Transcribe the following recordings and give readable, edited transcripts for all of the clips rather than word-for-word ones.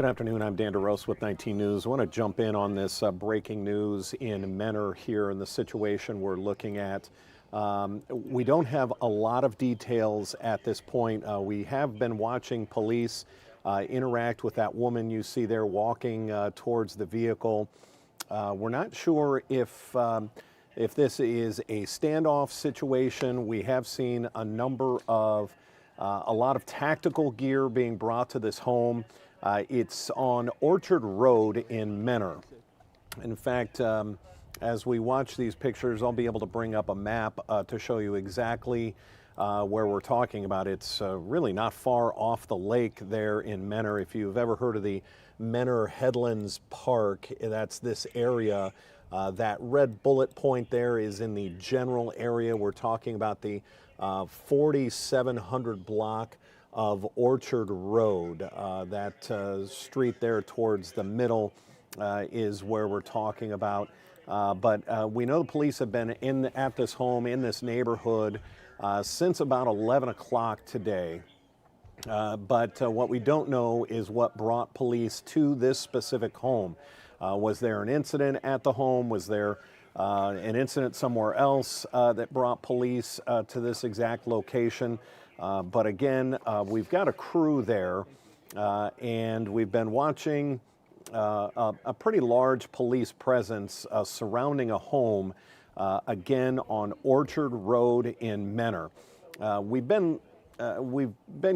Good afternoon. I'm Dan DeRose with 19 News. I want to jump in on this breaking news in Menor here and the situation we're looking at. We don't have a lot of details at this point. We have been watching police interact with that woman you see there walking towards the vehicle. We're not sure if this is a standoff situation. We have seen a lot of tactical gear being brought to this home. It's on Orchard Road in Menor. In fact, as we watch these pictures, I'll be able to bring up a map to show you exactly where we're talking about. It's really not far off the lake there in Menor. If you've ever heard of the Menor Headlands Park, that's this area. That red bullet point there is in the general area. We're talking about the 4700 block of Orchard Road. That street there towards the middle is where we're talking about. But we know the police have been at this home, in this neighborhood, since about 11 o'clock today. But what we don't know is what brought police to this specific home. Was there an incident at the home? Was there an incident somewhere else that brought police to this exact location? But again, we've got a crew there, and we've been watching a pretty large police presence surrounding a home, again on Orchard Road in Menor. We've been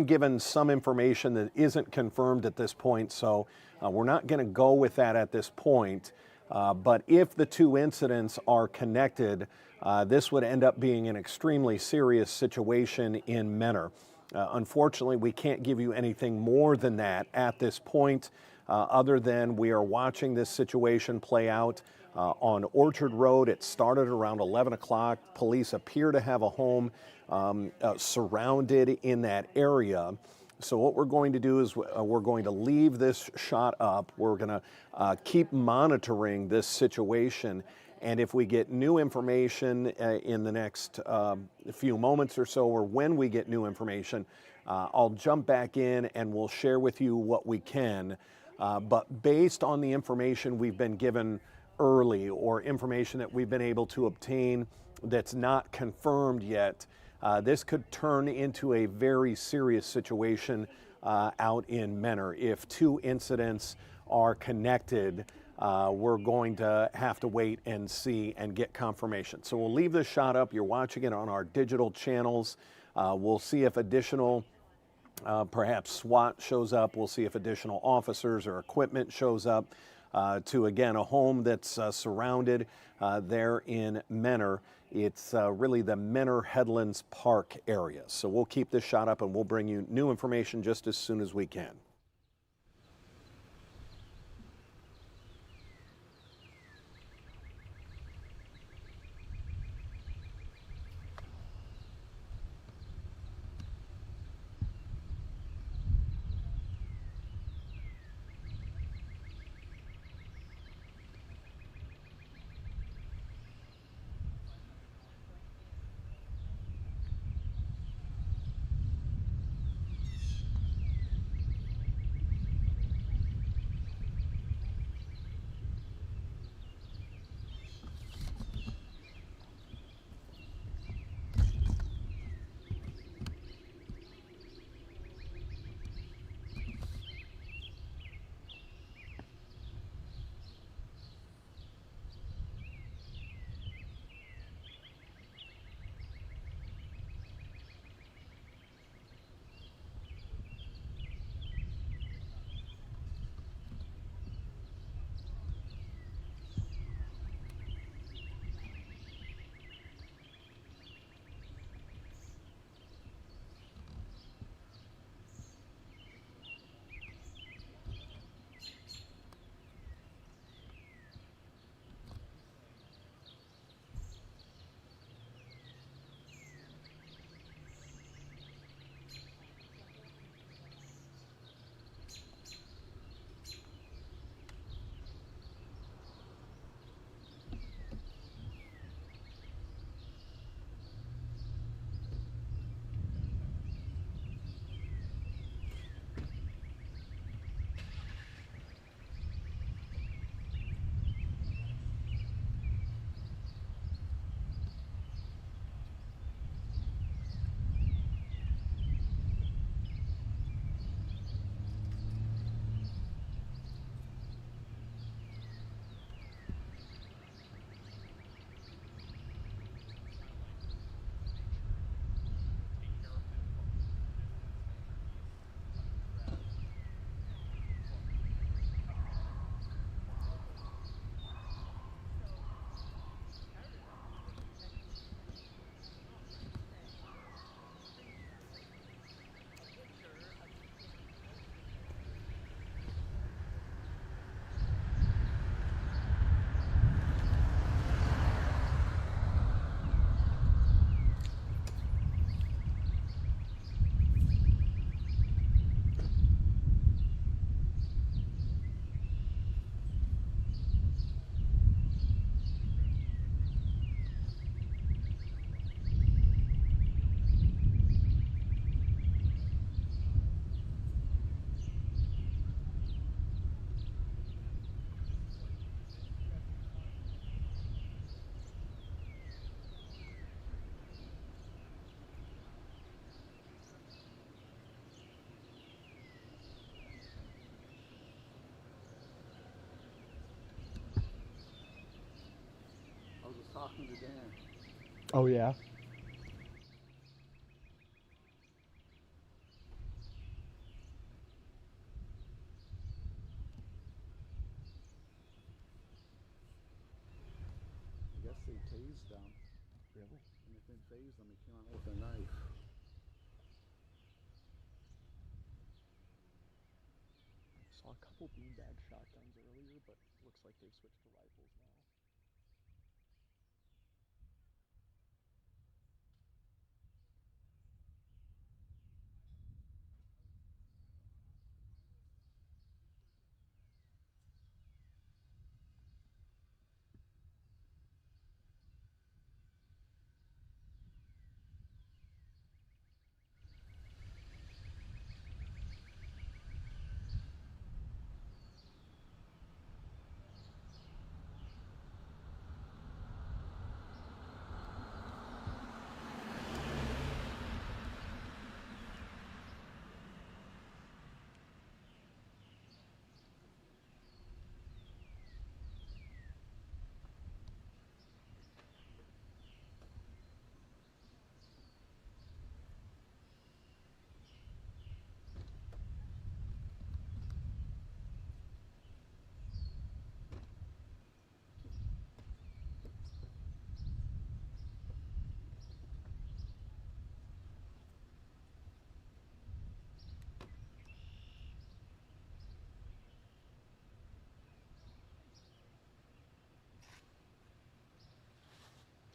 given some information that isn't confirmed at this point, so we're not going to go with that at this point. But if the two incidents are connected, this would end up being an extremely serious situation in Menor. Unfortunately, we can't give you anything more than that at this point, other than we are watching this situation play out on Orchard Road. It started around 11 o'clock. Police appear to have a home surrounded in that area. So what we're going to do is we're going to leave this shot up. We're going to keep monitoring this situation. And if we get new information in the next few moments or so, or when we get new information, I'll jump back in and we'll share with you what we can. But based on the information we've been given early, or information that we've been able to obtain that's not confirmed yet, this could turn into a very serious situation out in Menor. If two incidents are connected, we're going to have to wait and see and get confirmation. So we'll leave this shot up. You're watching it on our digital channels. We'll see if additional, perhaps SWAT shows up. We'll see if additional officers or equipment shows up to, again, a home that's surrounded there in Menor. It's really the Menor Headlands Park area. So we'll keep this shot up and we'll bring you new information just as soon as we can. talking to Dan. Oh, yeah? I guess they tased them. Really? And if they tased them, he came out with a knife. I saw a couple beanbag shotguns earlier, but looks like they've switched to rifles now.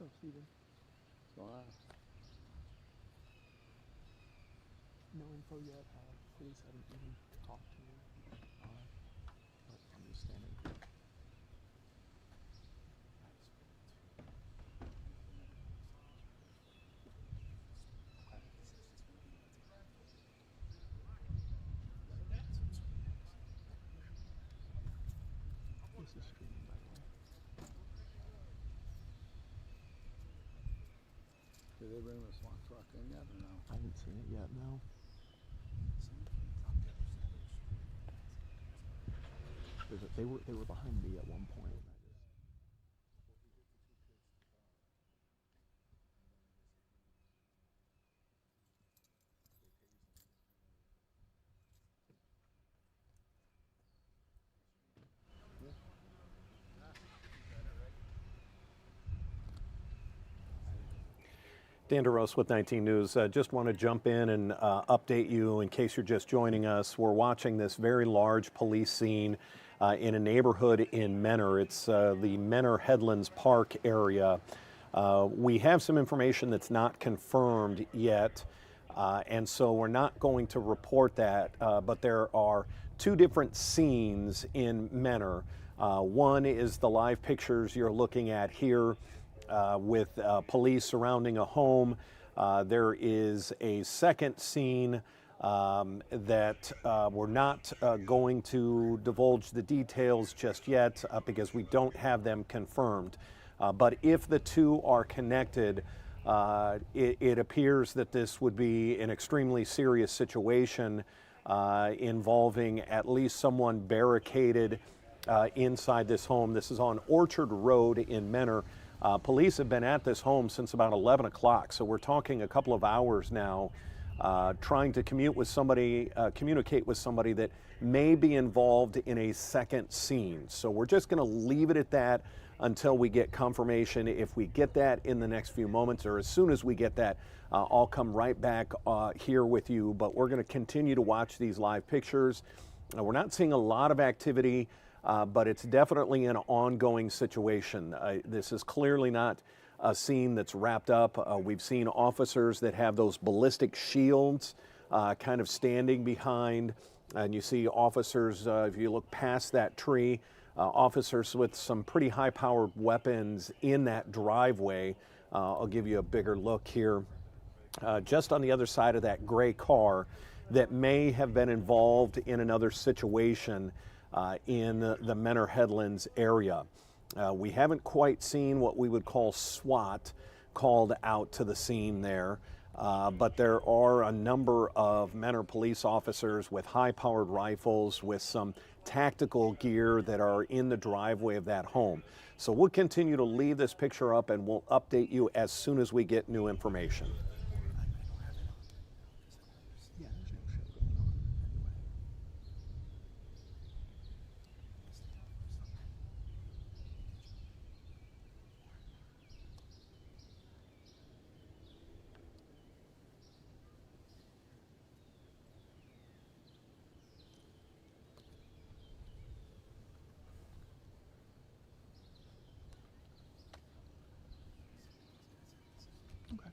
Oh, Steven. What's going on? No info yet. Police haven't even talked to me. But I'm just standing. This is streaming, by the way. Did they bring the SWAT truck in yet or no? I haven't seen it yet, no. They were behind me at one point. Dan DeRose with 19 News. Just want to jump in and update you in case you're just joining us. We're watching this very large police scene in a neighborhood in Menor. It's the Menor Headlands Park area. We have some information that's not confirmed yet, and so we're not going to report that, but there are two different scenes in Menor. One is the live pictures you're looking at here. With police surrounding a home. There is a second scene that we're not going to divulge the details just yet because we don't have them confirmed. But if the two are connected, it appears that this would be an extremely serious situation involving at least someone barricaded inside this home. This is on Orchard Road in Menor. Police have been at this home since about 11 o'clock, so we're talking a couple of hours now, trying to communicate with somebody that may be involved in a second scene. So we're just going to leave it at that until we get confirmation. If we get that in the next few moments, or as soon as we get that, I'll come right back here with you. But we're going to continue to watch these live pictures. We're not seeing a lot of activity. But it's definitely an ongoing situation. This is clearly not a scene that's wrapped up. We've seen officers that have those ballistic shields kind of standing behind, and you see officers, if you look past that tree, officers with some pretty high-powered weapons in that driveway. I'll give you a bigger look here. Just on the other side of that gray car that may have been involved in another situation in the Menor Headlands area. We haven't quite seen what we would call SWAT called out to the scene there. But there are a number of Mentor police officers with high-powered rifles, with some tactical gear that are in the driveway of that home. So we'll continue to leave this picture up and we'll update you as soon as we get new information. Yeah, there's no show going on anyway. Okay.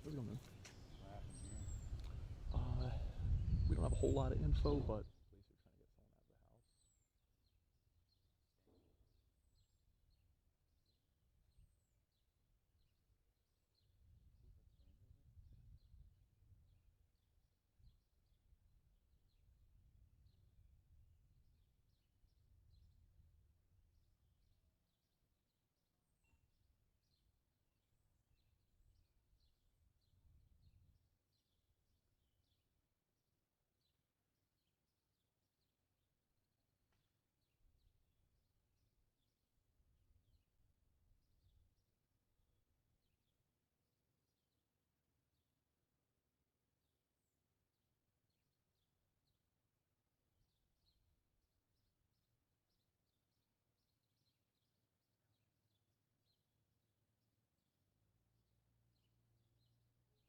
We don't know. We don't have a whole lot of info, but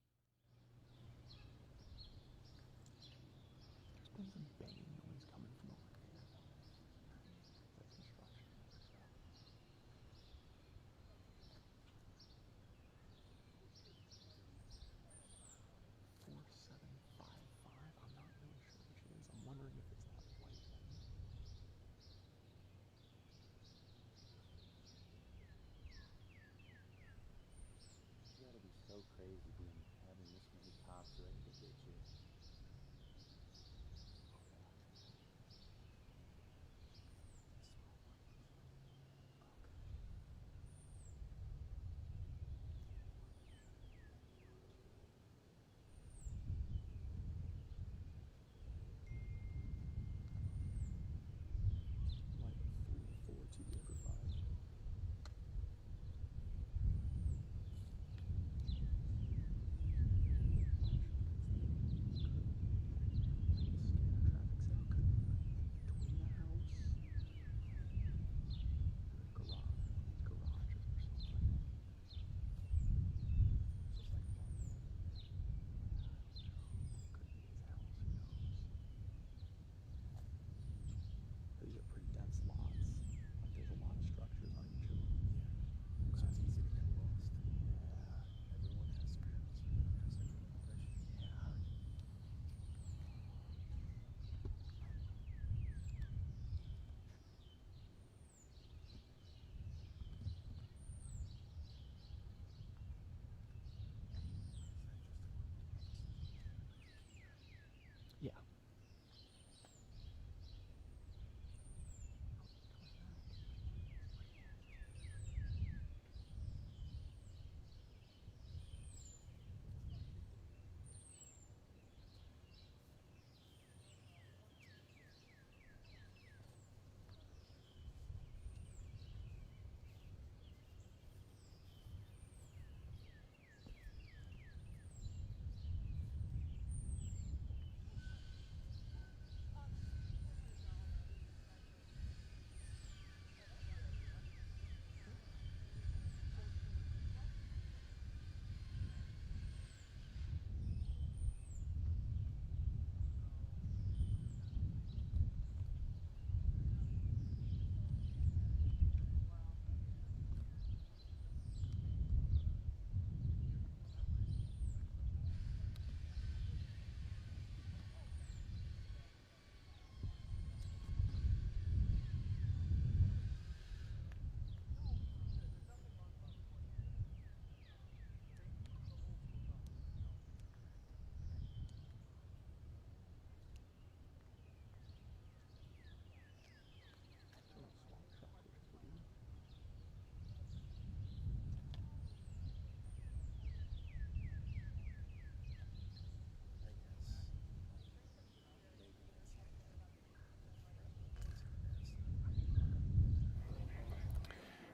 police are trying to get someone out of the house. There's been some banging noise coming from over here. Like construction and other stuff. 4755. I'm not really sure which it is. I'm wondering if it's that white one. You gotta be so crazy having this many cops ready to get you. Like 3 or 4 2 over 5.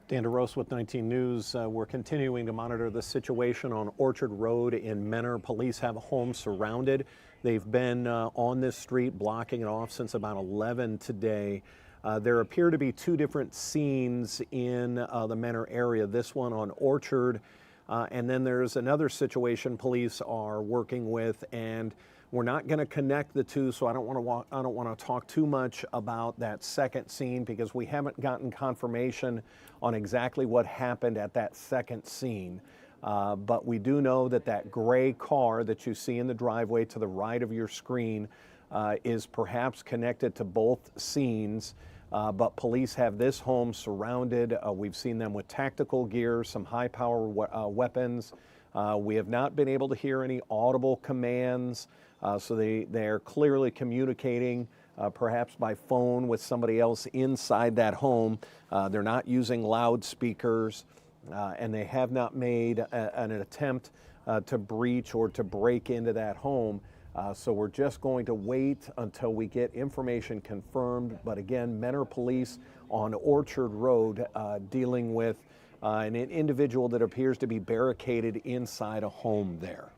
Dan DeRosa with 19 News. We're continuing to monitor the situation on Orchard Road in Menor. Police have a home surrounded. They've been on this street blocking it off since about 11 today. There appear to be two different scenes in the Menor area, this one on Orchard, and then there's another situation police are working with, and we're not going to connect the two, so I don't want to talk too much about that second scene because we haven't gotten confirmation on exactly what happened at that second scene. But we do know that that gray car that you see in the driveway to the right of your screen is perhaps connected to both scenes. But police have this home surrounded. We've seen them with tactical gear, some high-power weapons. We have not been able to hear any audible commands. So they're clearly communicating perhaps by phone with somebody else inside that home. They're not using loudspeakers, and they have not made an attempt to breach or to break into that home. So we're just going to wait until we get information confirmed. But again, Menor Police on Orchard Road dealing with an individual that appears to be barricaded inside a home there.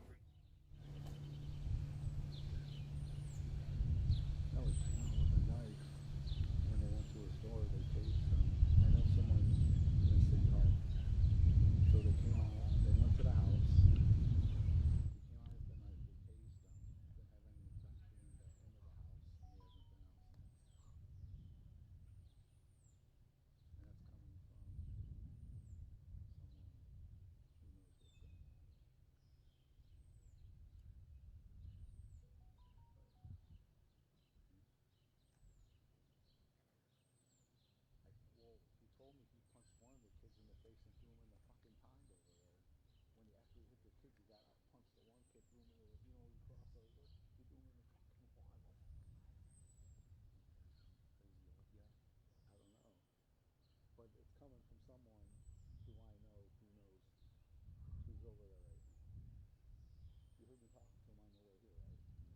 No, it came out with a knife. When they went to a store, they tased them. I know someone in City Hall. So they came out, they went to the house. He came out with the knife, they tased them. Didn't have any intent to get into the house, and he hasn't been out since. And that's coming from someone who knows what's going on. Well, he told me he punched one of the kids in the face and threw him in the fucking pond over there. When he after he hit the kid, he got up, punched the one kid, threw him in the, he crossed over, he threw him in the fucking pond. Crazy idea. I don't know. But it's coming from someone who I know who knows who's over there right now. You heard me talking to him on the way here, right? Yeah.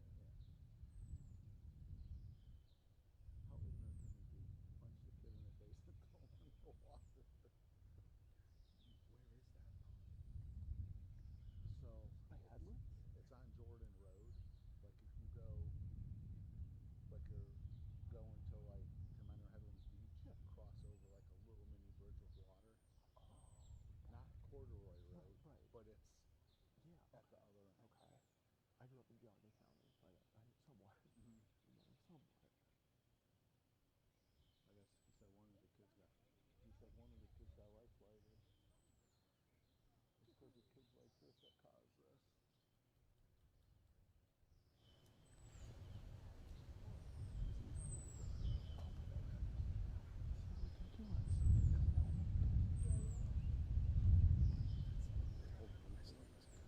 How ignorant can you be? Punch the kid in the face and throw him in the water. Where is that though? So By Headlands? it's on Jordan Road. Like if you go, like you're going to like to Menor Headlands Beach, Yeah. cross over like a little mini bridge of water. Not Corduroy Road, Right. but it's Yeah. at the other end. Okay. I grew up in Geauga County, but I somewhat Mm-hmm. remember somewhat. I guess he said one of the kids got. He said one of the kids got life flighted. It's because of kids like this that cause this.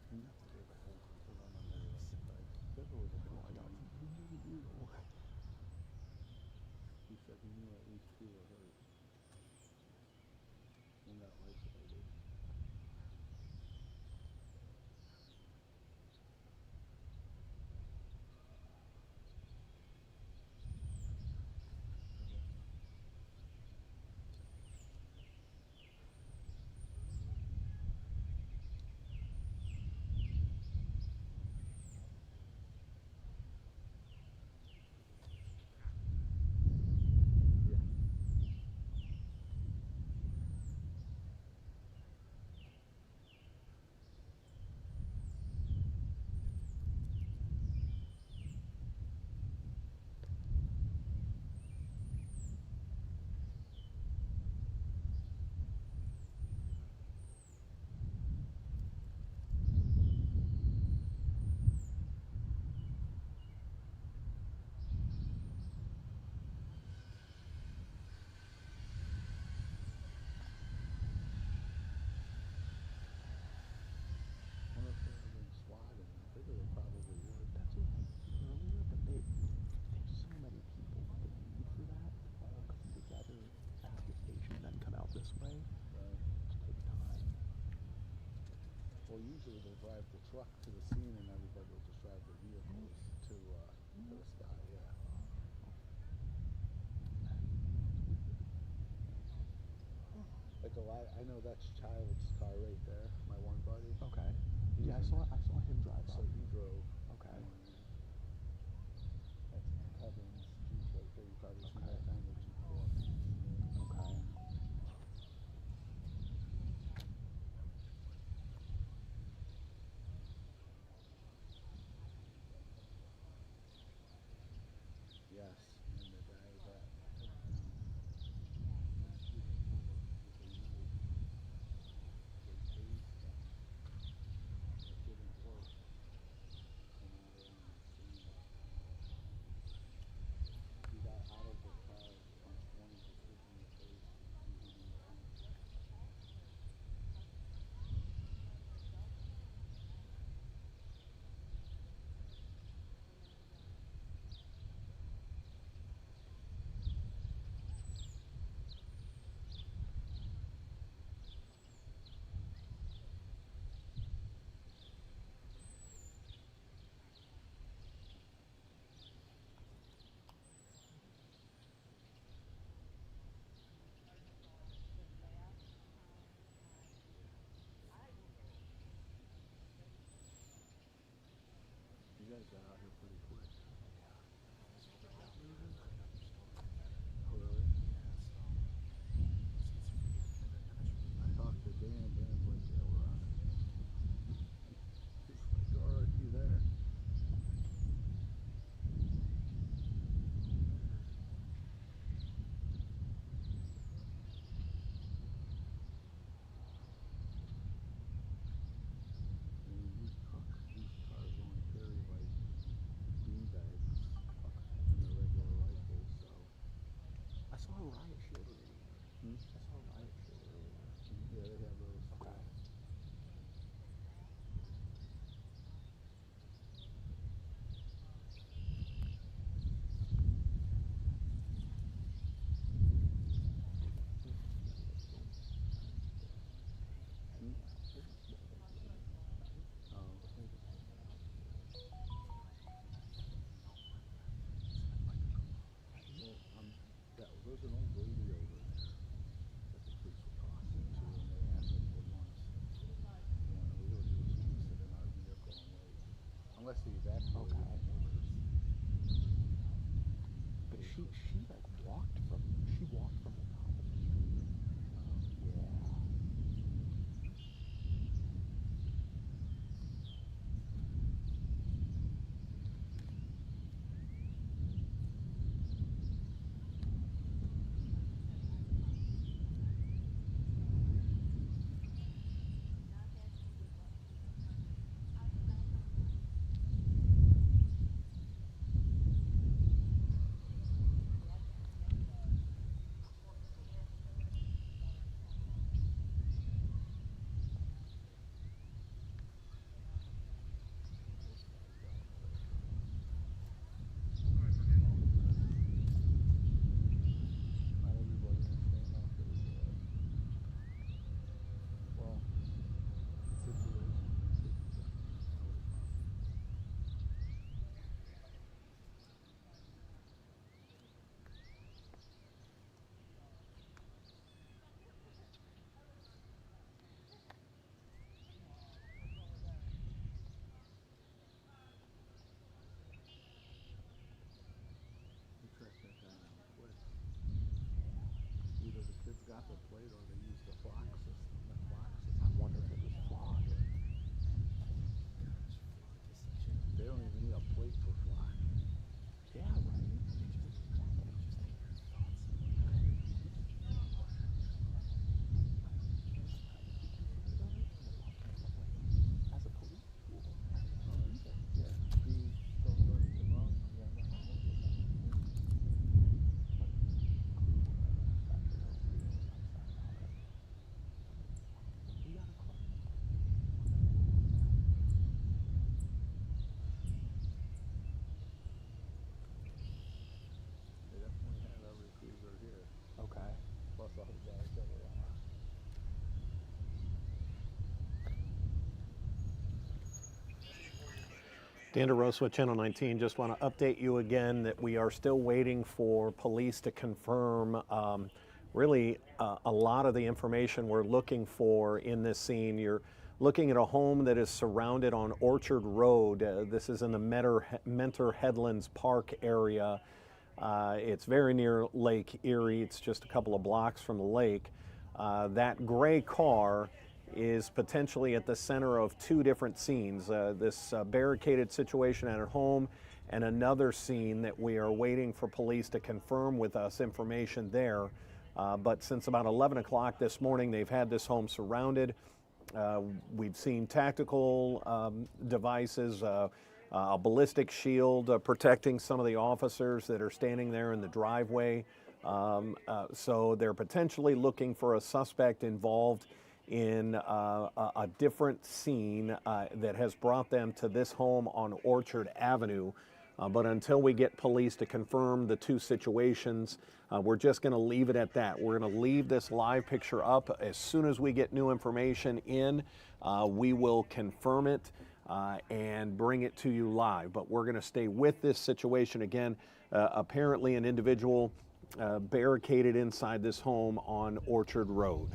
You have to get the whole to run under the right. If it was a bunch of them, he said he knew at least 2 were hurt and got life flighted. I wonder if they would have been swatted. I figure they probably would. That's what I said earlier, but there's so many people that they need for that to all come together at the station, then come out this way. Right. To take time. Well, usually they'll drive the truck to the scene and everybody will just drive their vehicles to the spot. Yeah. Like So I know that's Child's car right there, my one buddy. Okay. He Yeah, was in I saw him drive So up. he drove. Okay. And that's Kevin's Jeep right there. You probably seen Okay. that time the Jeep pull up. Okay. Yes, and the guy that took them and screwed him over with a knife, they tased them. It didn't work. So now they're on a stand-up. He got out of the car, punched one of the kids in the face, and he hit him in the face. You guys got out here pretty quick. Oh, really? I talked to Dan. Dan's like, yeah, we're on it. He's like, all right, you there? And these cars only carry like bean bags and the regular rifles, so. I saw a riot shield earlier. Hmm? I saw a riot shield earlier. Yeah, they have those. Okay. Hmm? Oh. Well, there's an old lady over there that the police were talking to, and they asked if they want us, you want to leave, or do you just want to sit in our vehicle and wait? Unless they evacuated Okay. the neighbors. But she like walked from the top of the street. Yeah. Not everybody understands how to, well, situation can take you down. I would have thought. You tracked that guy down quick. Either the kids got the plate or they used the flock system. That flock system. I wonder if it was flawed. They don't even need a plate for flock. Yeah, right. As a police tool. Yeah. If you don't do anything wrong, you got nothing to do with that. We got a car. They definitely have every cruiser here, Okay. plus all the guys that were on. Dan DeRosa with Channel 19. Just want to update you again that we are still waiting for police to confirm really a lot of the information we're looking for in this scene. You're looking at a home that is surrounded on Orchard Road. This is in the Mentor Headlands Park area. It's very near Lake Erie. It's just a couple of blocks from the lake. That gray car is potentially at the center of two different scenes. This barricaded situation at a home and another scene that we are waiting for police to confirm with us information there. But since about 11 o'clock this morning, they've had this home surrounded. We've seen tactical devices, a ballistic shield protecting some of the officers that are standing there in the driveway. So they're potentially looking for a suspect involved in a different scene that has brought them to this home on Orchard Avenue. But until we get police to confirm the two situations, we're just going to leave it at that. We're going to leave this live picture up. As soon as we get new information in, we will confirm it and bring it to you live. But we're going to stay with this situation again. Apparently an individual barricaded inside this home on Orchard Road.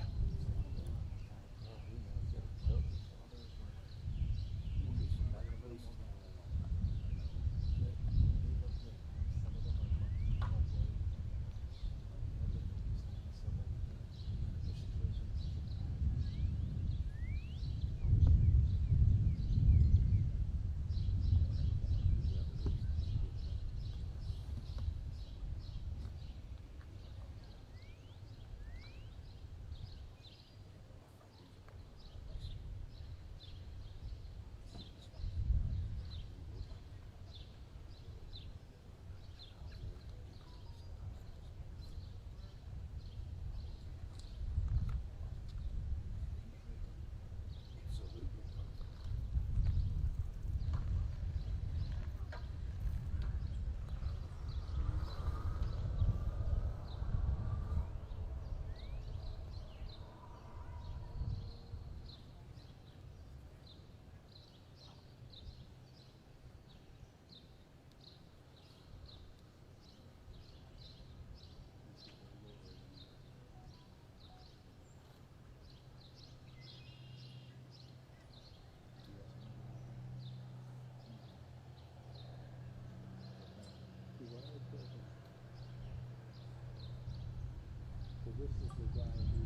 So this is the guy who.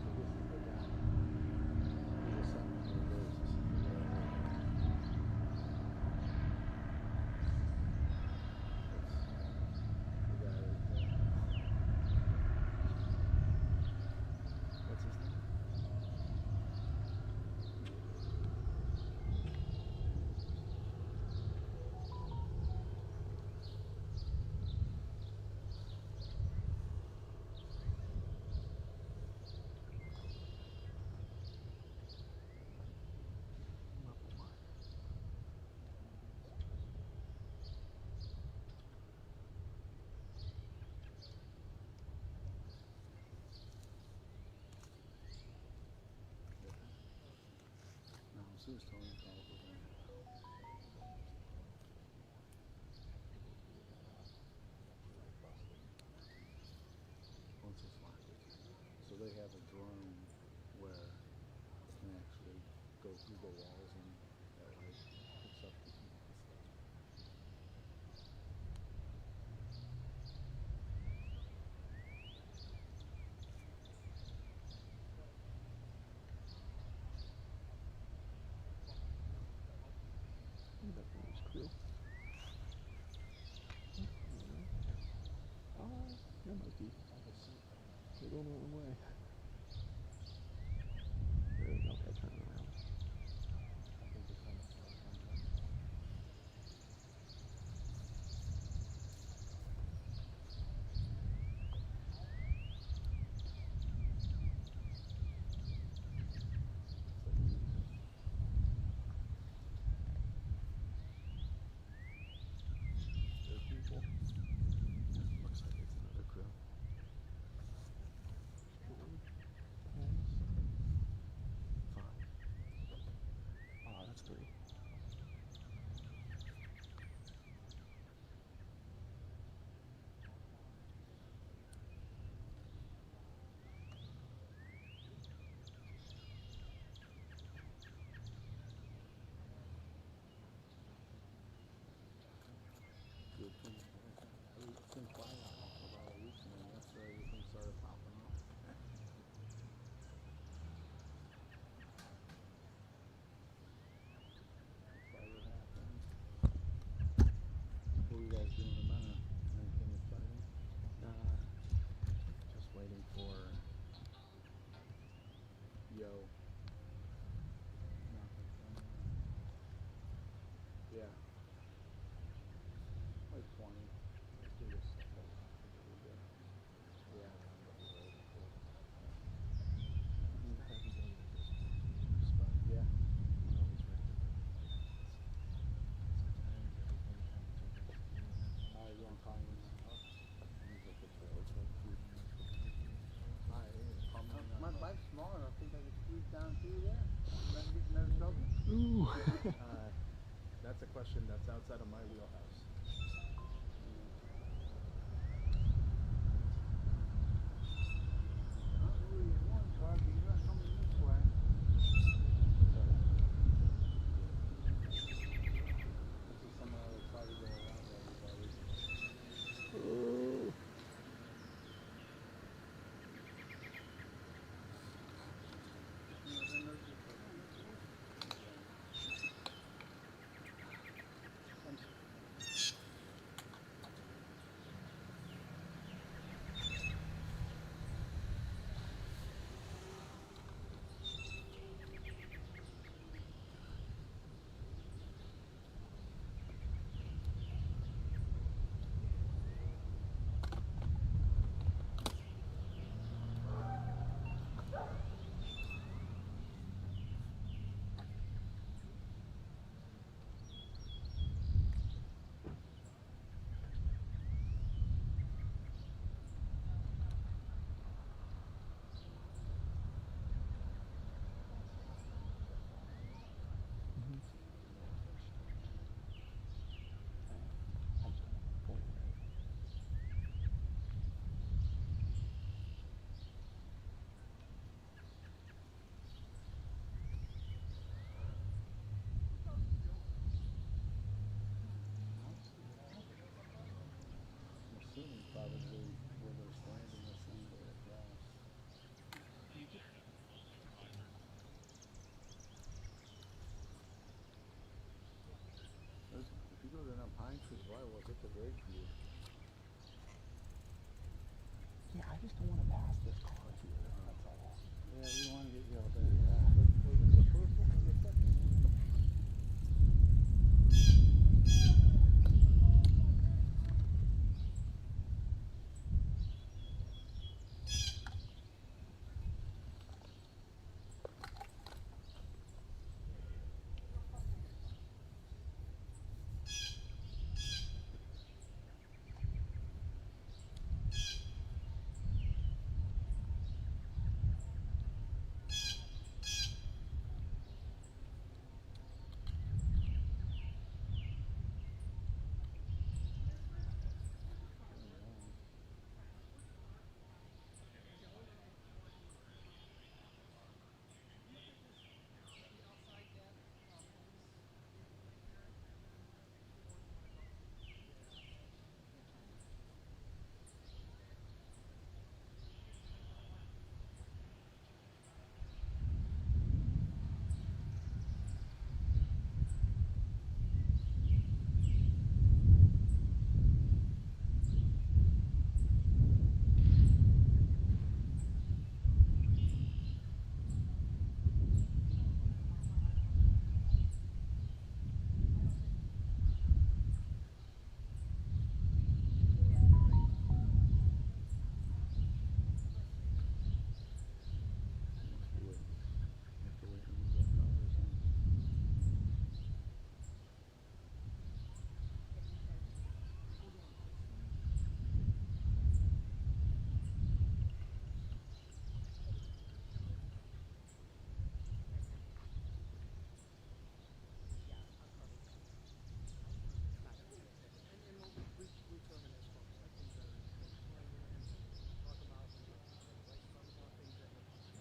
So this is the guy who was sent to reverse. This is the guy. What's his name? No, Sue's telling me call over there. Once it's locked. So they have a drone where it can actually go through the walls and that like picks up the heat and stuff. That was cool. Oh, that might be. They're going the wrong way. Okay, turn around. I think they're coming to our contact. There are people. Looks like it's another crew. down through there? Let me get in another trouble? Ooh. That's a question that's outside of my wheelhouse. Not really in one car, but you're not coming this way. This is some other car to go around everybody. Ooh. You know, then there's the I'm assuming probably where they're standing this angle across. If you go to that Pine Tree Driveway, it's a great view. Yeah, I just don't want to pass this car here. That's all. Yeah, we don't want to get yelled at. Yeah. Was it the first one or the second one?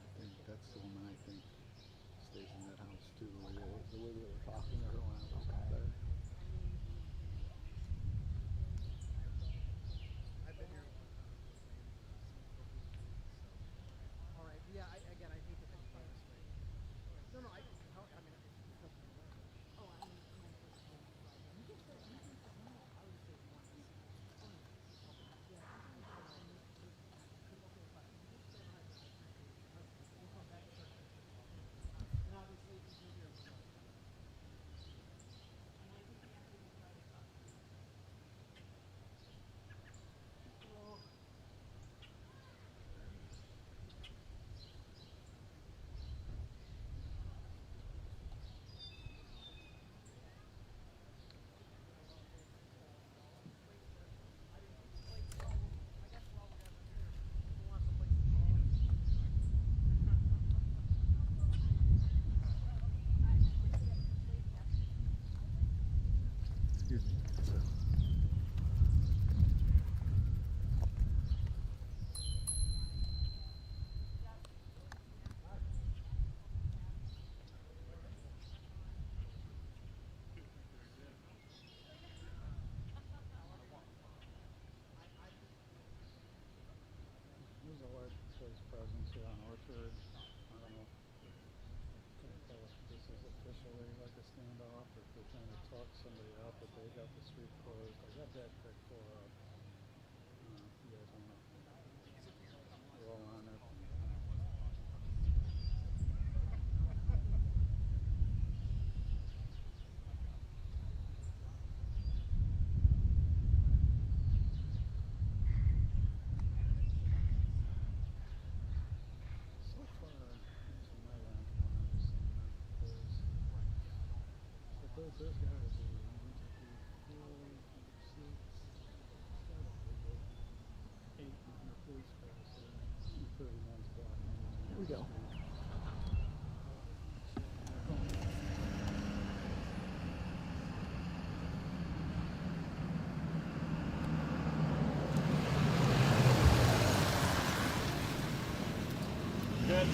I think that's the woman I think stays in that house too, the way they were talking, everyone else was up there. I've been here. All right. Yeah. Again, I hate to think about this way. No, no. I mean, it doesn't matter. Oh, I mean, you can say I would say one. And obviously, you're here. Orchard. I don't know. Can't tell if this is officially like a standoff or if they're trying to talk somebody out, but they got the street closed. I got that pic for if you guys want to roll on it. So far, from my end, from what I'm seeing, there's got to be 1, 2, 3, 4, 5, 6, 7, 8 more police cars here. 30 months blocking. Here we go. Good.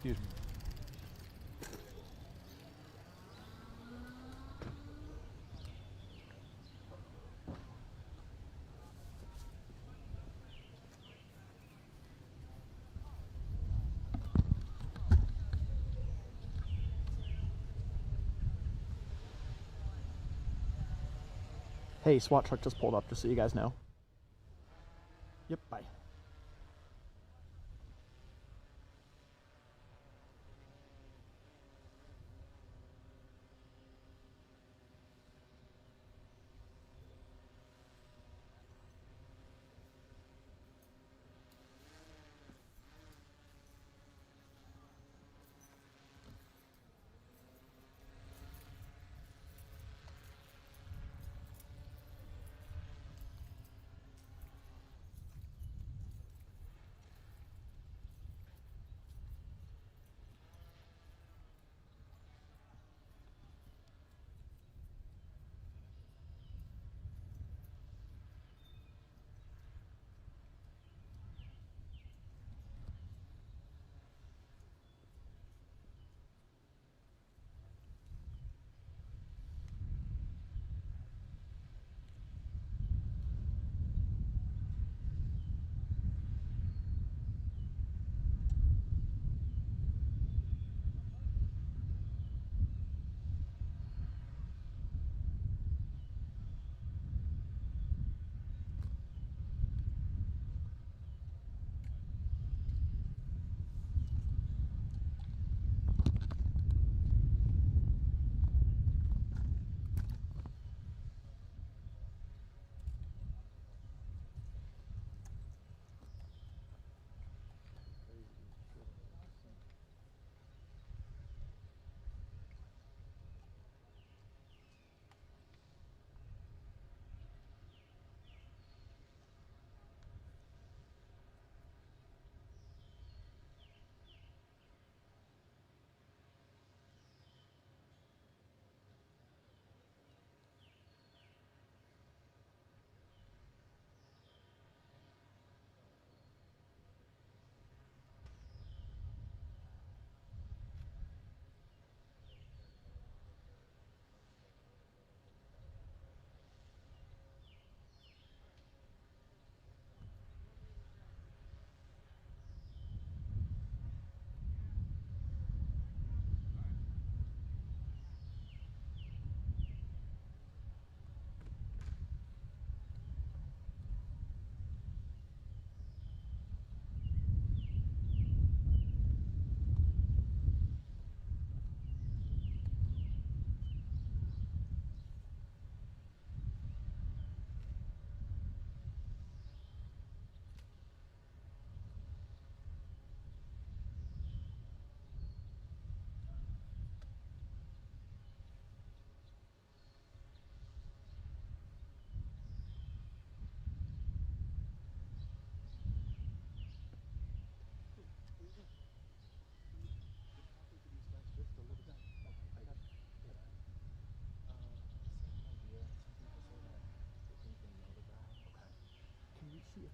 Excuse me. Hey, SWAT truck just pulled up, just so you guys know. Yep, bye.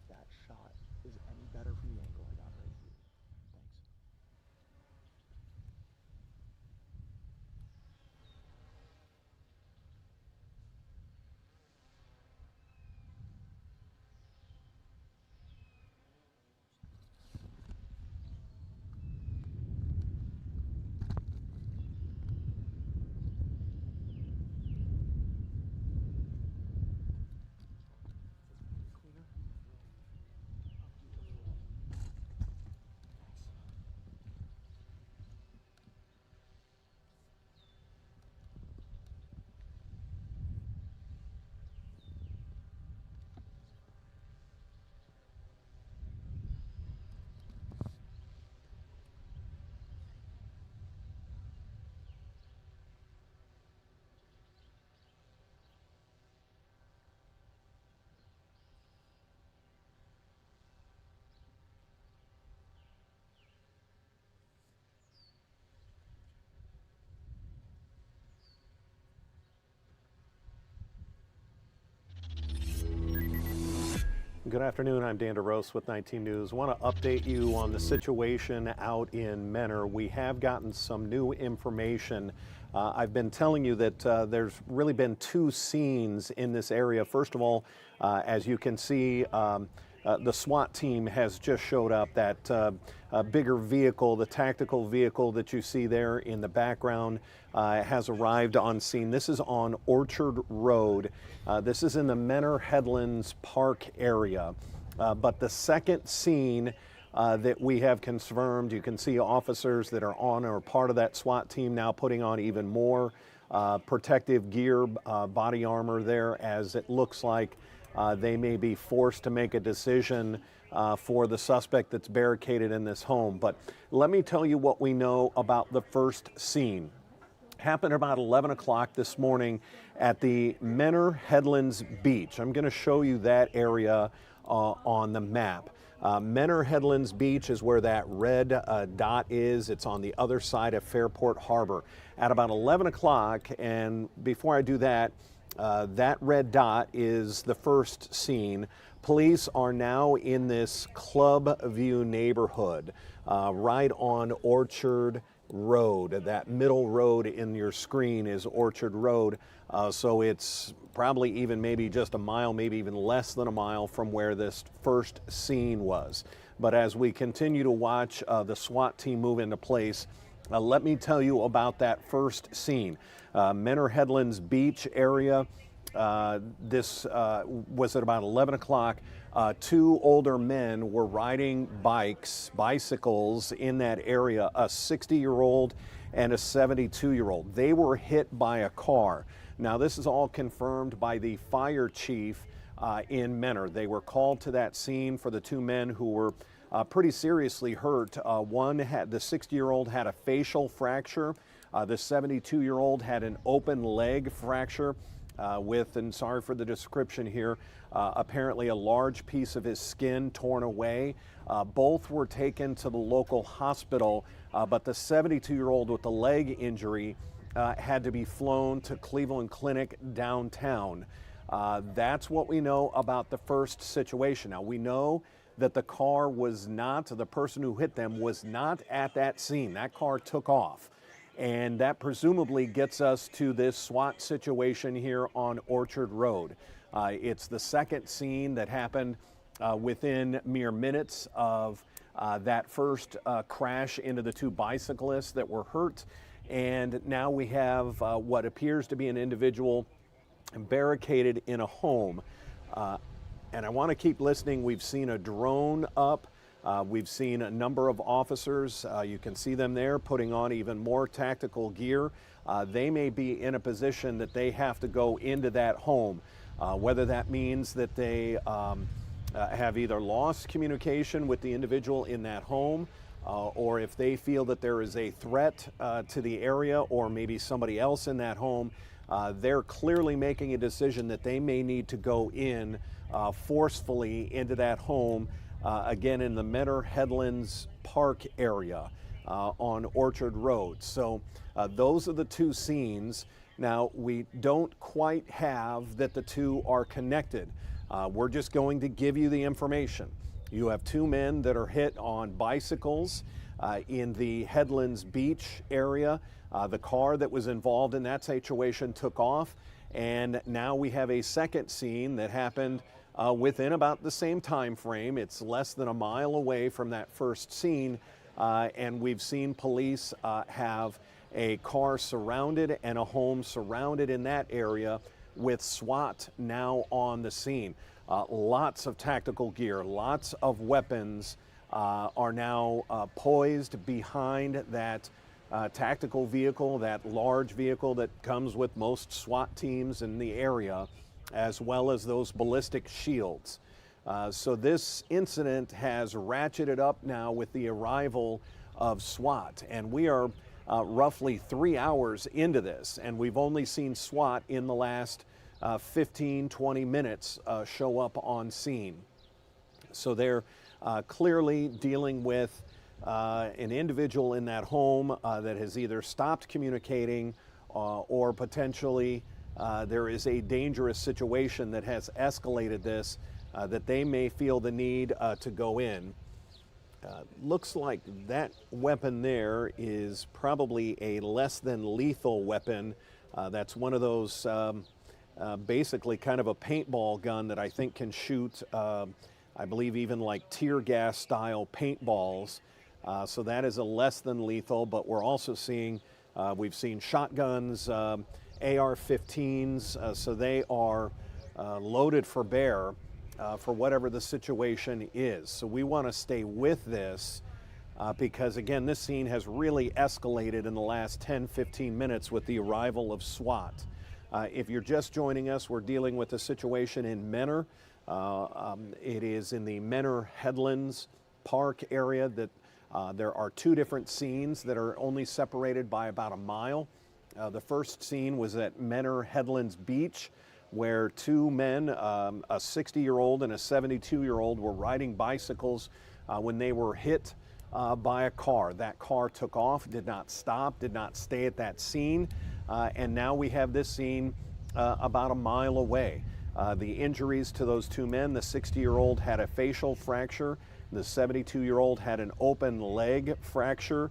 that shot is any better from the angle I got right here. Thanks. Cleaner. Good afternoon. I'm Dan DeRose with 19 News. I want to update you on the situation out in Menor. We have gotten some new information. I've been telling you that there's really been two scenes in this area. First of all, as you can see, the SWAT team has just showed up. That bigger vehicle, the tactical vehicle that you see there in the background, has arrived on scene. This is on Orchard Road. This is in the Menor Headlands Park area. But the second scene that we have confirmed, you can see officers that are on or part of that SWAT team now putting on even more protective gear, body armor there, as it looks like they may be forced to make a decision for the suspect that's barricaded in this home. But let me tell you what we know about the first scene. Happened about 11 o'clock this morning at the Menor Headlands Beach. I'm going to show you that area on the map. Menor Headlands Beach is where that red dot is. It's on the other side of Fairport Harbor. At about 11 o'clock, and before I do that, that red dot is the first scene. Police are now in this Club View neighborhood, right on Orchard Road. That middle road in your screen is Orchard Road, so it's probably even maybe just a mile, maybe even less than a mile from where this first scene was. But as we continue to watch the SWAT team move into place, let me tell you about that first scene. Menor Headlands Beach area. This was at about 11 o'clock. Two older men were riding bicycles in that area, a 60-year-old and a 72-year-old. They were hit by a car. Now, this is all confirmed by the fire chief in Menor. They were called to that scene for the two men who were pretty seriously hurt. The 60-year-old had a facial fracture. The 72-year-old had an open leg fracture with, and sorry for the description here, apparently a large piece of his skin torn away. Both were taken to the local hospital, but the 72-year-old with the leg injury had to be flown to Cleveland Clinic downtown. That's what we know about the first situation. Now, we know that the car was not, the person who hit them was not at that scene. That car took off. And that presumably gets us to this SWAT situation here on Orchard Road. It's the second scene that happened within mere minutes of that first crash into the two bicyclists that were hurt. And now we have what appears to be an individual barricaded in a home. And I want to keep listening. We've seen a drone up. We've seen a number of officers. You can see them there putting on even more tactical gear. They may be in a position that they have to go into that home, whether that means that they have either lost communication with the individual in that home, or if they feel that there is a threat to the area or maybe somebody else in that home, they're clearly making a decision that they may need to go in forcefully into that home. Again, in the Menor Headlands Park area on Orchard Road. So those are the two scenes. Now, we don't quite have that the two are connected. We're just going to give you the information. You have two men that are hit on bicycles in the Headlands Beach area. The car that was involved in that situation took off, and now we have a second scene that happened within about the same time frame. It's less than a mile away from that first scene, and we've seen police have a car surrounded and a home surrounded in that area with SWAT now on the scene. Lots of tactical gear, lots of weapons are now poised behind that tactical vehicle, that large vehicle that comes with most SWAT teams in the area, as well as those ballistic shields. So this incident has ratcheted up now with the arrival of SWAT, and we are roughly 3 hours into this, and we've only seen SWAT in the last 15, 20 minutes show up on scene. So they're clearly dealing with an individual in that home that has either stopped communicating or potentially there is a dangerous situation that has escalated this, that they may feel the need to go in. Looks like that weapon there is probably a less than lethal weapon. That's one of those basically kind of a paintball gun that I think can shoot, I believe, even like tear gas style paintballs. So that is a less than lethal, but we're also seeing, we've seen shotguns, AR-15s, so they are loaded for bear for whatever the situation is. So we want to stay with this because, again, this scene has really escalated in the last 10, 15 minutes with the arrival of SWAT. If you're just joining us, we're dealing with a situation in Menor. It is in the Menor Headlands Park area that there are two different scenes that are only separated by about a mile. The first scene was at Menor Headlands Beach, where two men, a 60-year-old and a 72-year-old, were riding bicycles when they were hit by a car. That car took off, did not stop, did not stay at that scene, and now we have this scene about a mile away. The injuries to those two men, the 60-year-old had a facial fracture, the 72-year-old had an open leg fracture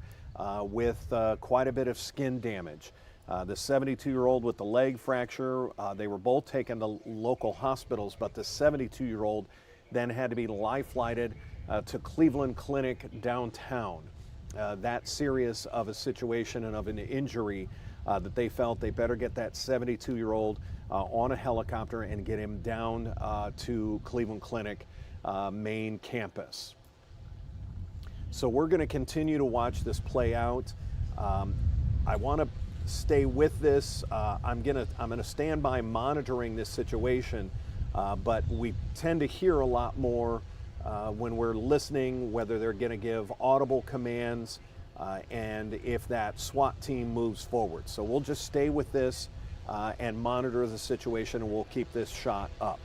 with quite a bit of skin damage. The 72-year-old with the leg fracture, they were both taken to local hospitals, but the 72-year-old then had to be life-flighted to Cleveland Clinic downtown. That serious of a situation and of an injury that they felt they better get that 72-year-old on a helicopter and get him down to Cleveland Clinic main campus. So we're going to continue to watch this play out. I want to stay with this. I'm gonna stand by monitoring this situation, but we tend to hear a lot more when we're listening, whether they're going to give audible commands and if that SWAT team moves forward. So we'll just stay with this and monitor the situation, and we'll keep this shot up.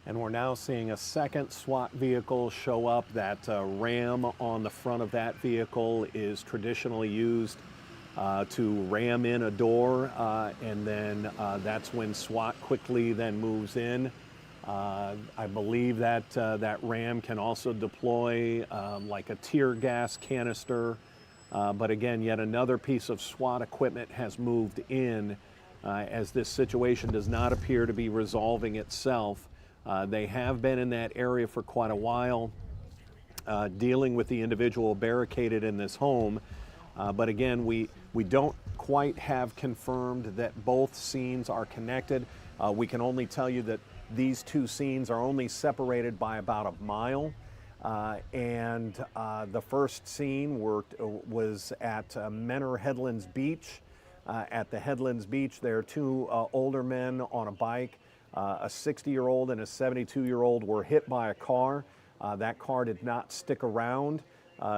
And we're now seeing a second SWAT vehicle show up. That ram on the front of that vehicle is traditionally used to ram in a door, and then that's when SWAT quickly then moves in. I believe that that ram can also deploy like a tear gas canister. But again, yet another piece of SWAT equipment has moved in as this situation does not appear to be resolving itself. They have been in that area for quite a while, dealing with the individual barricaded in this home. But again, we don't quite have confirmed that both scenes are connected. We can only tell you that these two scenes are only separated by about a mile. And the first scene was at Menor Headlands Beach. At the Headlands Beach, there are two older men on a bike. A 60-year-old and a 72-year-old were hit by a car. That car did not stick around.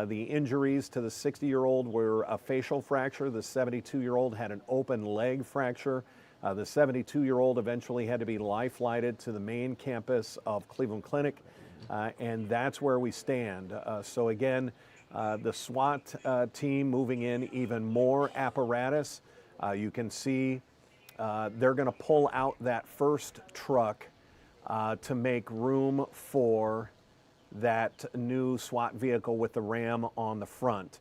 The injuries to the 60-year-old were a facial fracture. The 72-year-old had an open leg fracture. The 72-year-old eventually had to be life-flighted to the main campus of Cleveland Clinic, and that's where we stand. So again, the SWAT team moving in, even more apparatus. You can see they're going to pull out that first truck to make room for that new SWAT vehicle with the ram on the front.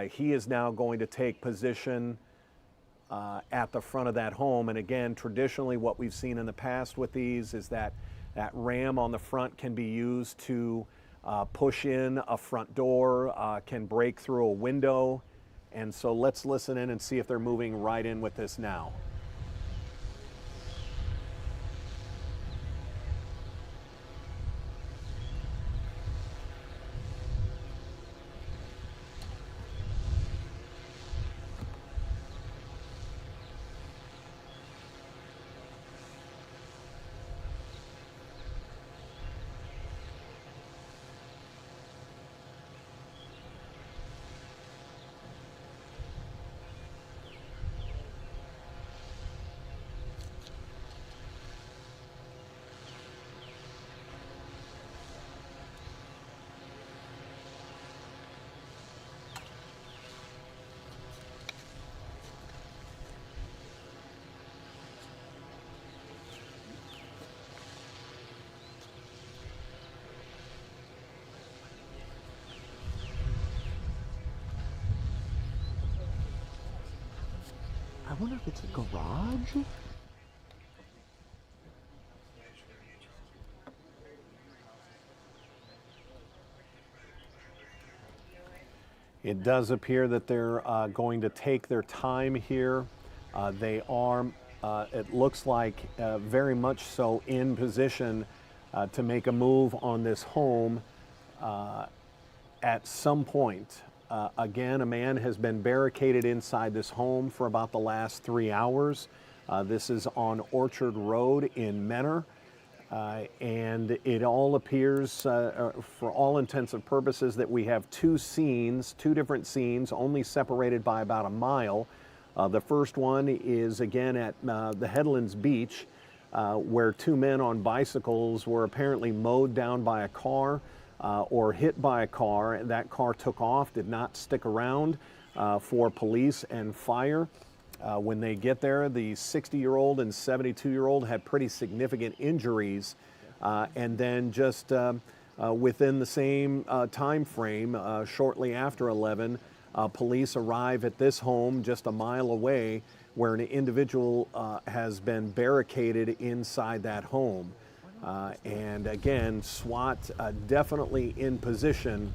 He is now going to take position at the front of that home. And again, traditionally what we've seen in the past with these is that that ram on the front can be used to push in a front door, can break through a window. And so let's listen in and see if they're moving right in with this now. I wonder if it's a garage? It does appear that they're going to take their time here. They are, it looks like, very much so in position to make a move on this home at some point. Again, a man has been barricaded inside this home for about the last 3 hours. This is on Orchard Road in Menor. And it all appears, for all intents and purposes, that we have two different scenes, only separated by about a mile. The first one is again at the Headlands Beach, where two men on bicycles were apparently mowed down by a car or hit by a car. That car took off, did not stick around for police and fire. When they get there, the 60-year-old and 72-year-old had pretty significant injuries. And then just within the same time frame, shortly after 11, police arrive at this home just a mile away where an individual has been barricaded inside that home. And again, SWAT definitely in position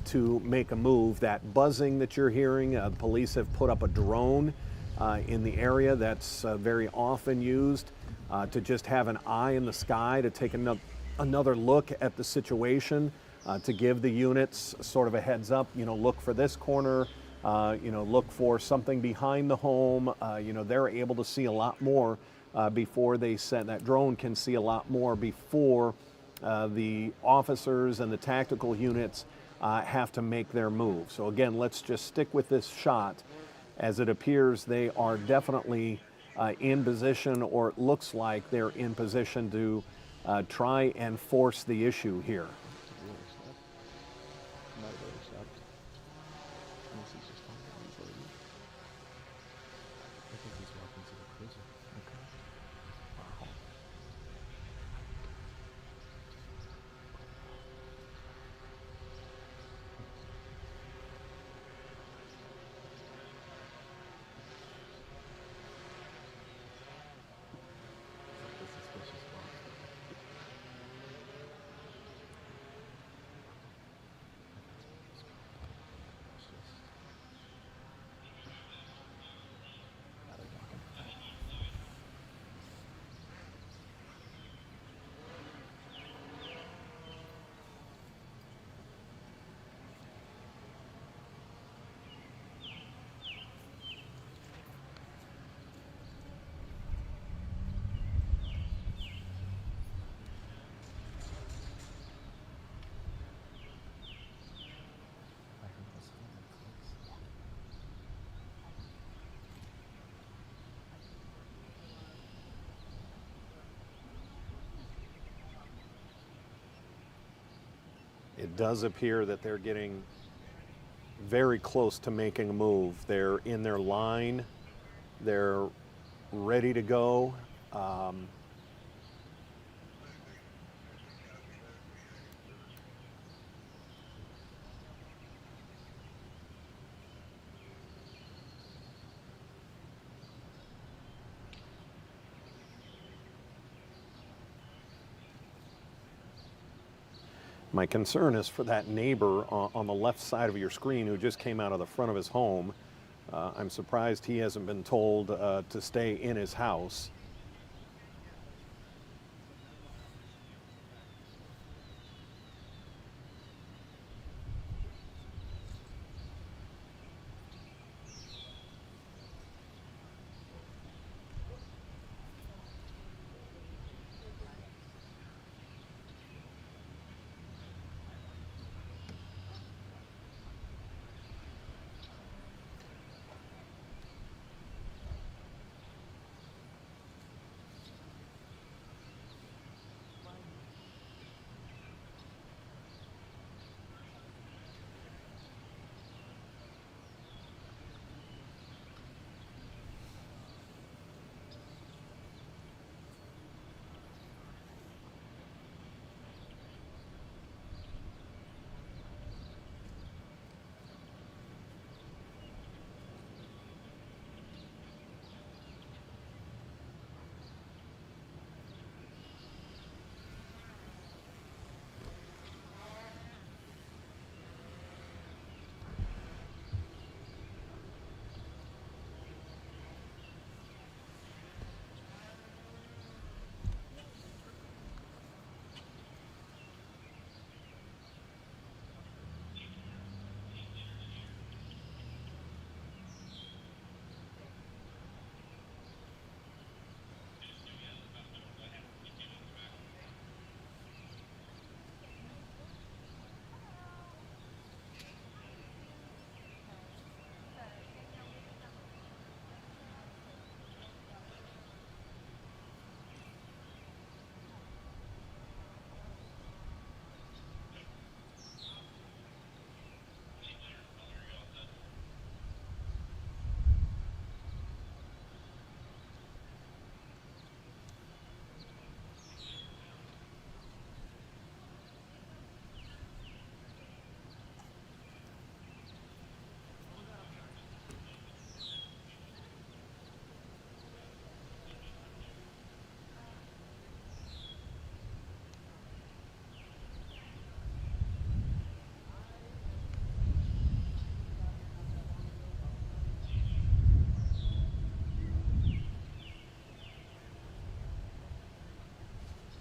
to make a move. That buzzing that you're hearing, police have put up a drone in the area that's very often used to just have an eye in the sky, to take another look at the situation, to give the units sort of a heads up, look for this corner, look for something behind the home. They're able to see a lot more before they send, that drone can see a lot more before the officers and the tactical units have to make their move. So again, let's just stick with this shot. As it appears, they are definitely in position, or it looks like they're in position to try and force the issue here. it does appear that they're getting very close to making a move. They're in their line. They're ready to go. My concern is for that neighbor on the left side of your screen who just came out of the front of his home. I'm surprised he hasn't been told to stay in his house.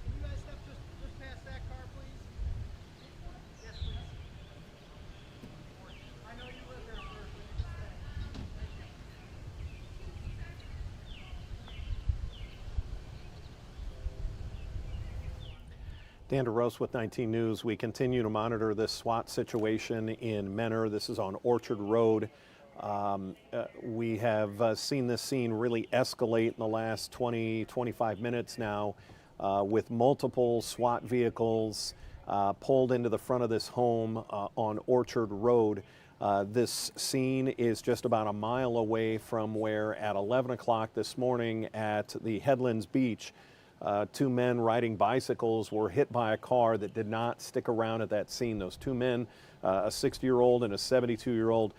Can you guys step just past that car, please? Yes, please. I know you live there, sir, so you can stay. Thank you. Dan DeRose with 19 News. We continue to monitor this SWAT situation in Menor. This is on Orchard Road. We have seen this scene really escalate in the last 20, 25 minutes now with multiple SWAT vehicles pulled into the front of this home on Orchard Road. This scene is just about a mile away from where at 11 o'clock this morning at the Headlands Beach, two men riding bicycles were hit by a car that did not stick around at that scene. Those two men, a 60-year-old and a 72-year-old,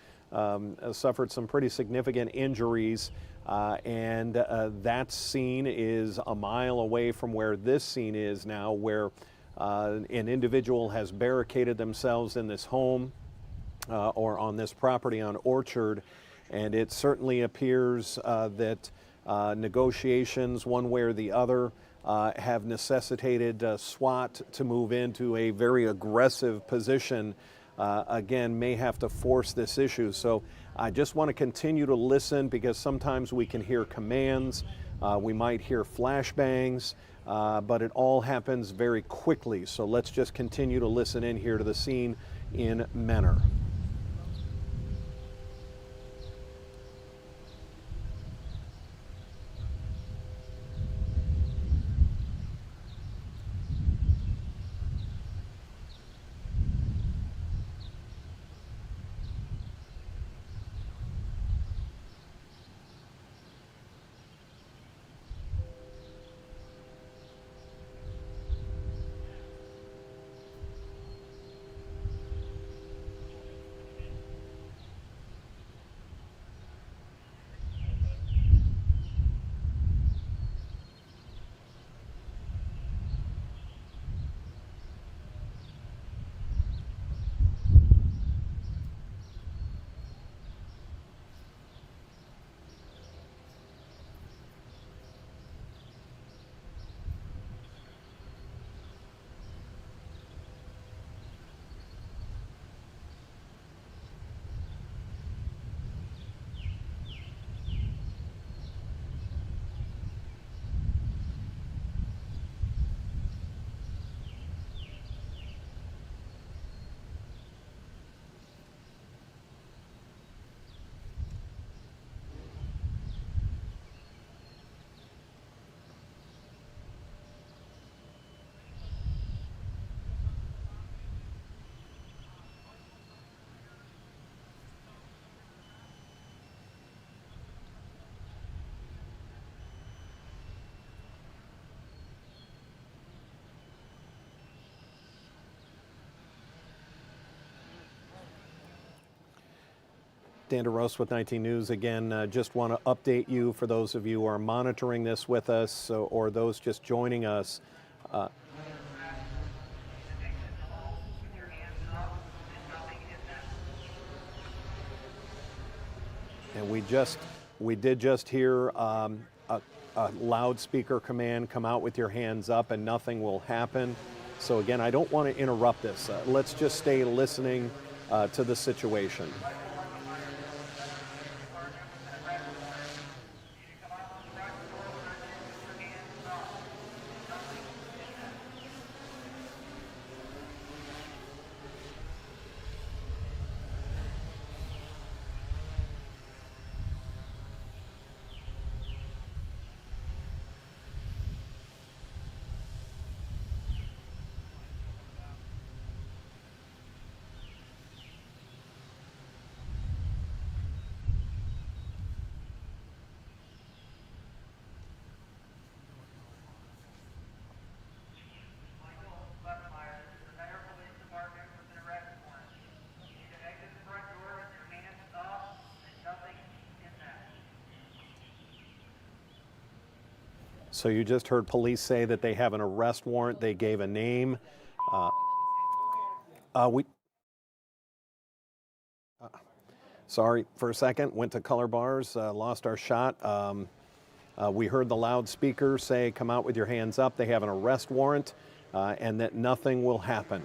suffered some pretty significant injuries, and that scene is a mile away from where this scene is now, where an individual has barricaded themselves in this home or on this property on Orchard, and it certainly appears that negotiations one way or the other have necessitated SWAT to move into a very aggressive position. Again, may have to force this issue. So I just want to continue to listen, because sometimes we can hear commands, we might hear flashbangs, but it all happens very quickly. So let's just continue to listen in here to the scene in Menor. Dan DeRosa with 19 News again. Just want to update you for those of you who are monitoring this with us or those just joining us. And we did just hear a loudspeaker command, come out with your hands up and nothing will happen. So again, I don't want to interrupt this. Let's just stay listening to the situation. So you just heard police say that they have an arrest warrant. They gave a name. Sorry for a second. Went to color bars. Lost our shot. We heard the loudspeaker say, "Come out with your hands up." They have an arrest warrant, and that nothing will happen.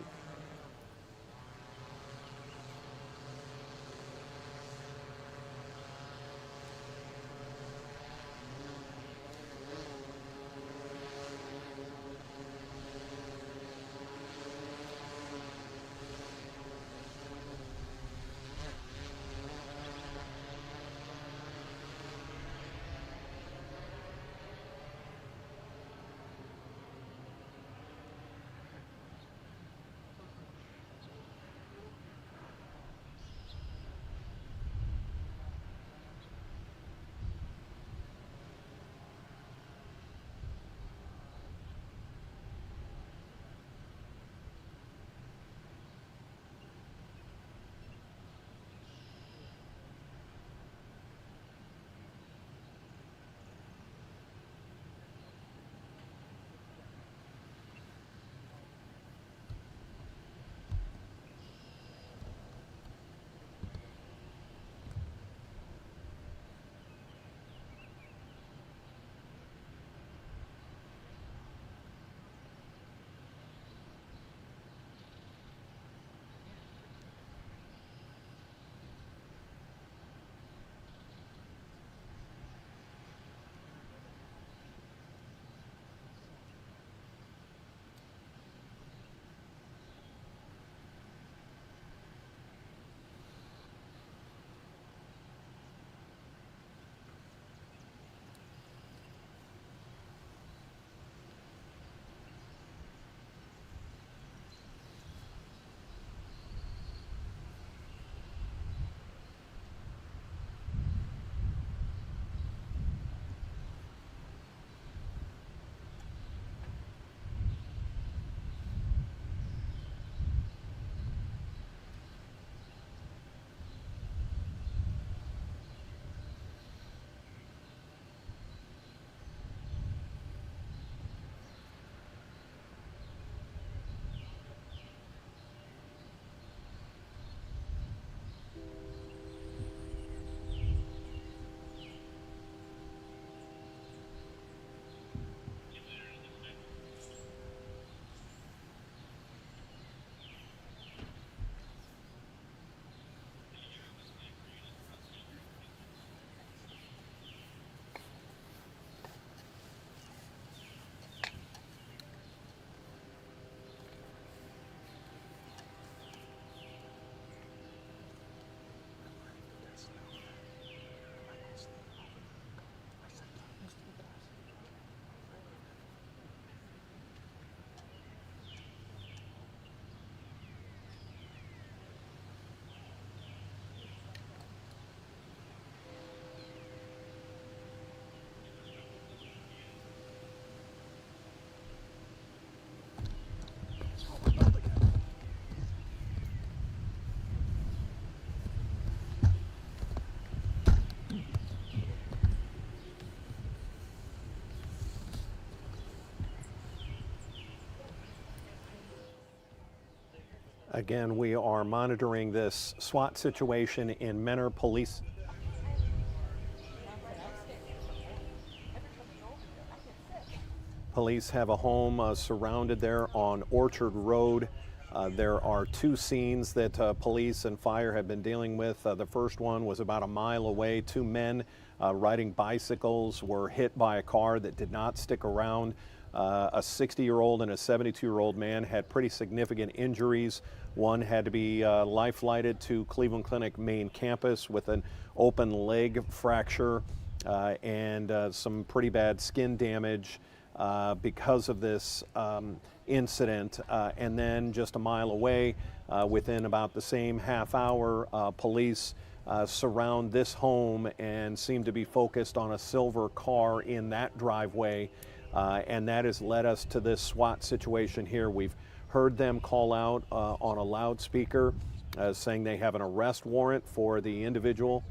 Again, we are monitoring this SWAT situation in Menor. Police have a home surrounded there on Orchard Road. There are two scenes that police and fire have been dealing with. The first one was about a mile away. Two men riding bicycles were hit by a car that did not stick around. A 60-year-old and a 72-year-old man had pretty significant injuries. One had to be life-flighted to Cleveland Clinic main campus with an open leg fracture and some pretty bad skin damage because of this incident. And then just a mile away, within about the same half hour, police surround this home and seem to be focused on a silver car in that driveway. And that has led us to this SWAT situation here. We've heard them call out on a loudspeaker saying they have an arrest warrant for the individual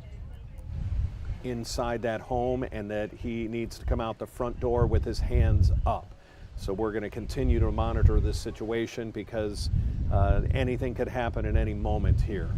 inside that home and that he needs to come out the front door with his hands up. So we're going to continue to monitor this situation because anything could happen at any moment here.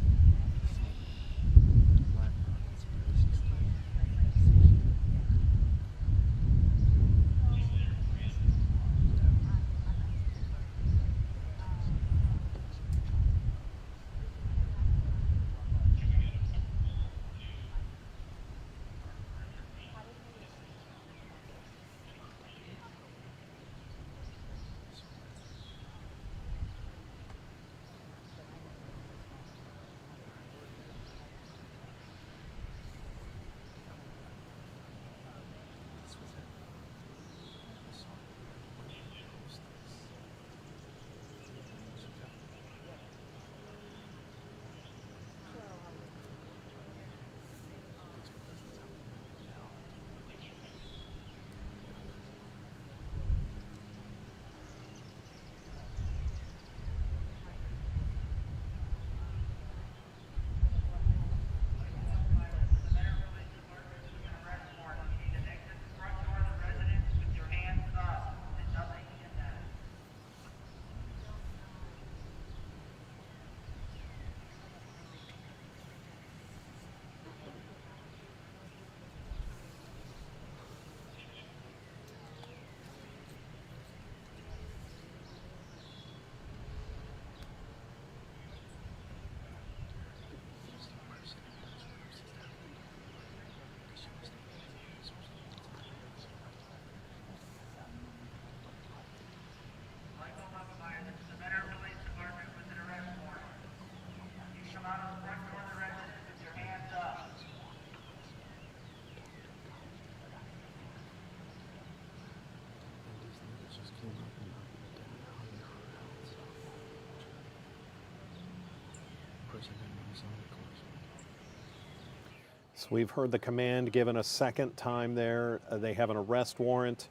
So we've heard the command given a second time there. They have an arrest warrant.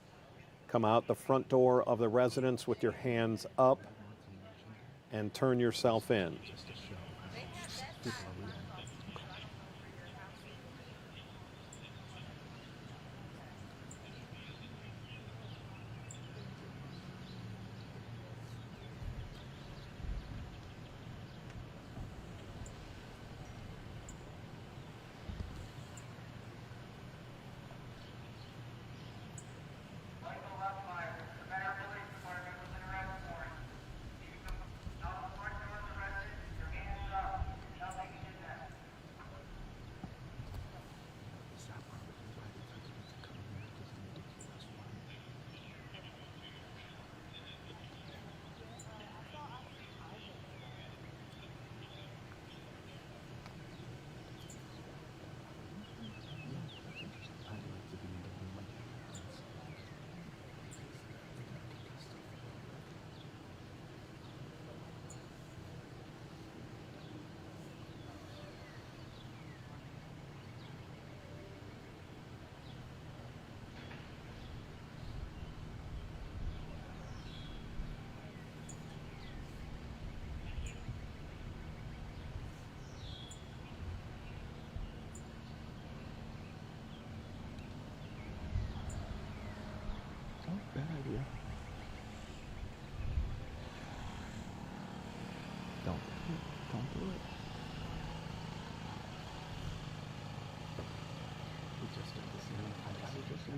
Come out the front door of the residence with your hands up and turn yourself in.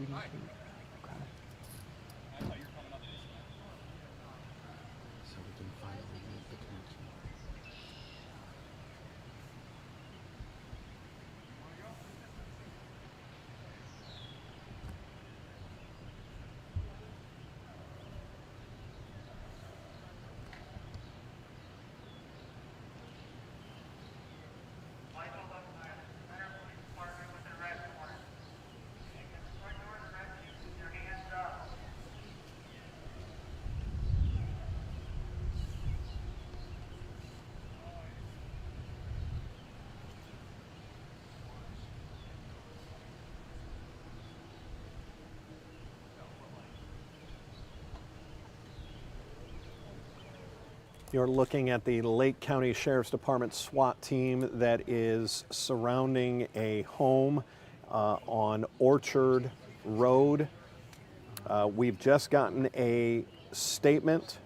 communicate. Okay. So we can finally make the connection. You're looking at the Lake County Sheriff's Department SWAT team that is surrounding a home on Orchard Road. We've just gotten a statement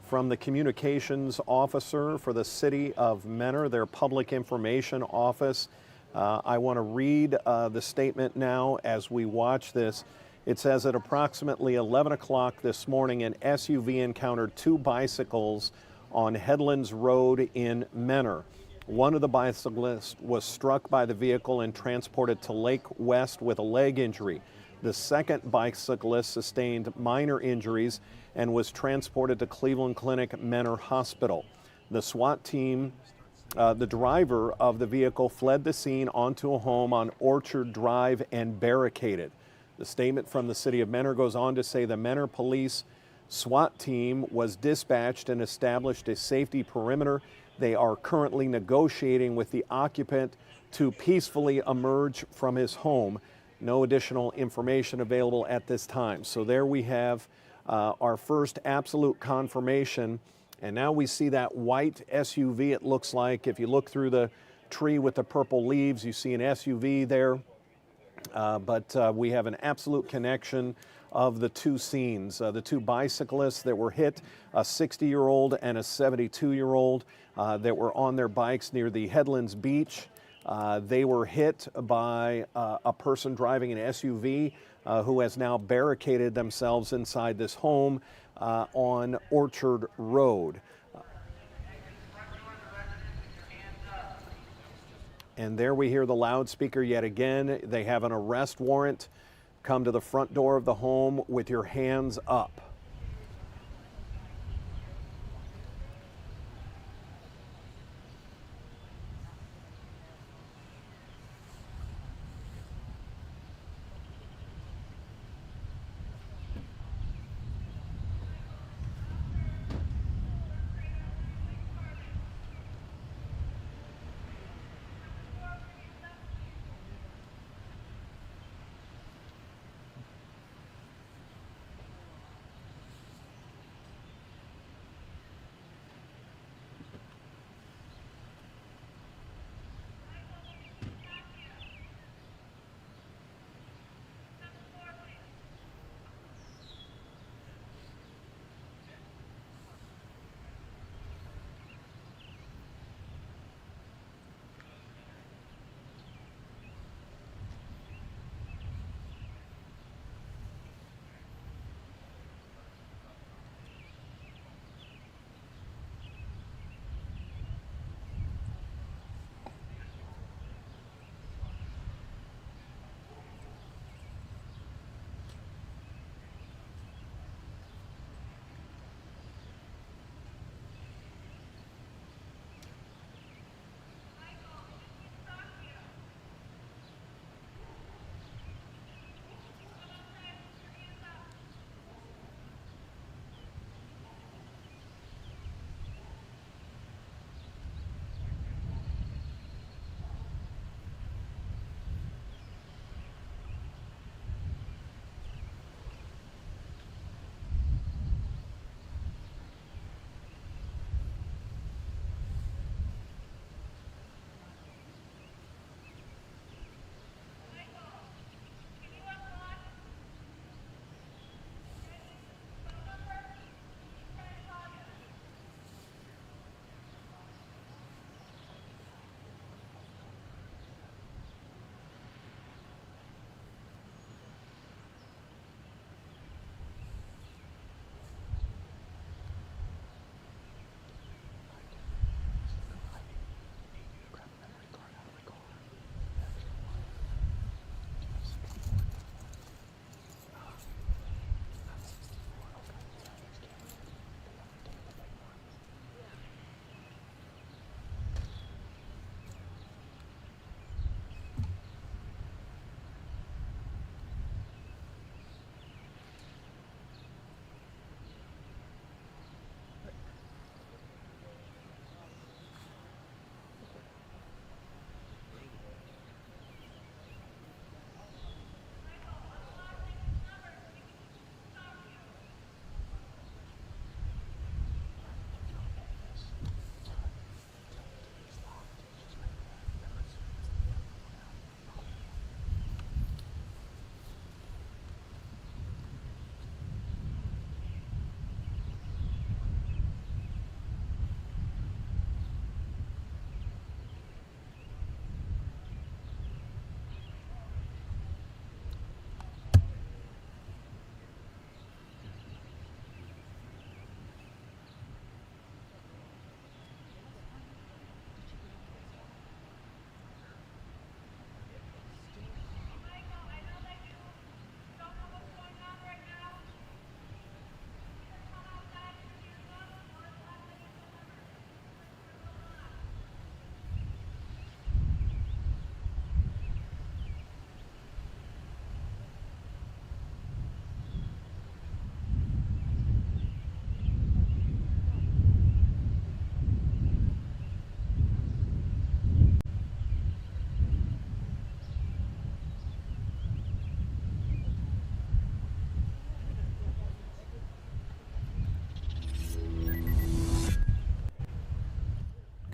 from the communications officer for the city of Mentor, their public information office. I want to read the statement now as we watch this. It says at approximately 11 o'clock this morning, an SUV encountered two bicycles on Headlands Road in Mentor. One of the bicyclists was struck by the vehicle and transported to Lake West with a leg injury. The second bicyclist sustained minor injuries and was transported to Cleveland Clinic Mentor Hospital. The SWAT team, the driver of the vehicle fled the scene onto a home on Orchard Drive and barricaded. The statement from the city of Mentor goes on to say the Mentor Police SWAT team was dispatched and established a safety perimeter. They are currently negotiating with the occupant to peacefully emerge from his home. No additional information available at this time. So there we have our first absolute confirmation. And now we see that white SUV, it looks like. If you look through the tree with the purple leaves, you see an SUV there. But we have an absolute connection of the two scenes. The two bicyclists that were hit, a 60-year-old and a 72-year-old that were on their bikes near the Headlands Beach. They were hit by a person driving an SUV who has now barricaded themselves inside this home on Orchard Road. And there we hear the loudspeaker yet again. They have an arrest warrant. Come to the front door of the home with your hands up.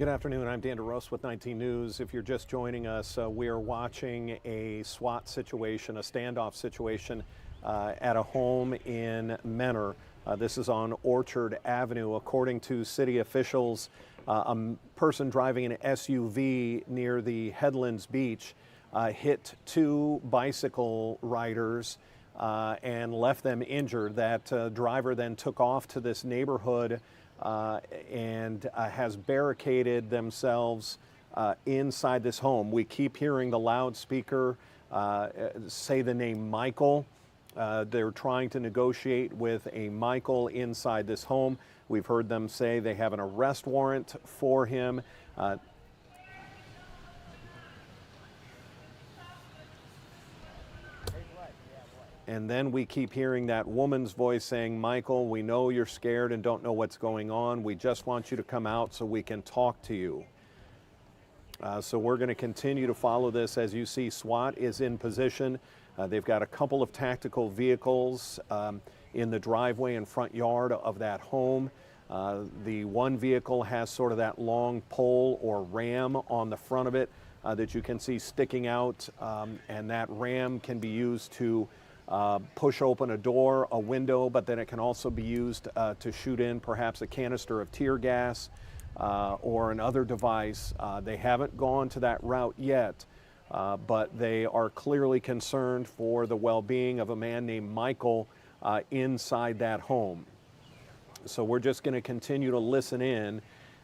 Good afternoon. I'm Dan DeRose with 19 News. If you're just joining us, we are watching a SWAT situation, a standoff situation at a home in Menor. This is on Orchard Avenue. According to city officials, a person driving an SUV near the Headlands Beach hit two bicycle riders and left them injured. That driver then took off to this neighborhood and has barricaded themselves inside this home. We keep hearing the loudspeaker say the name Michael. They're trying to negotiate with a Michael inside this home. We've heard them say they have an arrest warrant for him. And then we keep hearing that woman's voice saying, Michael, we know you're scared and don't know what's going on. We just want you to come out so we can talk to you. So we're going to continue to follow this. As you see, SWAT is in position. They've got a couple of tactical vehicles in the driveway and front yard of that home. The one vehicle has sort of that long pole or ram on the front of it that you can see sticking out, and that ram can be used to push open a door, a window, but then it can also be used to shoot in perhaps a canister of tear gas or another device. They haven't gone to that route yet, but they are clearly concerned for the well-being of a man named Michael inside that home. So we're just going to continue to listen in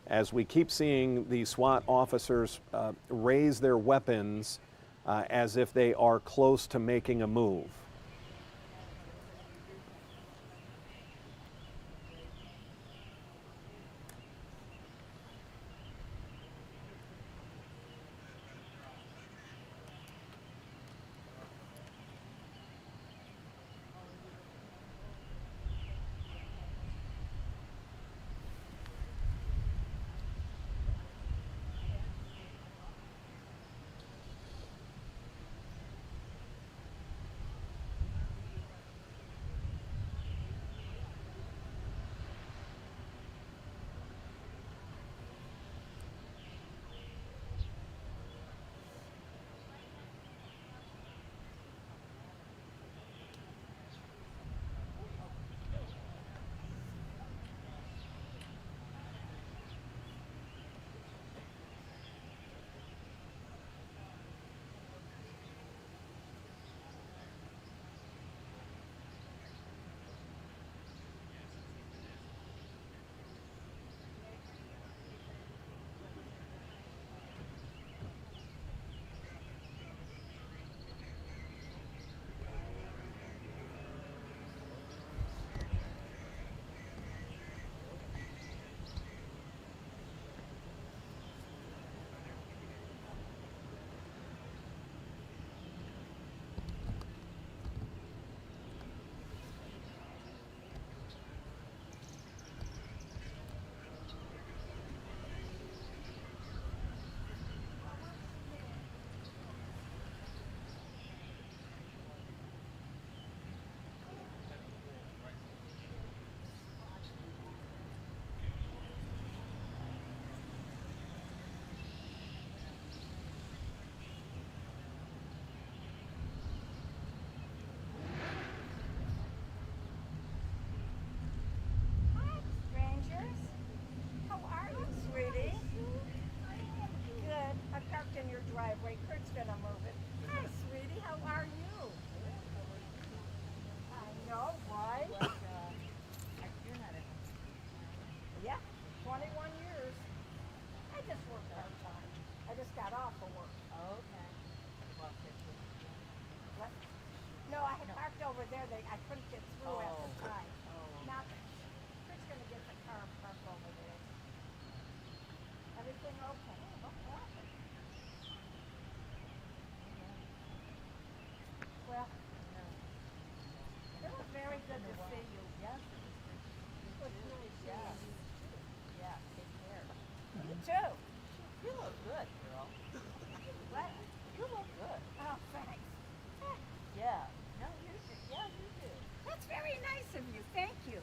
as we keep seeing the SWAT officers raise their weapons as if they are close to making a move. Strangers, how are you, sweetie? Good. I parked in your driveway. Kurt's gonna move it. Hi, sweetie. How are you? I know, right? You're not a Yeah, 21 years. I just work part time. I just got off of work. okay. Well, What? No, I had parked over there. I couldn't get through at the Oh. time. Oh. Now, Kurt's gonna get the car parked over there. Everything okay? What happened? Well, it was very good to see you. Yes. It was really Yes. seeing you. Yeah. Take care. You too. You look good, girl. What? You look good. Oh, thanks. Yeah. No, you do. Yeah, you do. That's very nice of you. Thank you.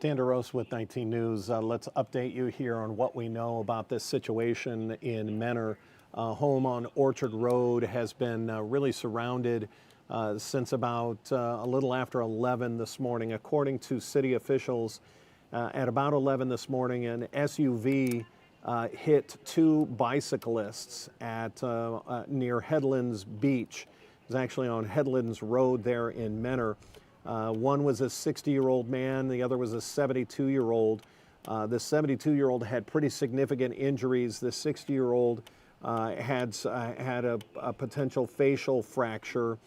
Dan DeRose with 19 News. Let's update you here on what we know about this situation in Menor. Home on Orchard Road has been really surrounded since about a little after 11 this morning. According to city officials, at about 11 this morning, an SUV hit two bicyclists at near Headlands Beach. It was actually on Headlands Road there in Menor. One was a 60-year-old man, the other was a 72-year-old. The 72-year-old had pretty significant injuries. The 60-year-old had a potential facial fracture.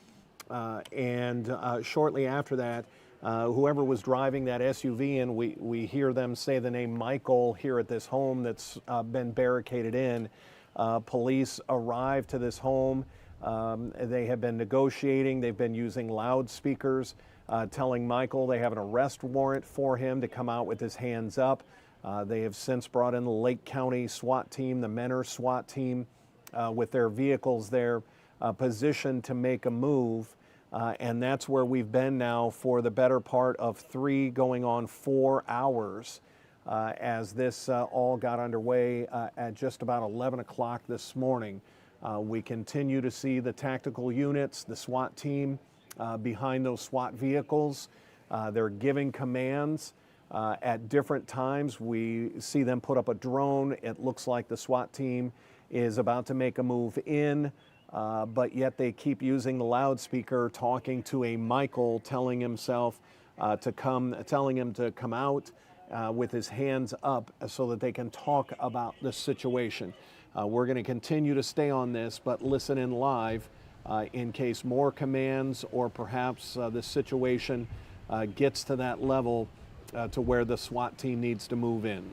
And shortly after that, whoever was driving that SUV, and we hear them say the name Michael here at this home that's been barricaded in. Police arrived to this home. They have been negotiating. They've been using loudspeakers, telling Michael they have an arrest warrant for him to come out with his hands up. They have since brought in the Lake County SWAT team, the Menor SWAT team, with their vehicles there positioned to make a move. And that's where we've been now for the better part of 3 going on 4 hours as this all got underway at just about 11 o'clock this morning. We continue to see the tactical units, the SWAT team behind those SWAT vehicles. They're giving commands at different times. We see them put up a drone. It looks like the SWAT team is about to make a move in, but yet they keep using the loudspeaker, talking to a Michael, telling him to come out with his hands up so that they can talk about the situation. We're going to continue to stay on this, but listen in live in case more commands or perhaps this situation gets to that level to where the SWAT team needs to move in.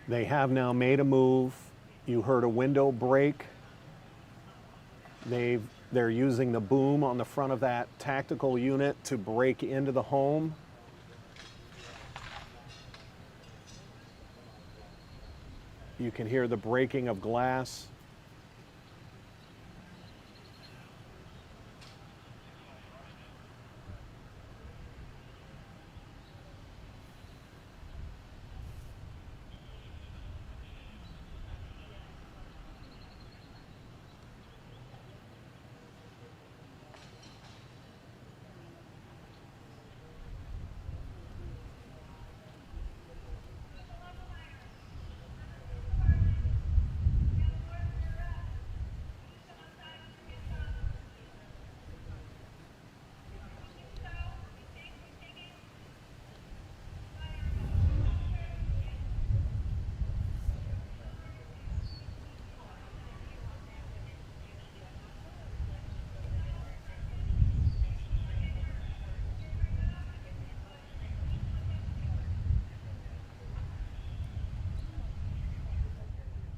They have now made a move. You heard a window break. They're using the boom on the front of that tactical unit to break into the home. You can hear the breaking of glass.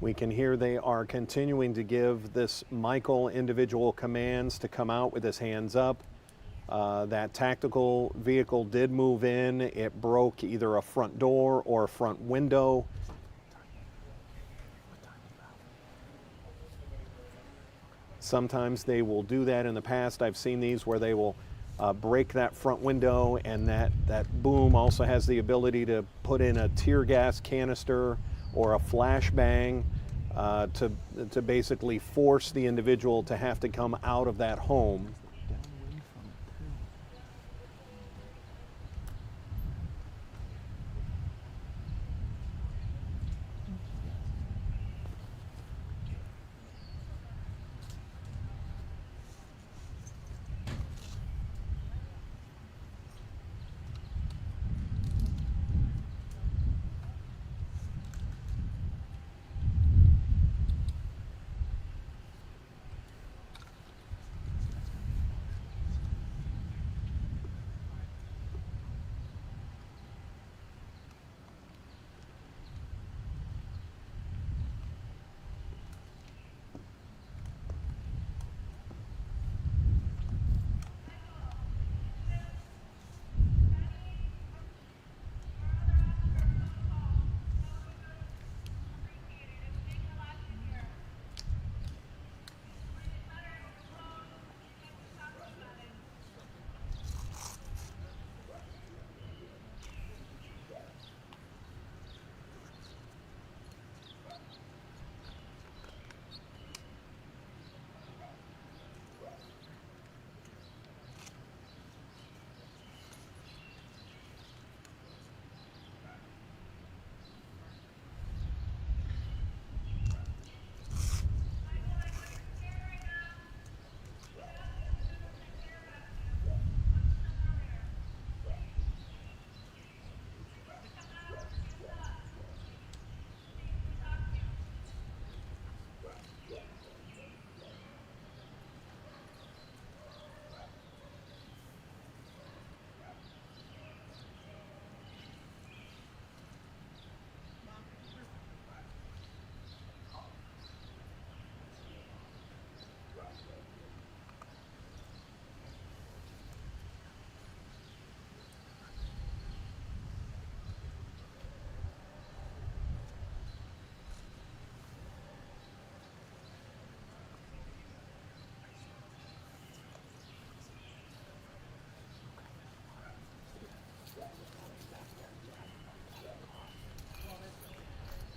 We can hear they are continuing to give this Michael individual commands to come out with his hands up. That tactical vehicle did move in. It broke either a front door or a front window. Sometimes they will do that. In the past, I've seen these where they will break that front window, and that boom also has the ability to put in a tear gas canister or a flashbang to basically force the individual to have to come out of that home. Downwind from it too.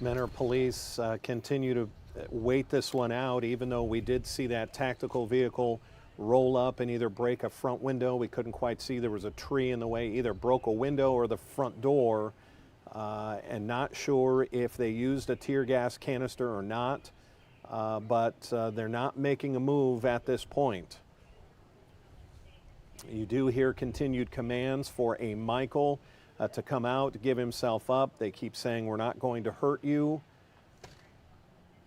Mentor police continue to wait this one out, even though we did see that tactical vehicle roll up and either break a front window. We couldn't quite see. There was a tree in the way, either broke a window or the front door, and not sure if they used a tear gas canister or not, but they're not making a move at this point. You do hear continued commands for a Michael to come out, to give himself up. They keep saying, we're not going to hurt you.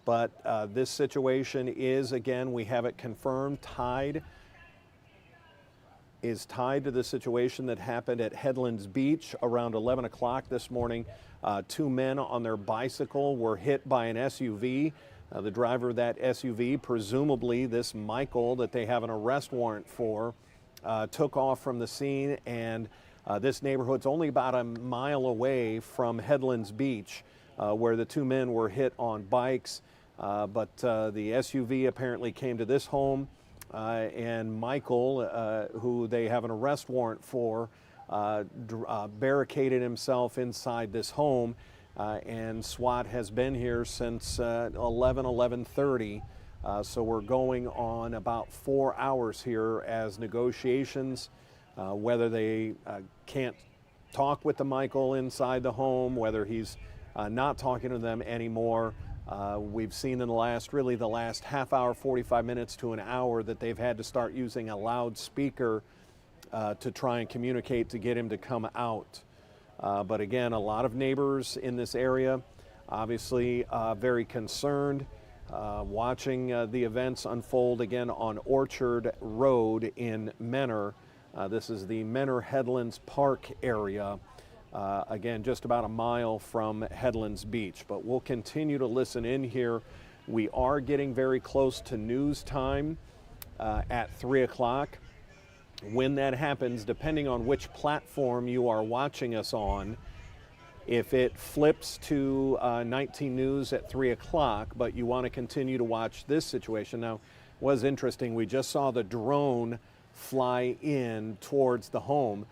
But this situation is, again, we have it confirmed, is tied to the situation that happened at Headlands Beach around 11 o'clock this morning. Two men on their bicycle were hit by an SUV. The driver of that SUV, presumably this Michael that they have an arrest warrant for, took off from the scene, and this neighborhood's only about a mile away from Headlands Beach, where the two men were hit on bikes. But the SUV apparently came to this home, and Michael, who they have an arrest warrant for, barricaded himself inside this home, and SWAT has been here since 11:30. So we're going on about 4 hours here as negotiations, whether they can't talk with the Michael inside the home, whether he's not talking to them anymore. We've seen in the last half hour, 45 minutes to an hour, that they've had to start using a loudspeaker to try and communicate to get him to come out. But again, a lot of neighbors in this area, obviously very concerned, watching the events unfold again on Orchard Road in Mentor. This is the Mentor Headlands Park area. Again, just about a mile from Headlands Beach. But we'll continue to listen in here. We are getting very close to news time at 3 o'clock. When that happens, depending on which platform you are watching us on, if it flips to 19 News at 3 o'clock, but you want to continue to watch this situation. Now, it was interesting. We just saw the drone fly in towards the home.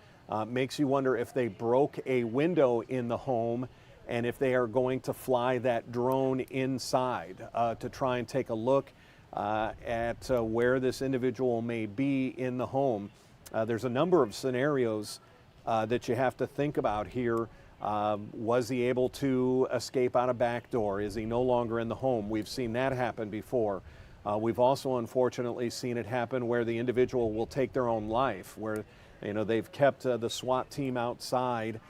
Makes you wonder if they broke a window in the home and if they are going to fly that drone inside to try and take a look at where this individual may be in the home. There's a number of scenarios that you have to think about here. Was he able to escape out a back door? Is he no longer in the home? We've seen that happen before. We've also unfortunately seen it happen where the individual will take their own life, where they've kept the SWAT team outside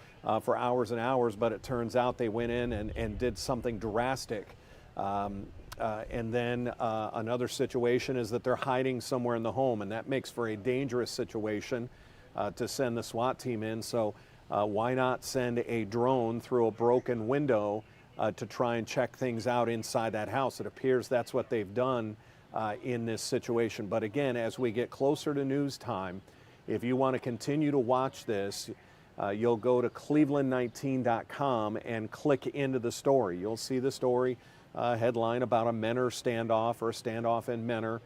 for hours and hours, but it turns out they went in and did something drastic. And then another situation is that they're hiding somewhere in the home, and that makes for a dangerous situation to send the SWAT team in. So why not send a drone through a broken window to try and check things out inside that house? It appears that's what they've done in this situation. But again, as we get closer to news time, if you want to continue to watch this, you'll go to cleveland19.com and click into the story. You'll see the story headline about a Menor standoff or a standoff in Menor,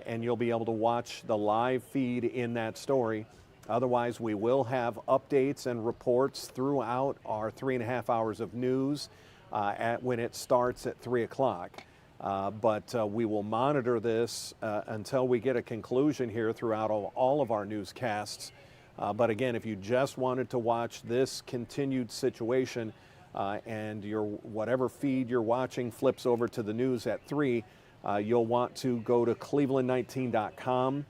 and you'll be able to watch the live feed in that story. Otherwise, we will have updates and reports throughout our 3.5 hours of news when it starts at 3 o'clock. But we will monitor this until we get a conclusion here throughout all of our newscasts. But again, if you just wanted to watch this continued situation and your whatever feed you're watching flips over to the news at 3, you'll want to go to cleveland19.com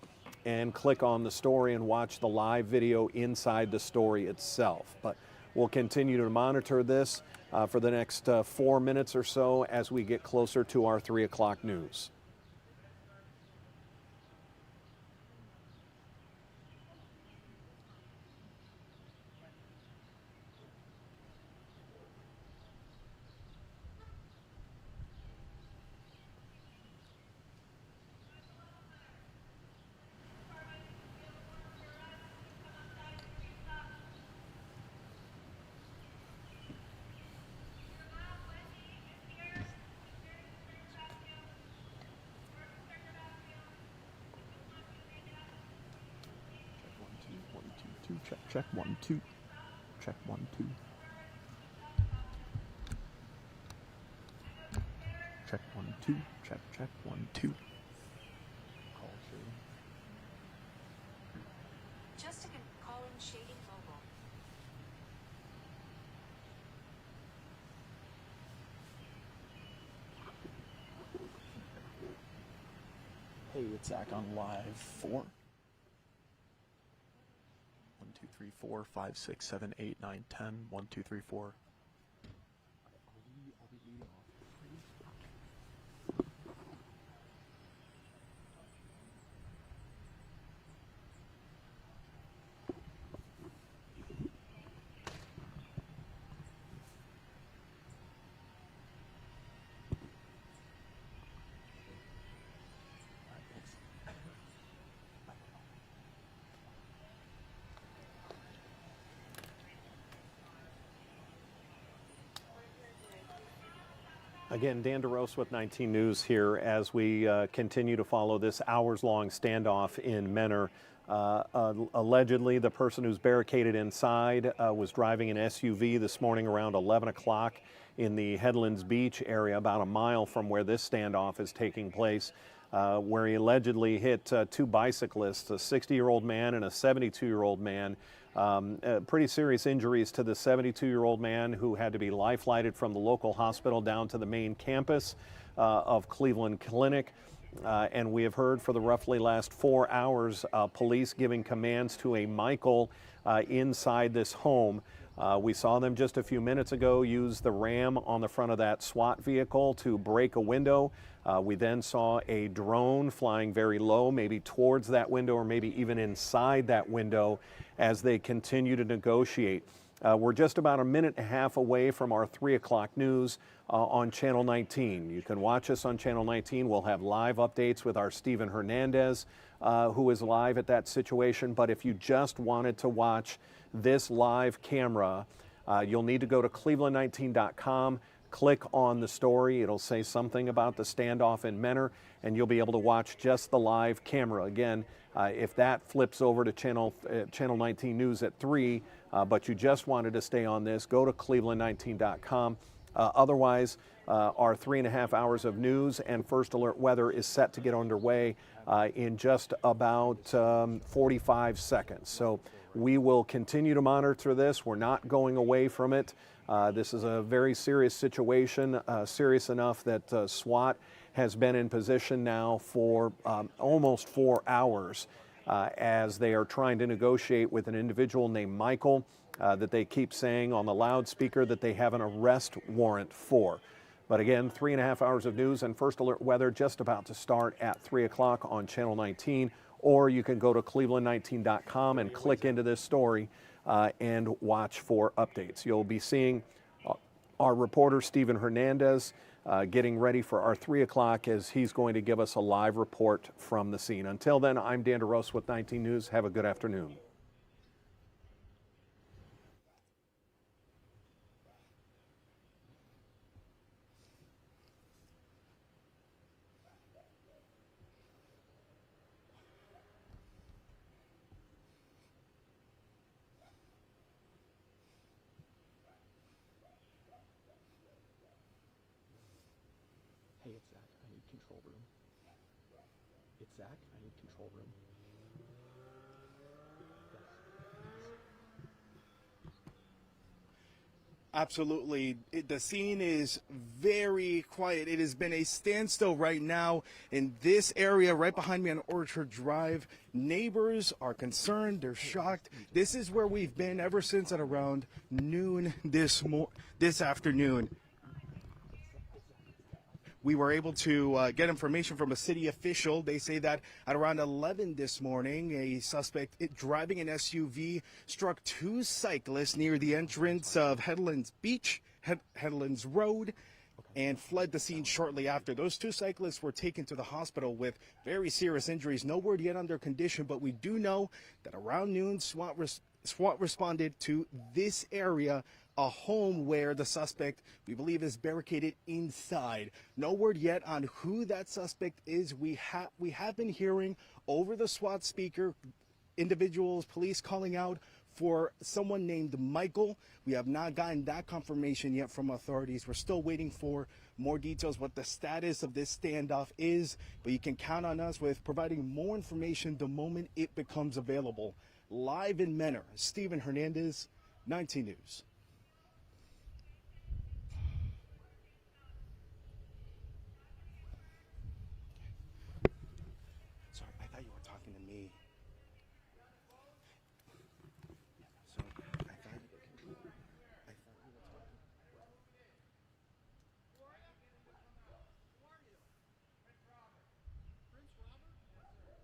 and click on the story and watch the live video inside the story itself. But we'll continue to monitor this for the next 4 minutes or so as we get closer to our 3 o'clock news. Check 1 2. Check 1 2. Check 1 2. Check 1 2. Call Shady. Jessica calling Shady Mobile. Hey, it's Zach on live 4. 1 2 3 4 5 6 7 8 9 10 1 2 3 4. I'll be leading off. Again, Dan DeRose with 19 News here as we continue to follow this hours-long standoff in Menor. Allegedly, the person who's barricaded inside was driving an SUV this morning around 11 o'clock in the Headlands Beach area, about a mile from where this standoff is taking place, where he allegedly hit two bicyclists, a 60-year-old man and a 72-year-old man. Pretty serious injuries to the 72-year-old man, who had to be life-flighted from the local hospital down to the main campus of Cleveland Clinic. And we have heard for the roughly last 4 hours, police giving commands to a Michael inside this home. We saw them just a few minutes ago use the ram on the front of that SWAT vehicle to break a window. We then saw a drone flying very low, maybe towards that window or maybe even inside that window as they continue to negotiate. We're just about a minute and a half away from our 3 o'clock news on Channel 19. You can watch us on Channel 19. We'll have live updates with our Stephen Hernandez, who is live at that situation. But if you just wanted to watch this live camera, you'll need to go to cleveland19.com, click on the story. It'll say something about the standoff in Menor, and you'll be able to watch just the live camera. Again, if that flips over to Channel 19 News at 3, but you just wanted to stay on this, go to cleveland19.com. Otherwise, our 3.5 hours of news and First Alert weather is set to get underway in just about 45 seconds. So we will continue to monitor this. We're not going away from it. This is a very serious situation, serious enough that SWAT has been in position now for almost 4 hours as they are trying to negotiate with an individual named Michael that they keep saying on the loudspeaker that they have an arrest warrant for. But again, 3.5 hours of news and First Alert weather just about to start at 3 o'clock on Channel 19, or you can go to cleveland19.com and click into this story and watch for updates. You'll be seeing our reporter, Stephen Hernandez, getting ready for our 3 o'clock as he's going to give us a live report from the scene. Until then, I'm Dan DeRosa with 19 News. Have a good afternoon. Hey, it's Zach. I need control room. It's Zach. I need control room. Absolutely. The scene is very quiet. It has been a standstill right now in this area right behind me on Orchard Drive. Neighbors are concerned. They're shocked. This is where we've been ever since at around noon this afternoon. We were able to get information from a city official. They say that at around 11 this morning, a suspect driving an SUV struck 2 cyclists near the entrance of Headlands Beach, Headlands Road, and fled the scene shortly after. Those 2 cyclists were taken to the hospital with very serious injuries. No word yet on their condition, but we do know that around noon, SWAT responded to this area, a home where the suspect, we believe, is barricaded inside. No word yet on who that suspect is. We have been hearing over the SWAT speaker individuals, police calling out for someone named Michael. We have not gotten that confirmation yet from authorities. We're still waiting for more details what the status of this standoff is, but you can count on us with providing more information the moment it becomes available. Live in Menor, Stephen Hernandez, 19 News. Sorry, I thought you were talking to me. So I thought you were talking. Prince Robert? Your prince? Prince from what? Back there.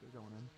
They're going in.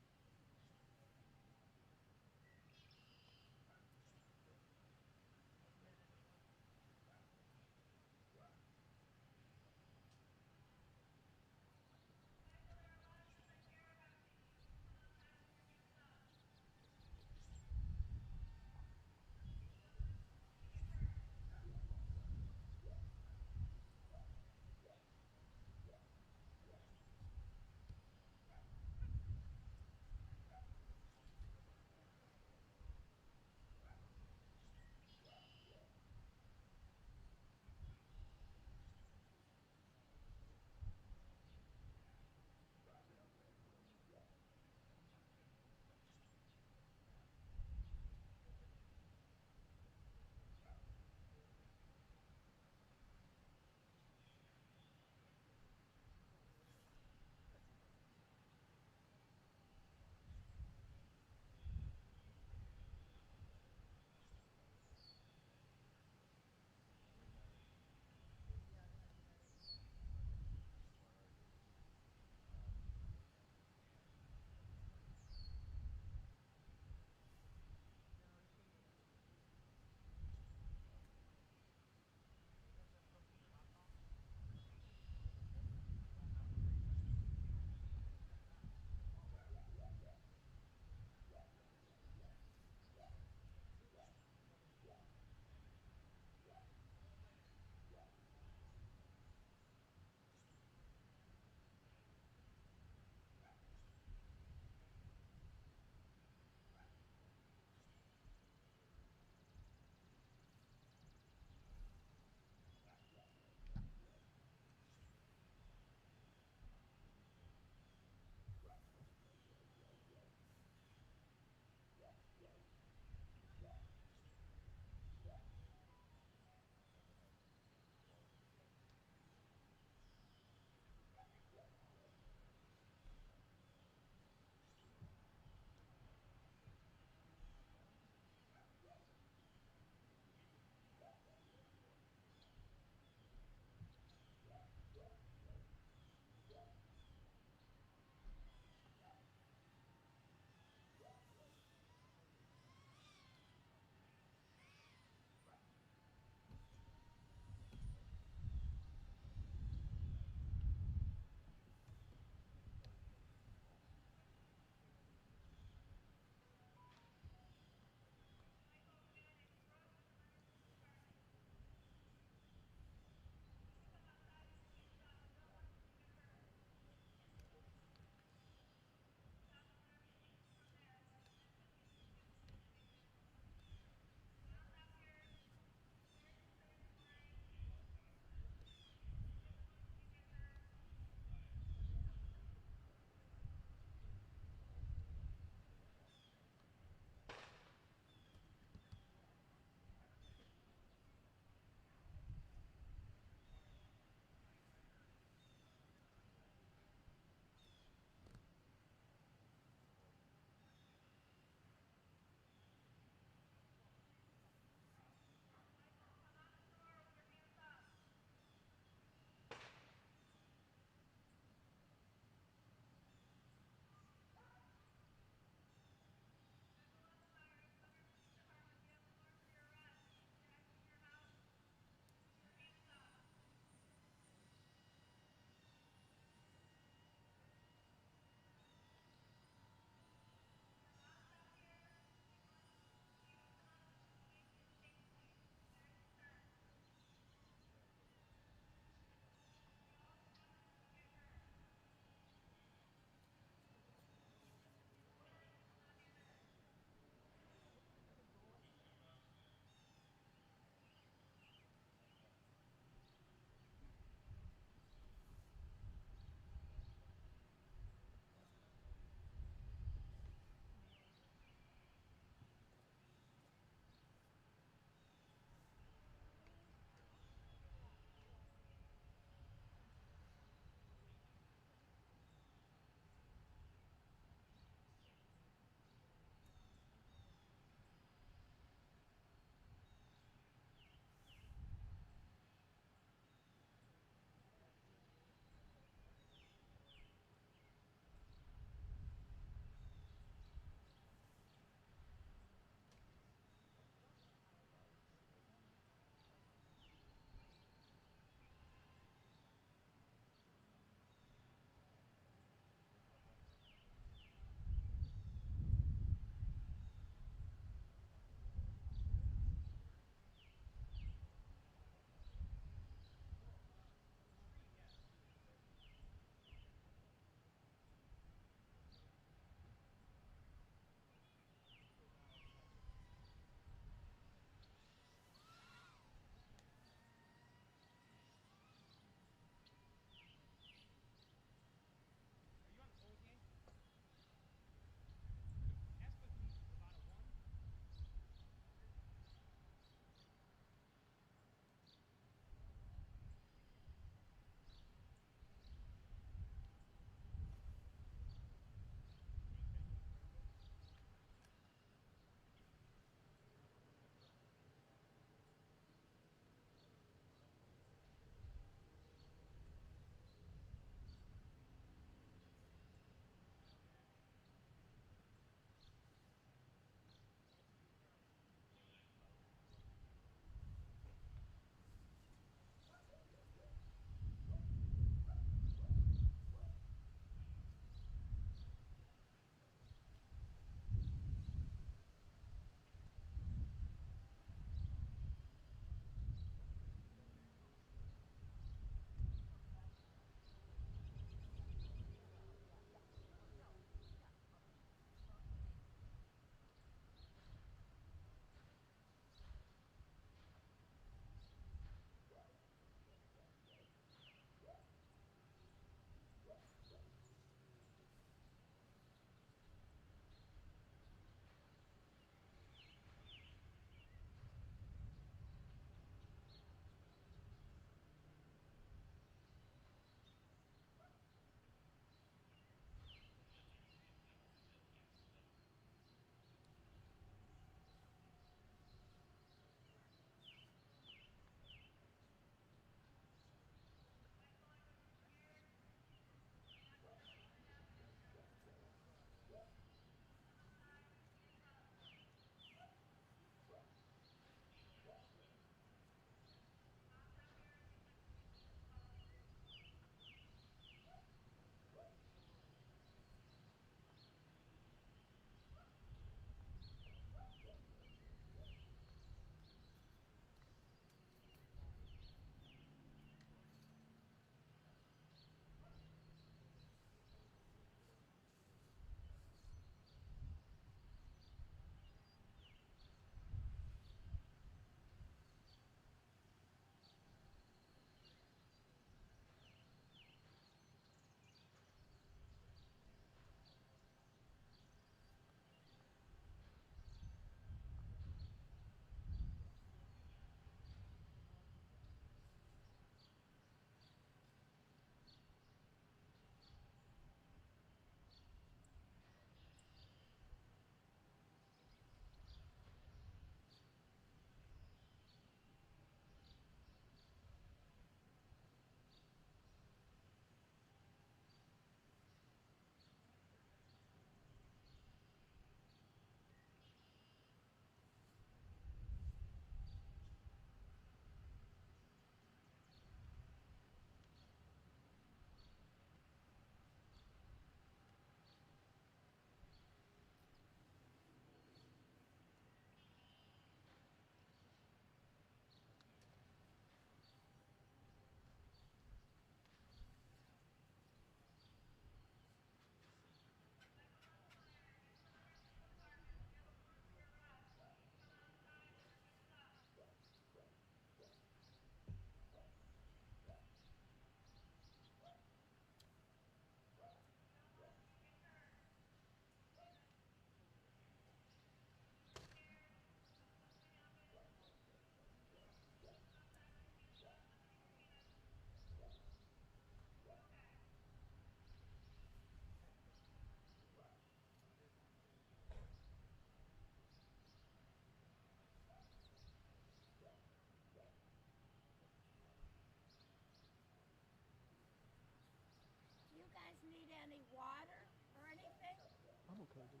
Okay.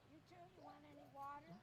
You too? You want any water?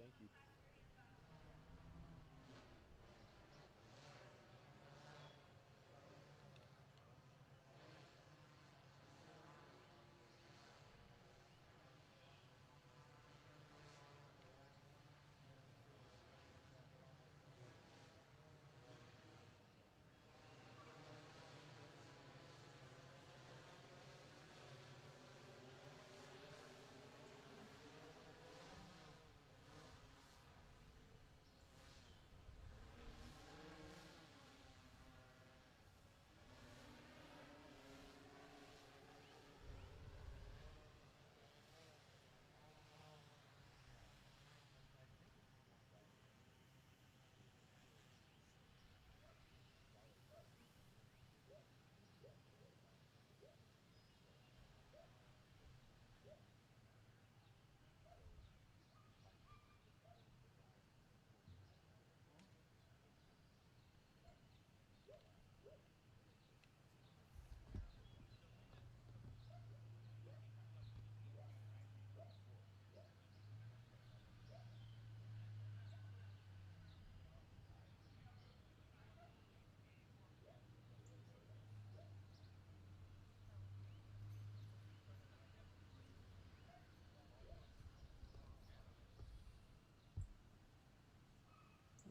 Thank you.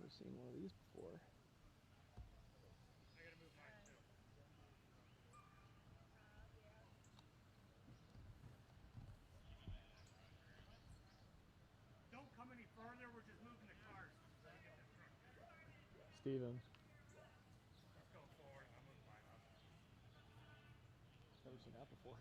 Never seen one of these before. Don't come any further, we're just moving the cars. Stevens. Let's go forward, I'm moving mine up. Never seen that before.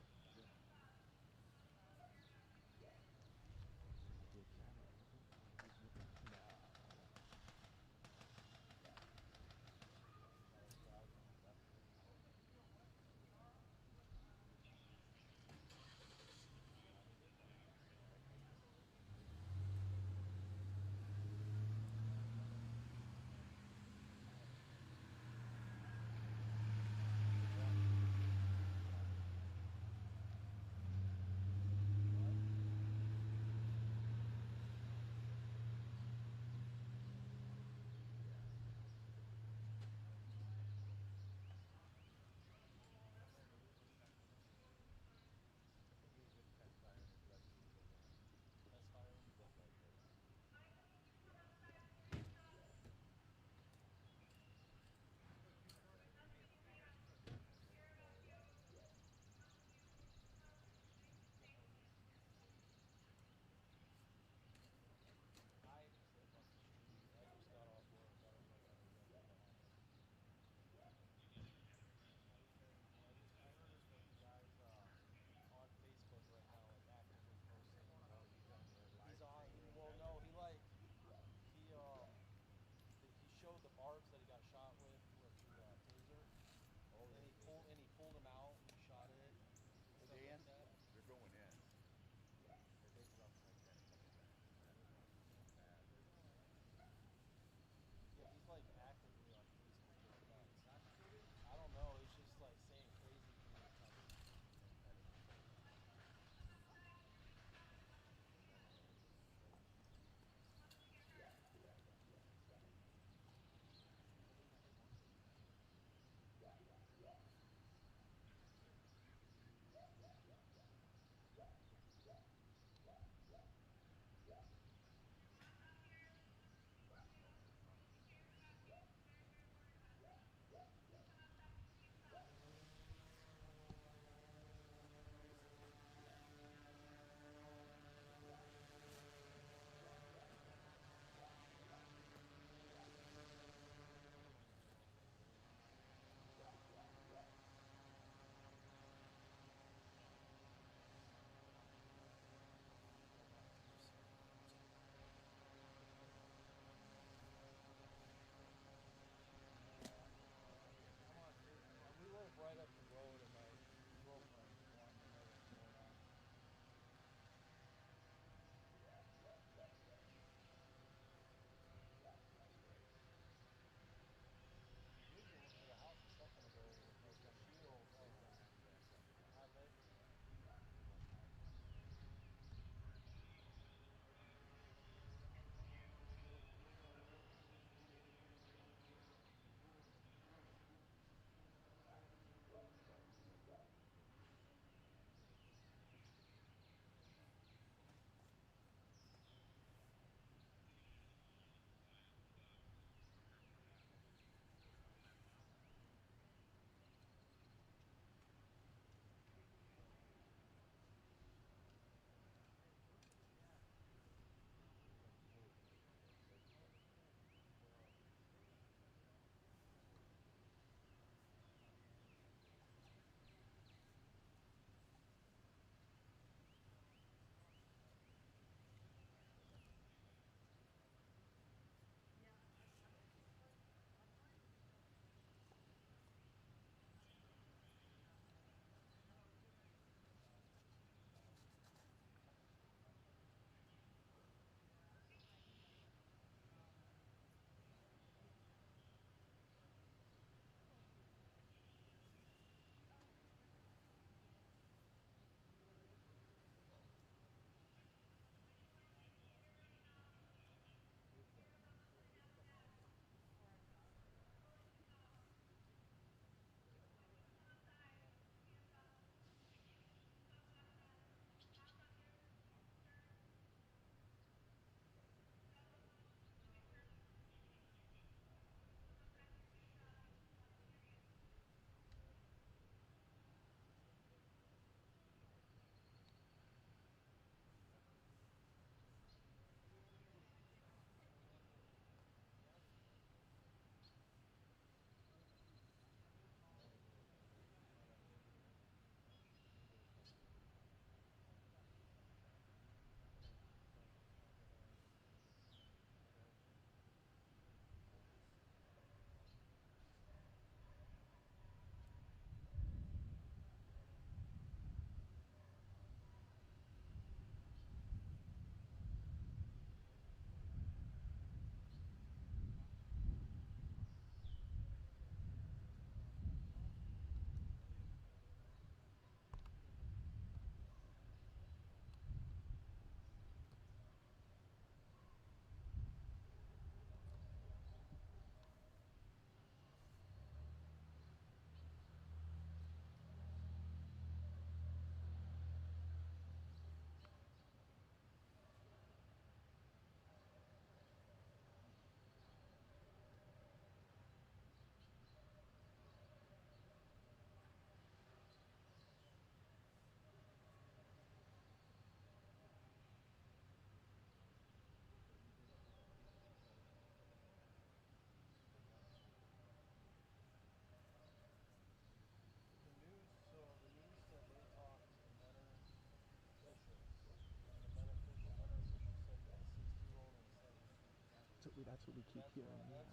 That's what we keep hearing. Yeah.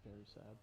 Very sad.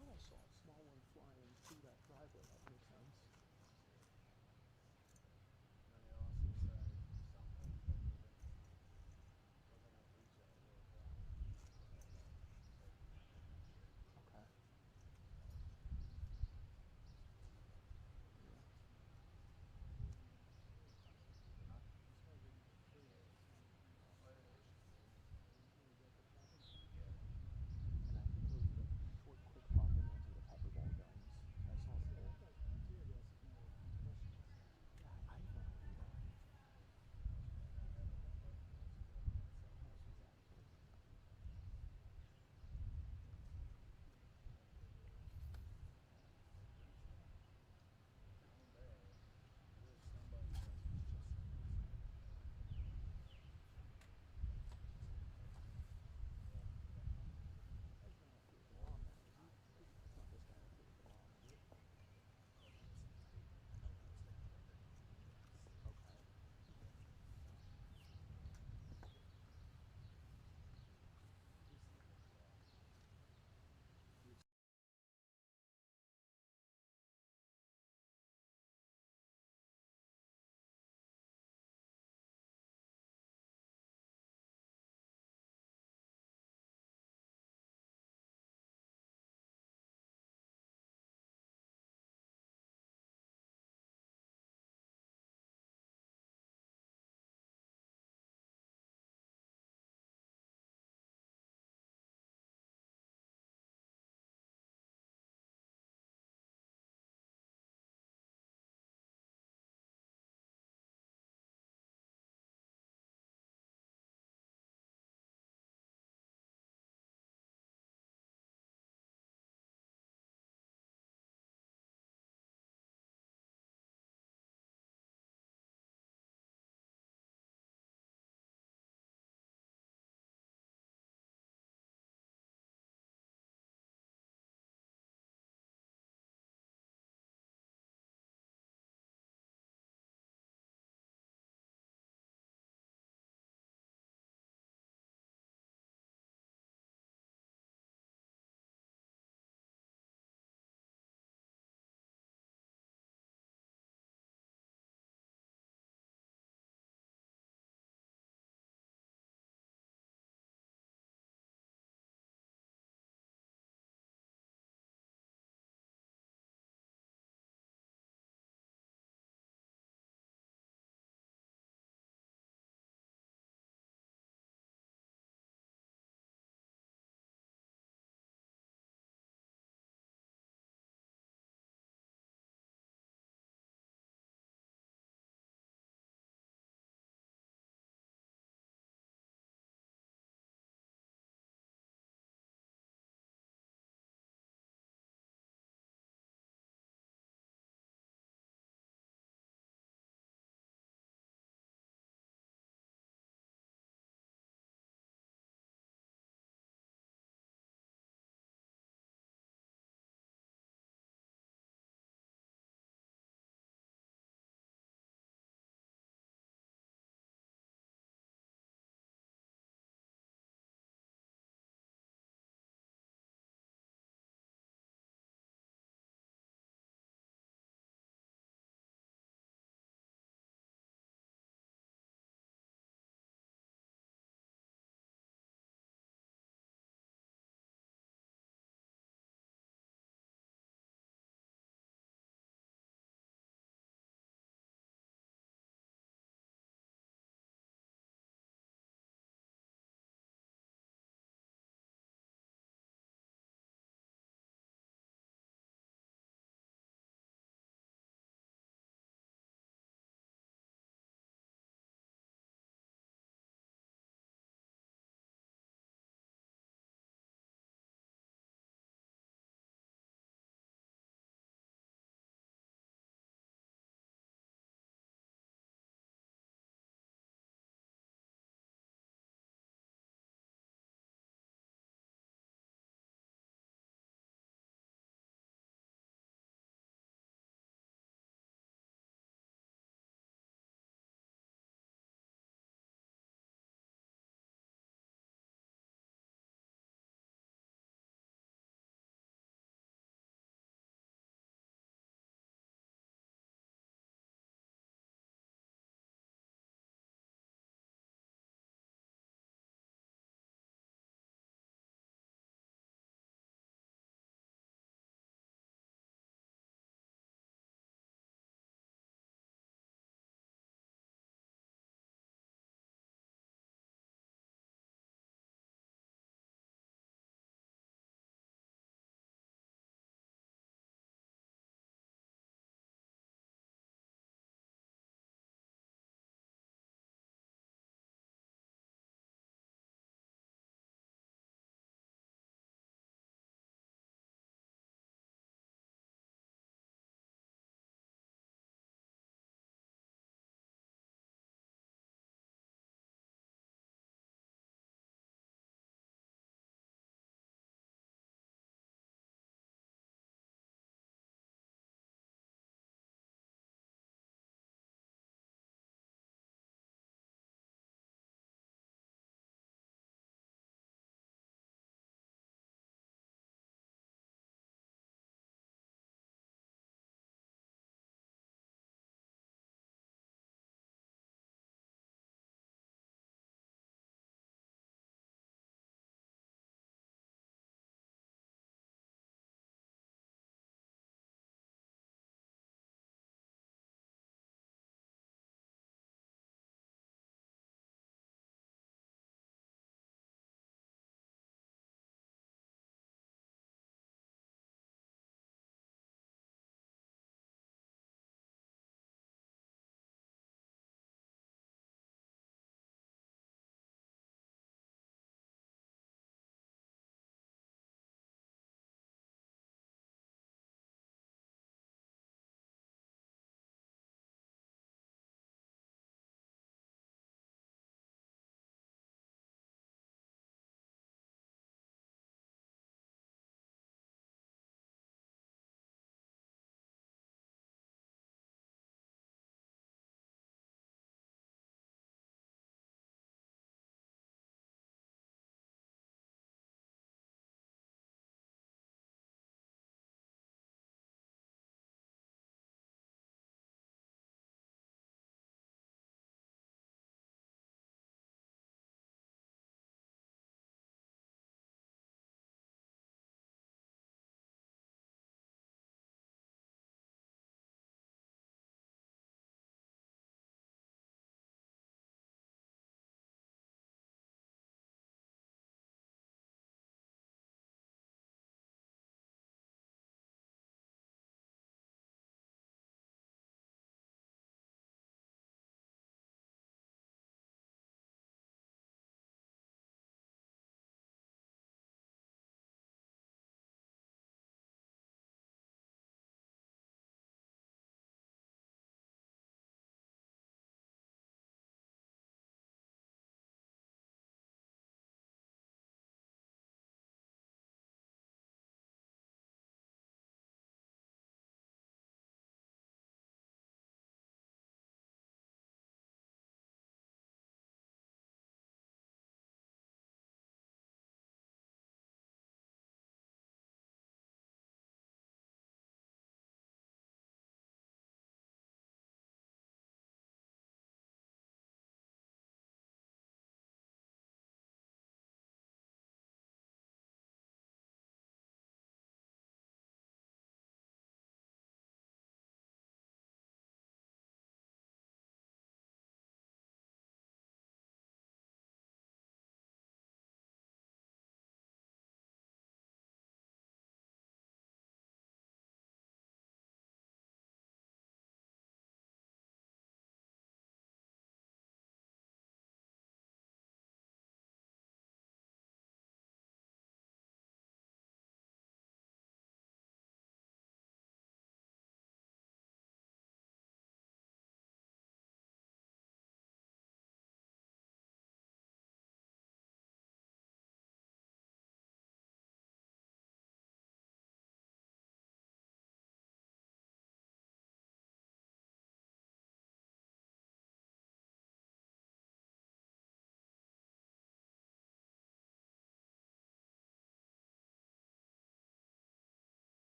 thought I saw a small one flying through that driveway. That makes sense. And then they also said something that we're gonna reach out to a guy. Okay. Yeah. And I think those are the short, quick popping ones with the pepper ball guns.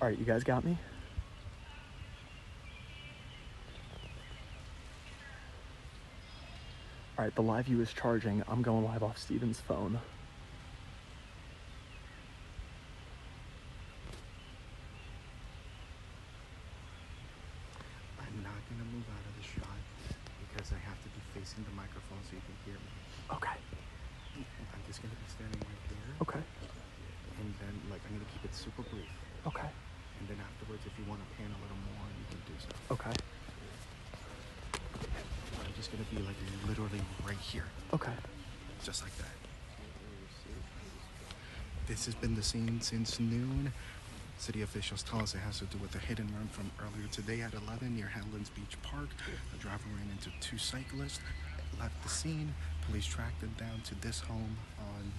All right, you guys got me? All right, the live view is charging. I'm going live off Steven's phone. I'm not gonna move out of the shot because I have to be facing the microphone so you can hear me. Okay. I'm just gonna be standing right there, Okay. and then like I'm gonna keep it super brief. Okay. And then afterwards, if you want to pan a little more, you can do so. Okay. I'm just gonna be like literally right here, Okay. just like that. This has been the scene since noon. City officials tell us it has to do with a hit and run from earlier today at 11 near Headlands Beach Park. A driver ran into two cyclists, left the scene. Police tracked them down to this home on,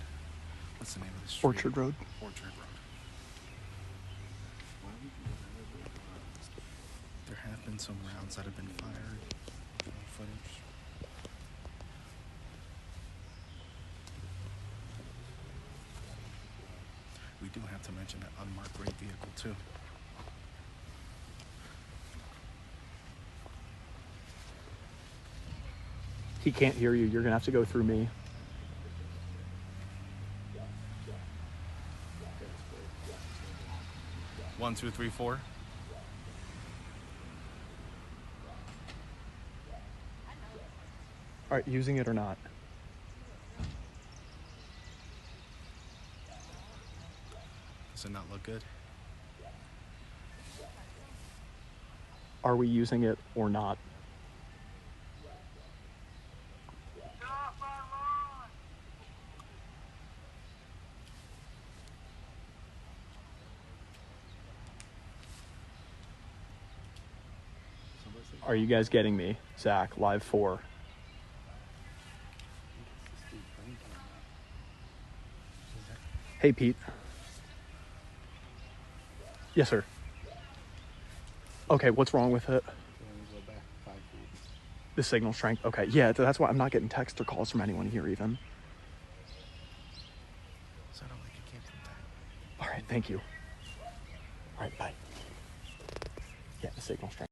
what's the name of the street? Orchard Road. Orchard Road. There have been some rounds that have been fired. Footage. We do have to mention that unmarked gray vehicle too. He can't hear you. You're gonna have to go through me. One, two, three, four. All right, using it or not? Does it not look good? Are we using it or not? Are you guys getting me? Zach, live 4. Hey, Pete. Yes, sir. Okay, what's wrong with it? The signal strength. Okay, yeah, that's why I'm not getting texts or calls from anyone here even. Sounded like it came from that. All right, thank you. All right, bye. Yeah, the signal strength.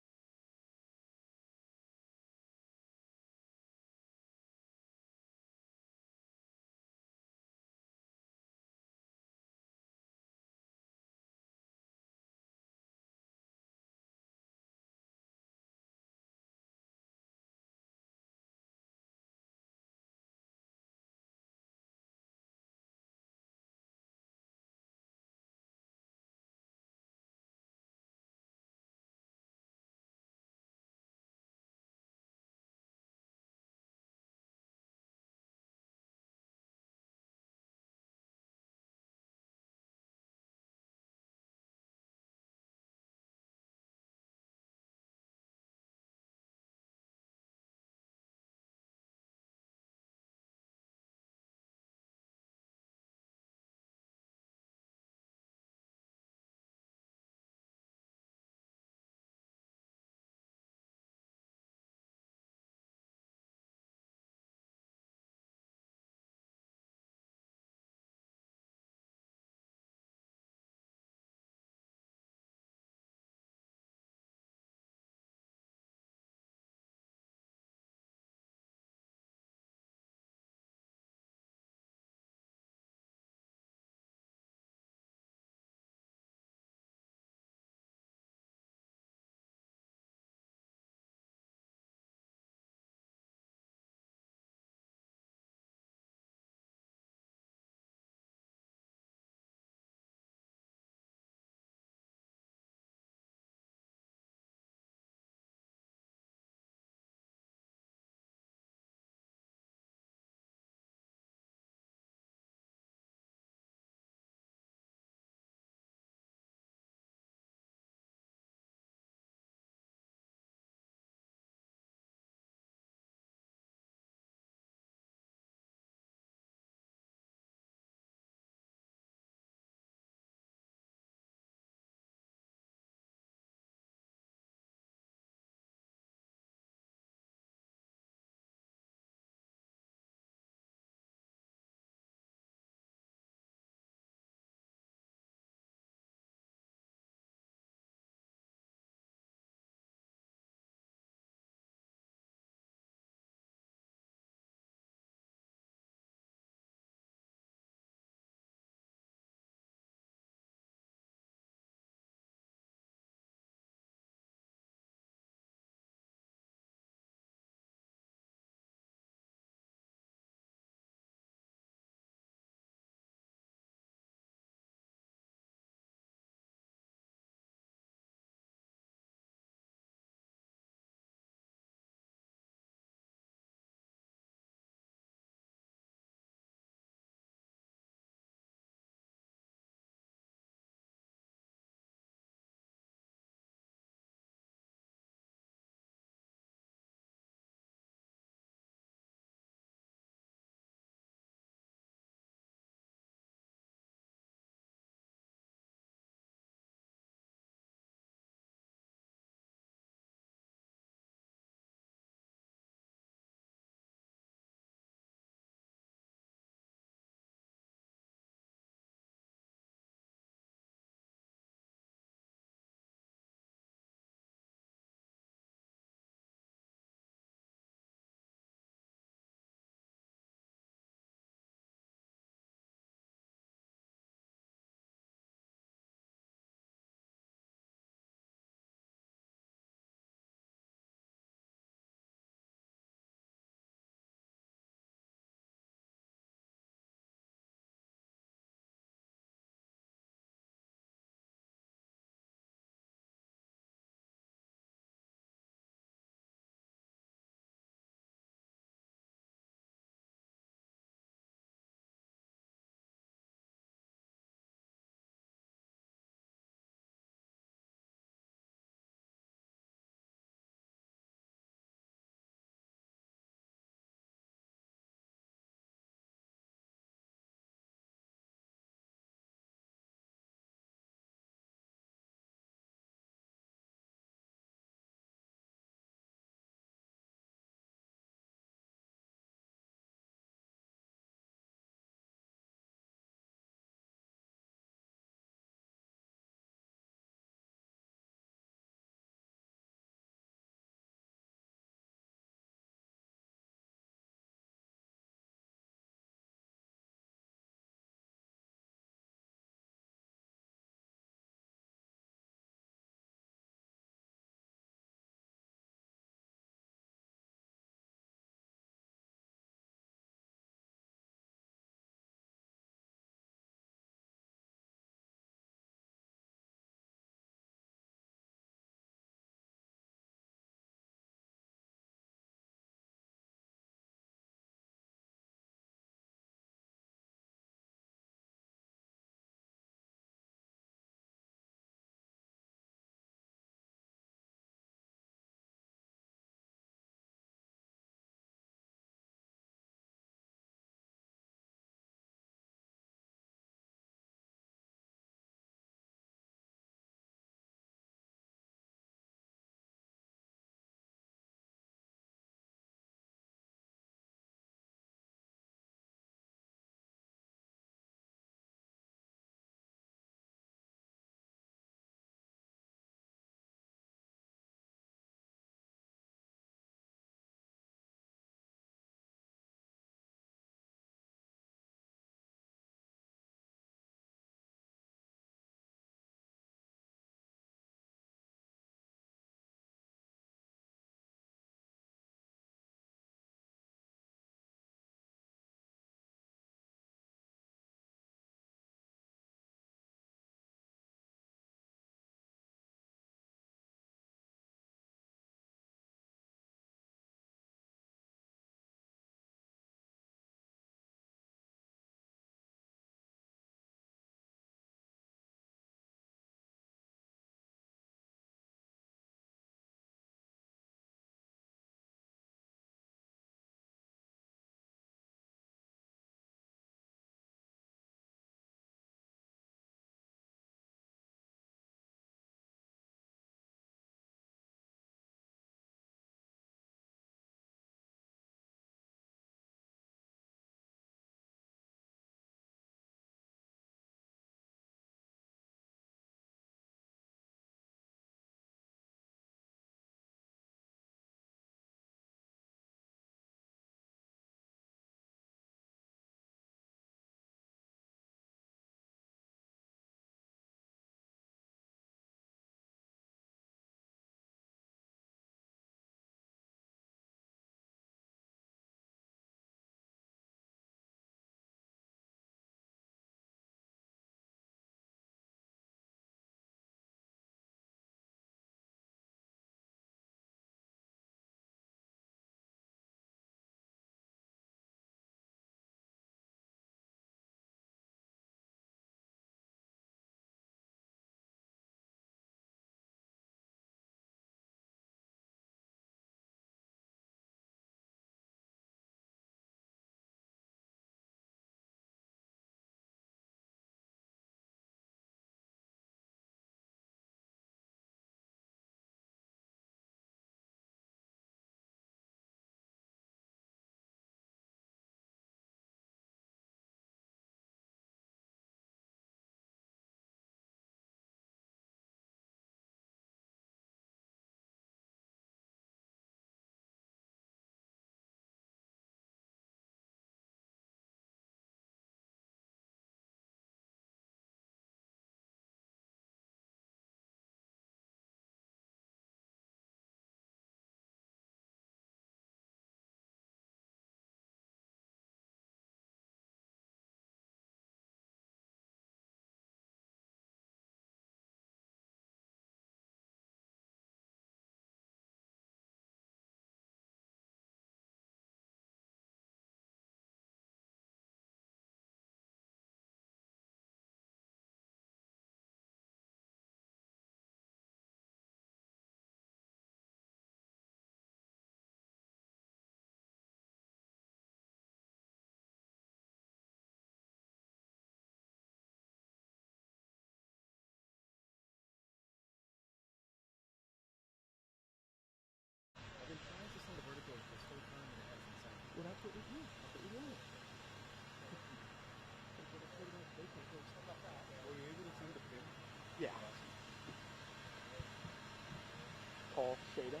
shading.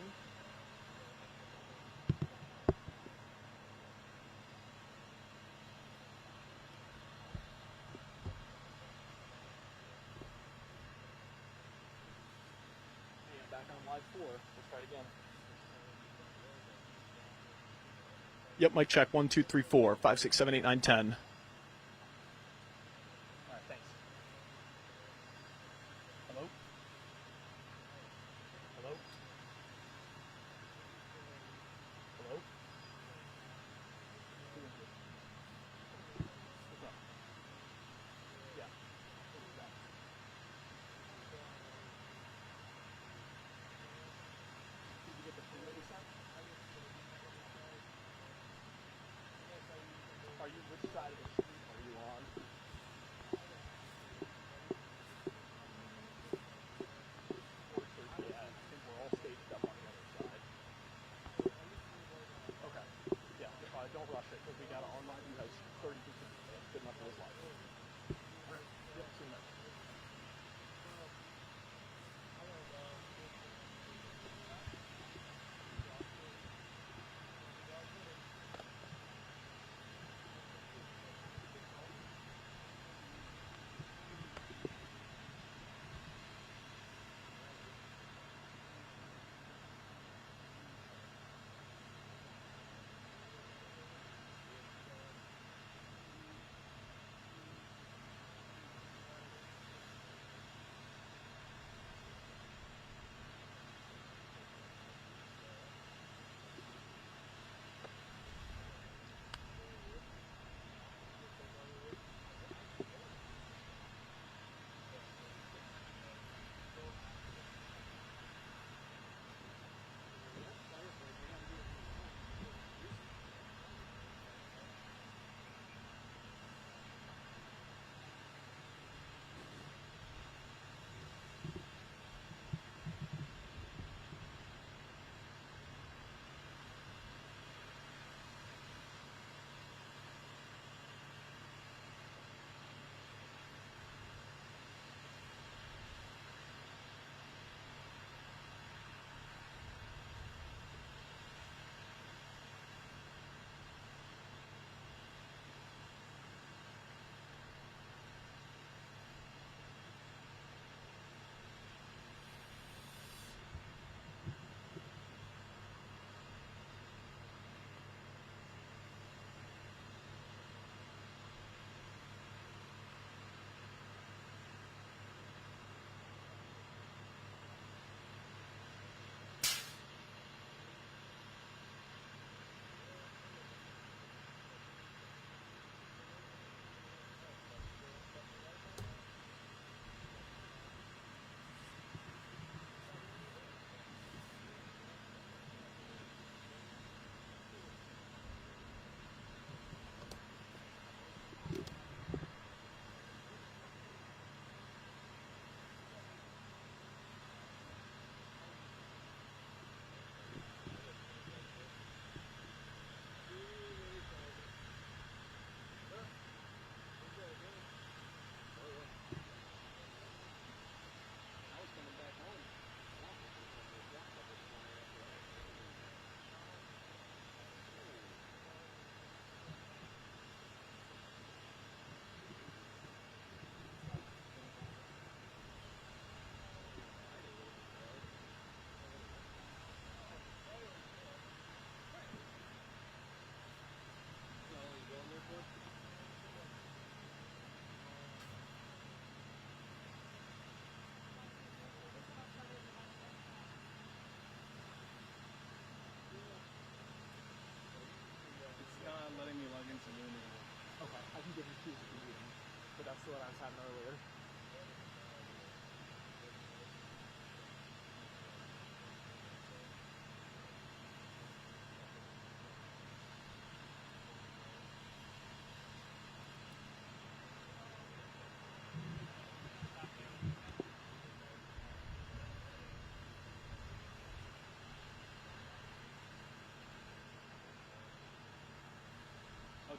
Hey, I'm back on live 4. Let's try it again. Yep, mic check. 1, 2, 3, 4, 5, 6, 7, 8, 9, 10. All right, thanks. Hello? Hello? Hello? What's up? Yeah. What is that? Did you get the freeway sent? Are you, which side of the street are you on? Orchard, yeah, I think we're all staged up on the other side. Okay. Yeah, don't rush it, because we got our line, you guys 30 feet to good enough for this line. Alright, yep, see you next. Okay, I can give you keys if you need them. But that's the one I was having earlier.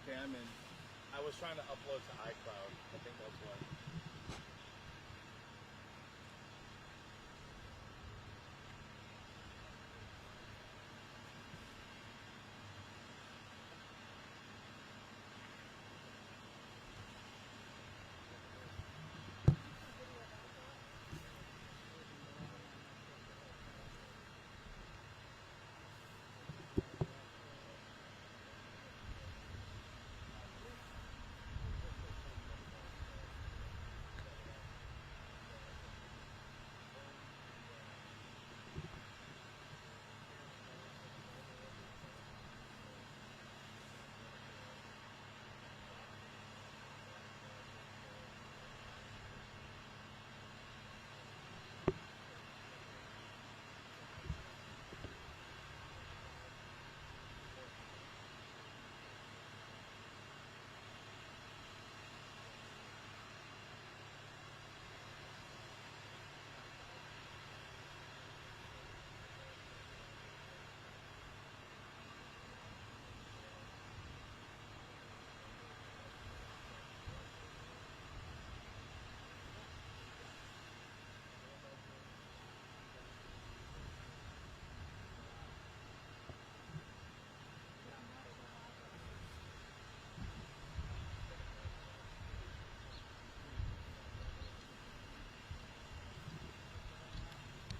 Okay, I'm in. I was trying to upload to iCloud. I think that's why.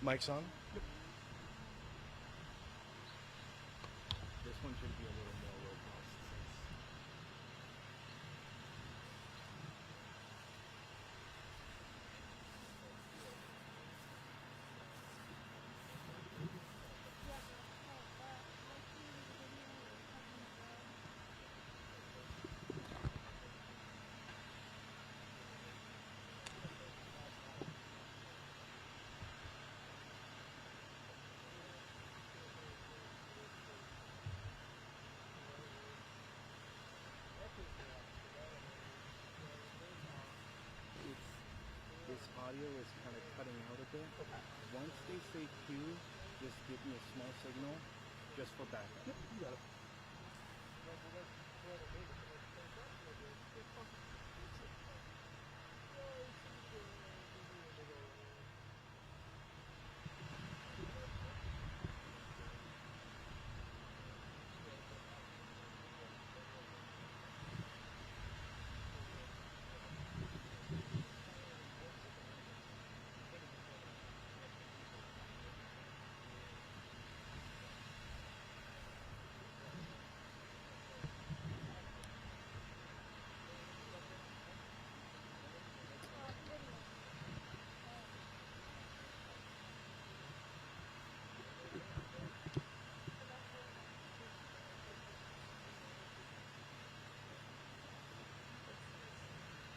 Mic's on. This one should be a little more robust. This audio is kind of cutting out a bit. Once they say cue, just give me a small signal just for backup. Yep, you got it.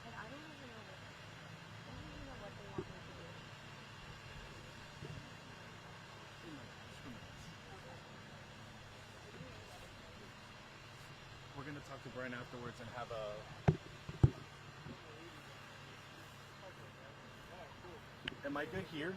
And I don't even know what they want me to do. We're gonna talk to Brian afterwards and have a. Am I good here?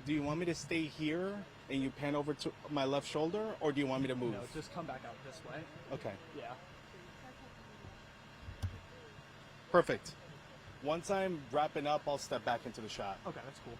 Do you want me to stay here and you pan over to my left shoulder, or do you want me to move? No, just come back out this way. Okay, Yeah. perfect. Once I'm wrapping up, I'll step back into the shot. Okay, that's cool.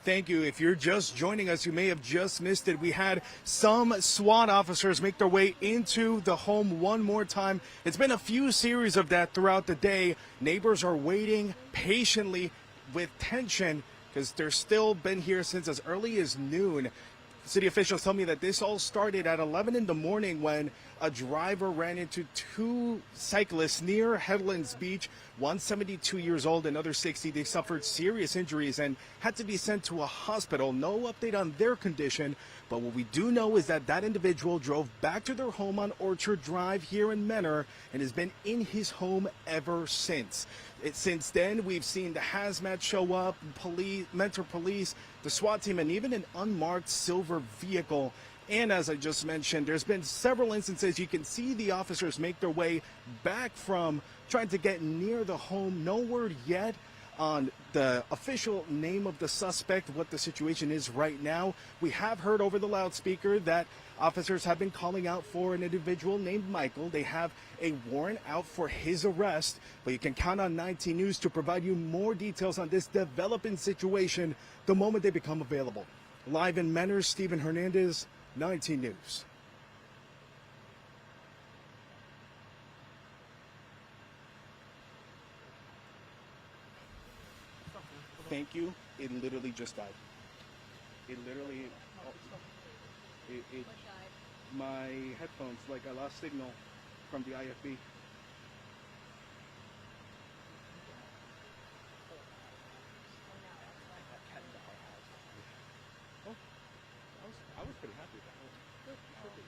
Thank you. If you're just joining us, you may have just missed it. We had some SWAT officers make their way into the home one more time. It's been a few series of that throughout the day. Neighbors are waiting patiently with tension because they're still been here since as early as noon. City officials tell me that this all started at 11 in the morning when a driver ran into two cyclists near Headlands Beach. One 72 years old, another 60. They suffered serious injuries and had to be sent to a hospital. No update on their condition, but what we do know is that that individual drove back to their home on Orchard Drive here in Menor and has been in his home ever since. Since then, we've seen the hazmat show up, police, Mentor police, the SWAT team, and even an unmarked silver vehicle. And as I just mentioned, there's been several instances you can see the officers make their way back from trying to get near the home. No word yet on the official name of the suspect, what the situation is right now. We have heard over the loudspeaker that officers have been calling out for an individual named Michael. They have a warrant out for his arrest, but you can count on 19 News to provide you more details on this developing situation the moment they become available. Live in Menor, Stephen Hernandez, 19 News. Thank you. It literally just died. It literally, my headphones, like I lost signal from the IFB. Oh, I was pretty happy with that. Good, you should be.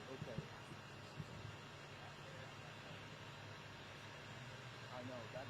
Okay. I know, that's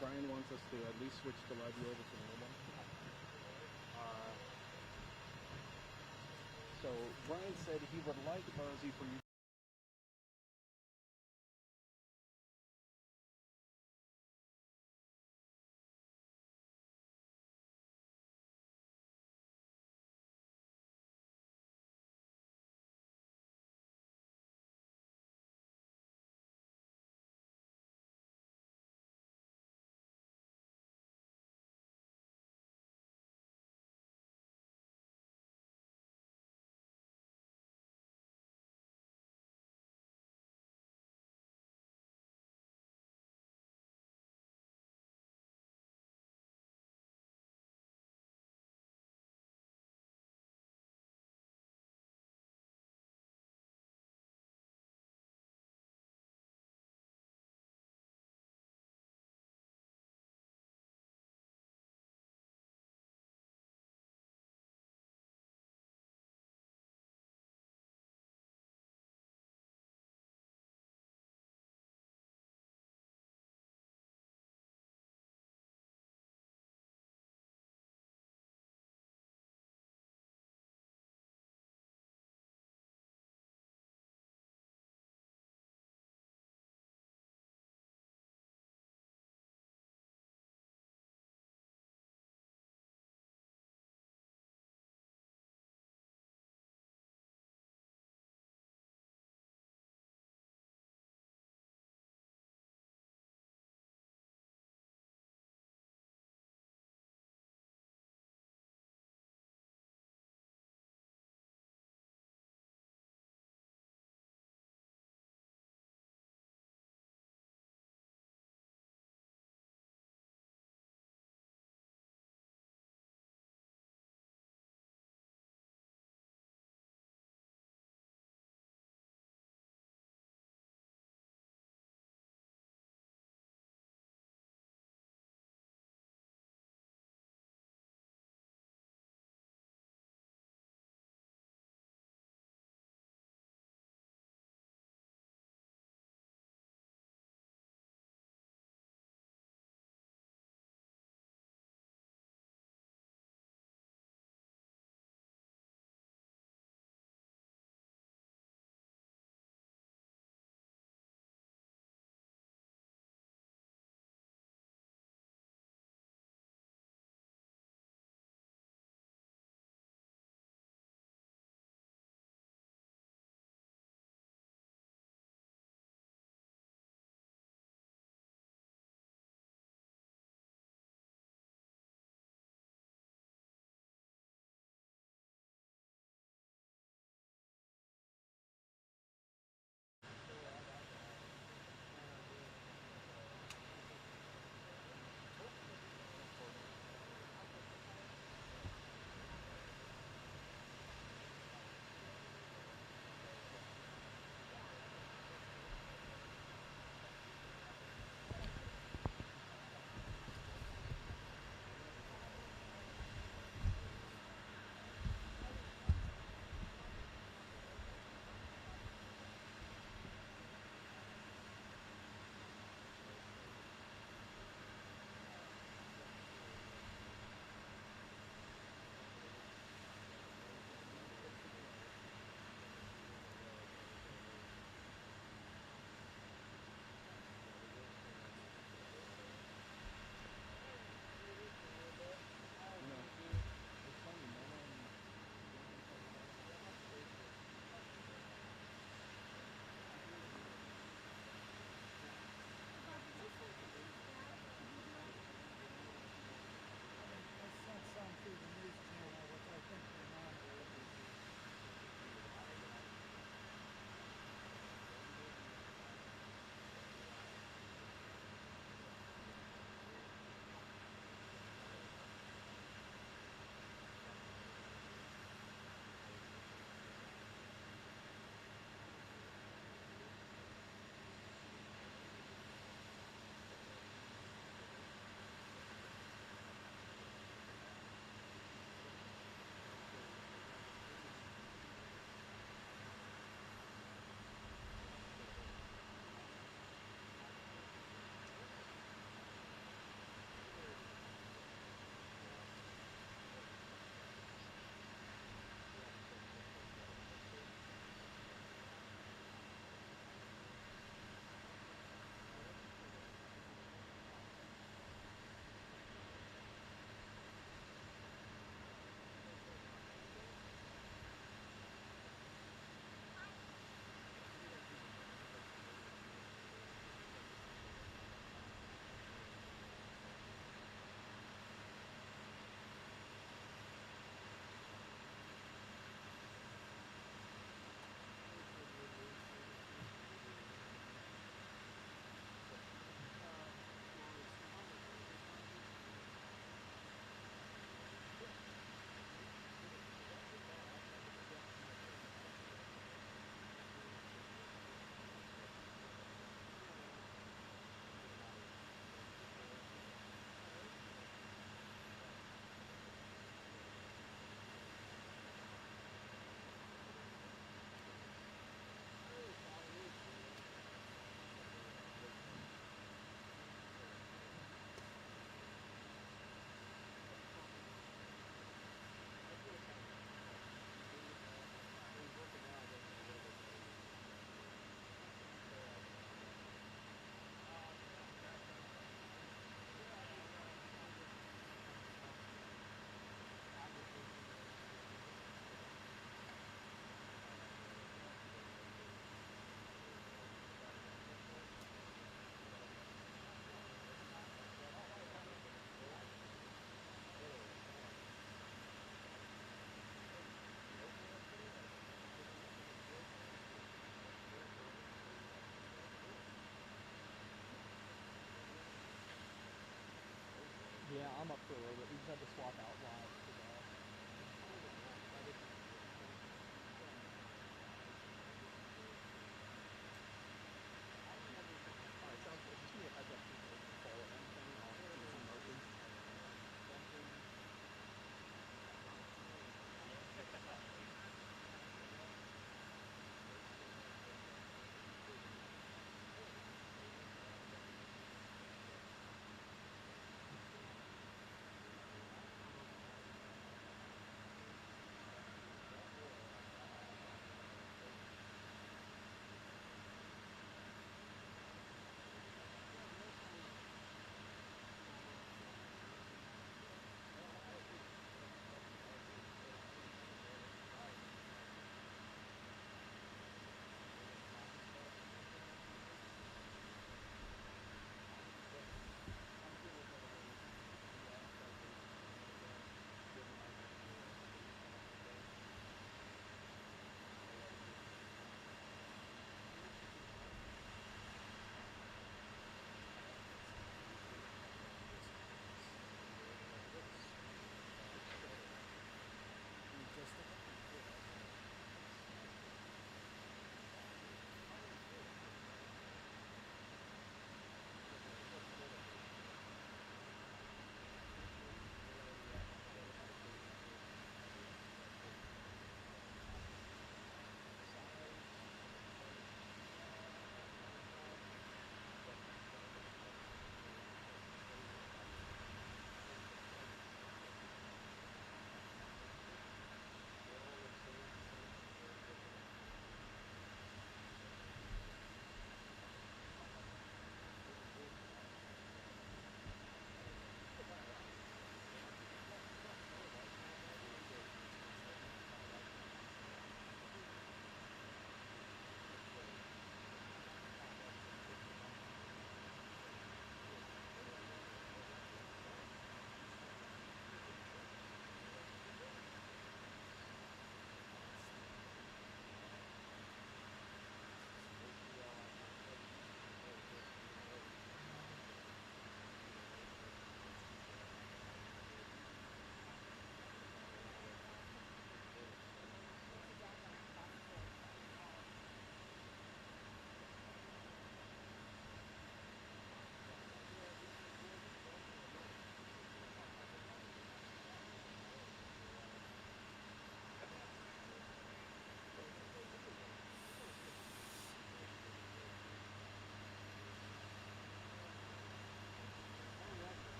Brian wants us to at least switch the live over to normal. So Brian said he would like Ozzy for you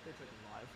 They took him live.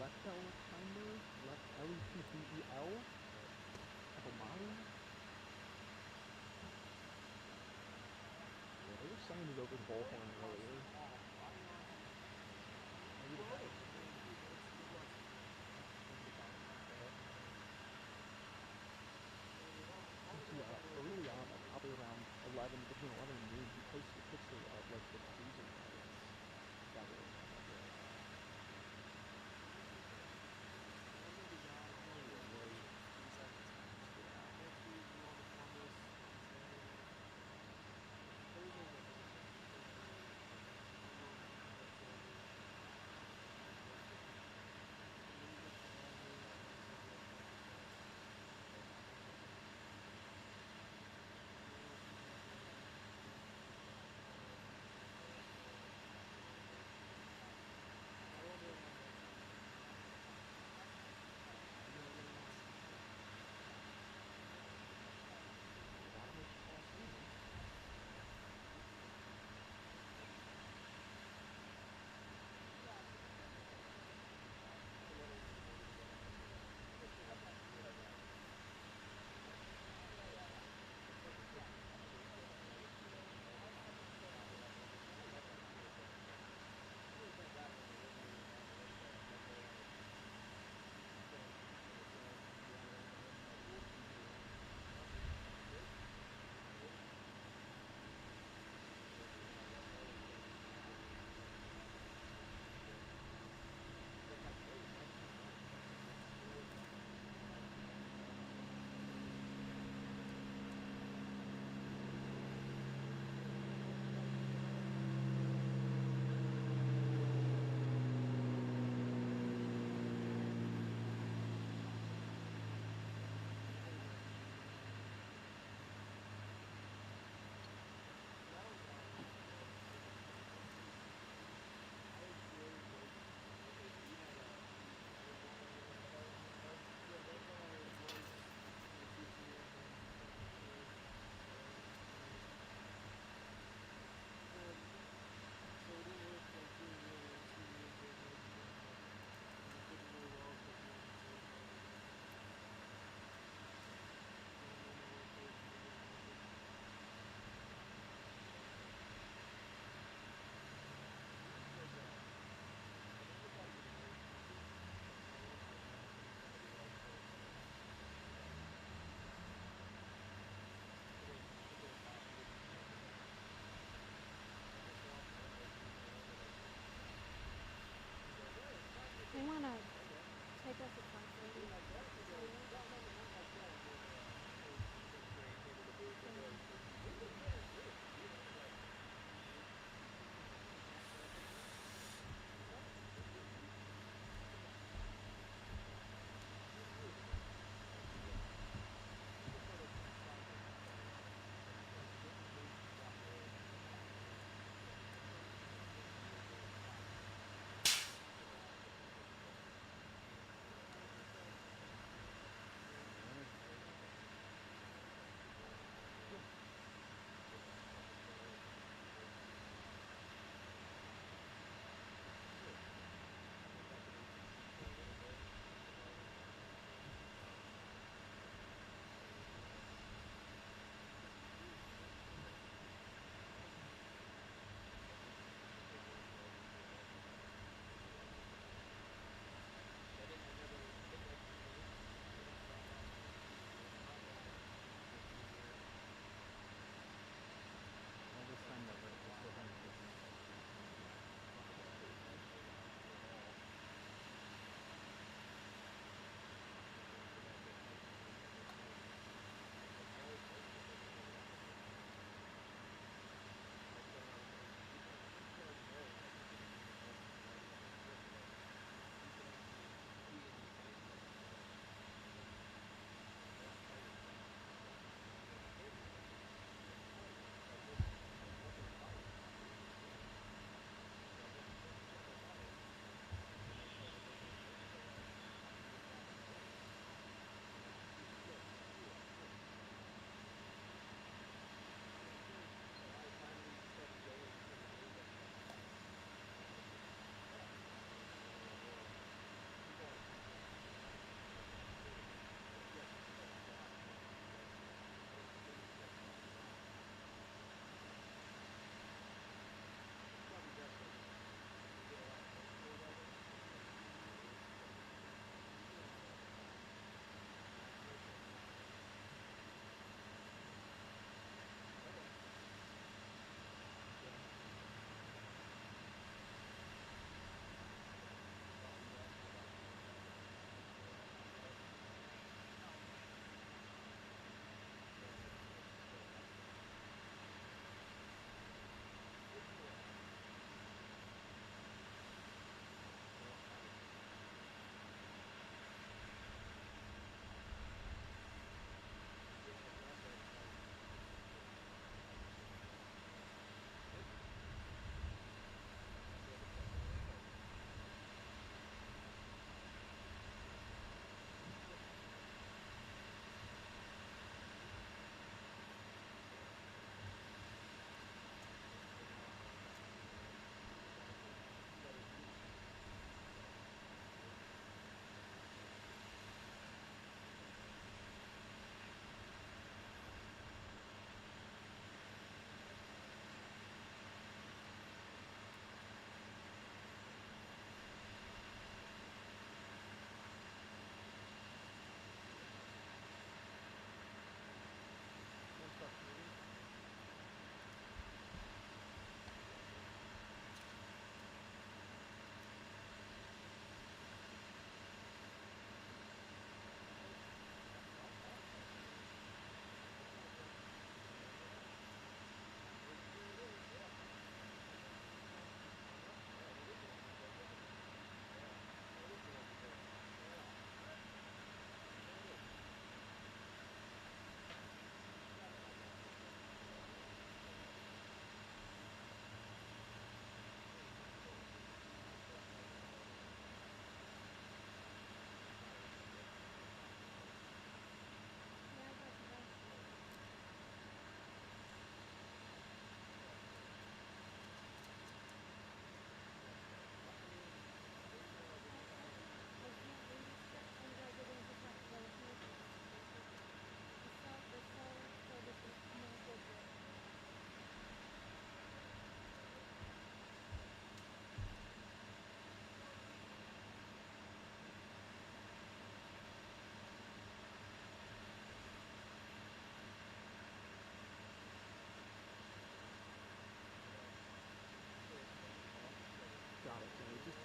Lepeltimer, Leppel, Epomani. Yeah, they were sending it over to Bullhorn earlier. Maybe the guy. Early on, like probably around 11, between 11 and noon, he posted a picture of like the cruising riots that were in Canada.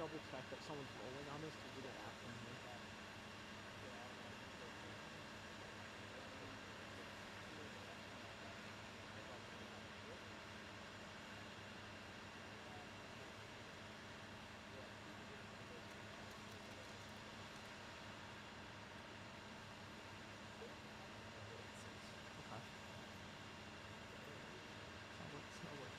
double check that someone's rolling on this because we got asked them here. Okay. Sounds like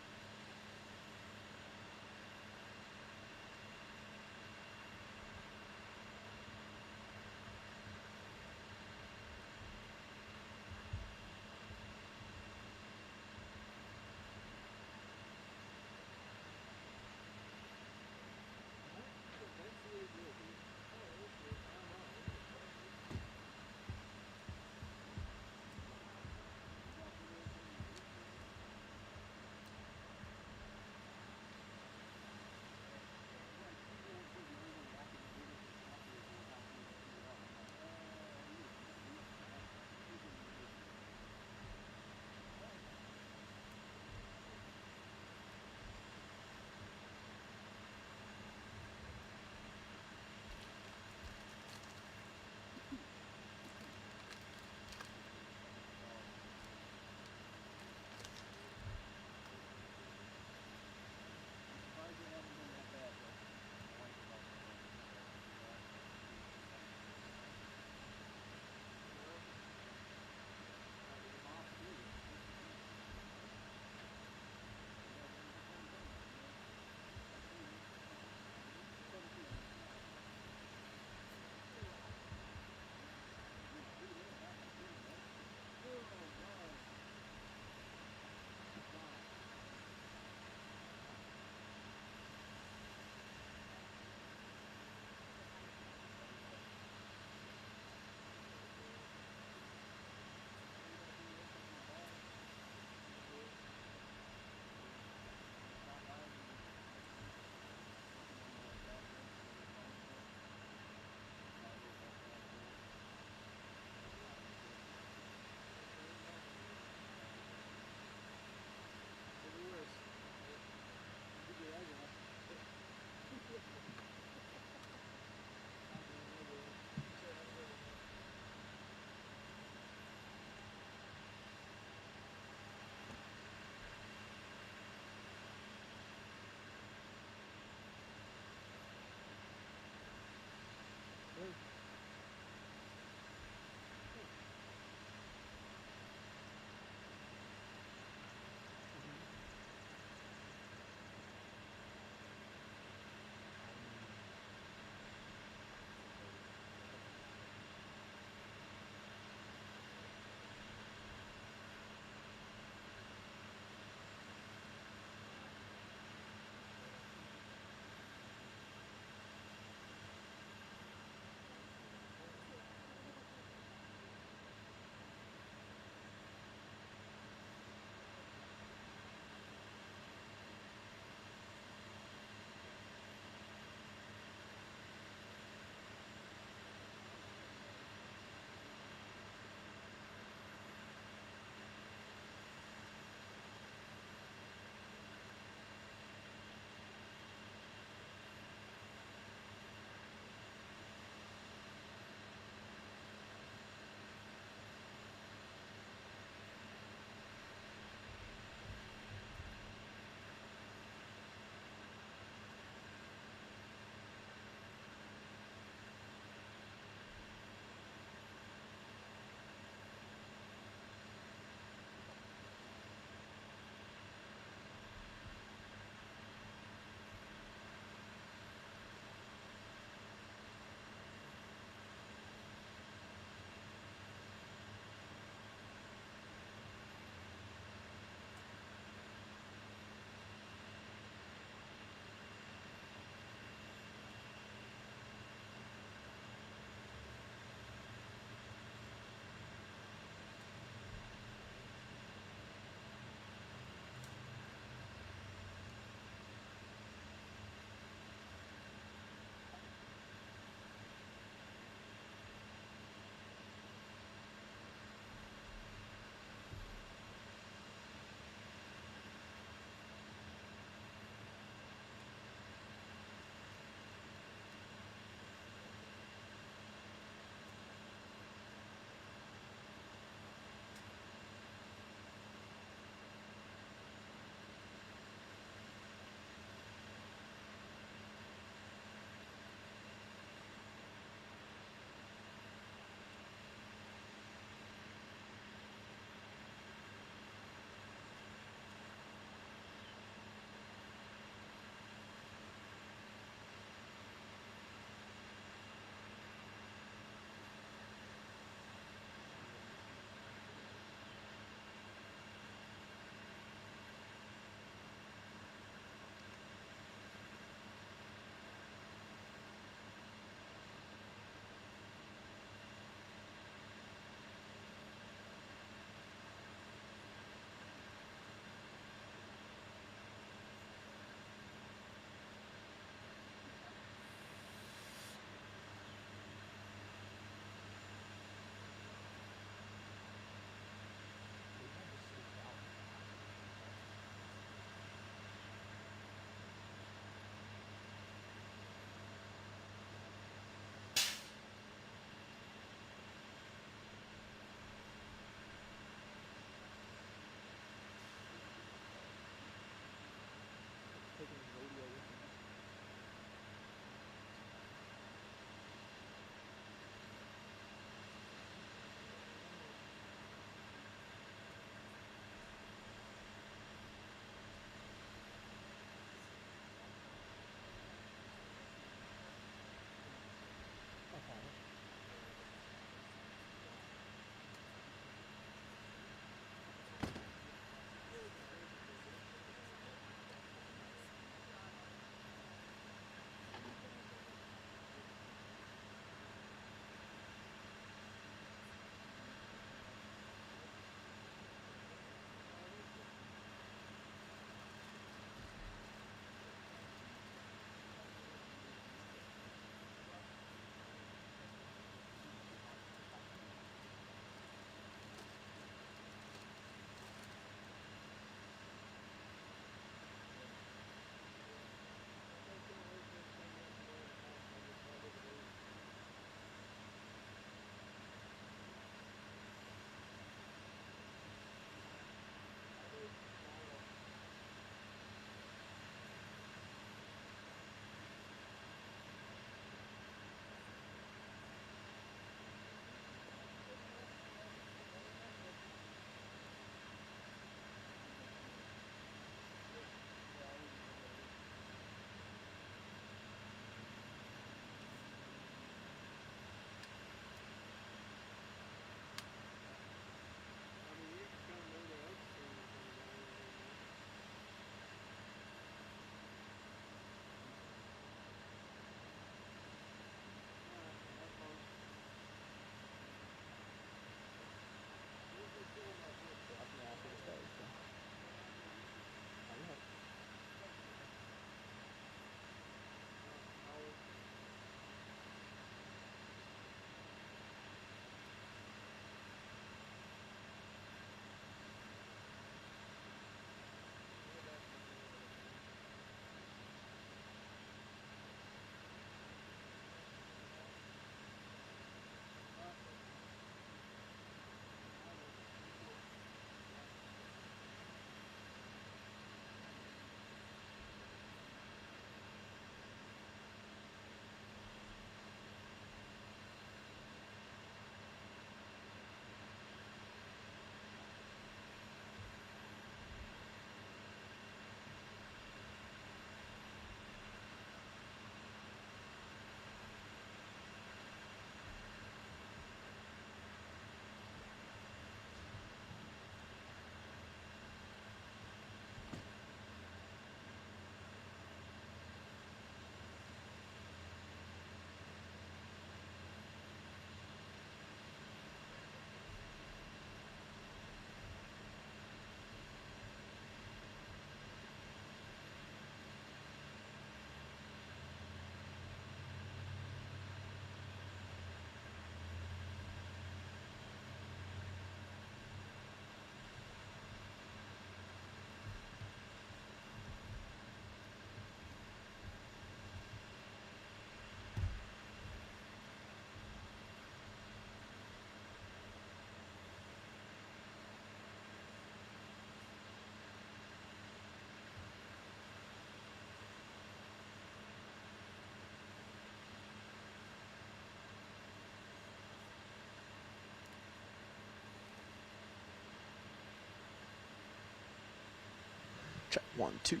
1, 2.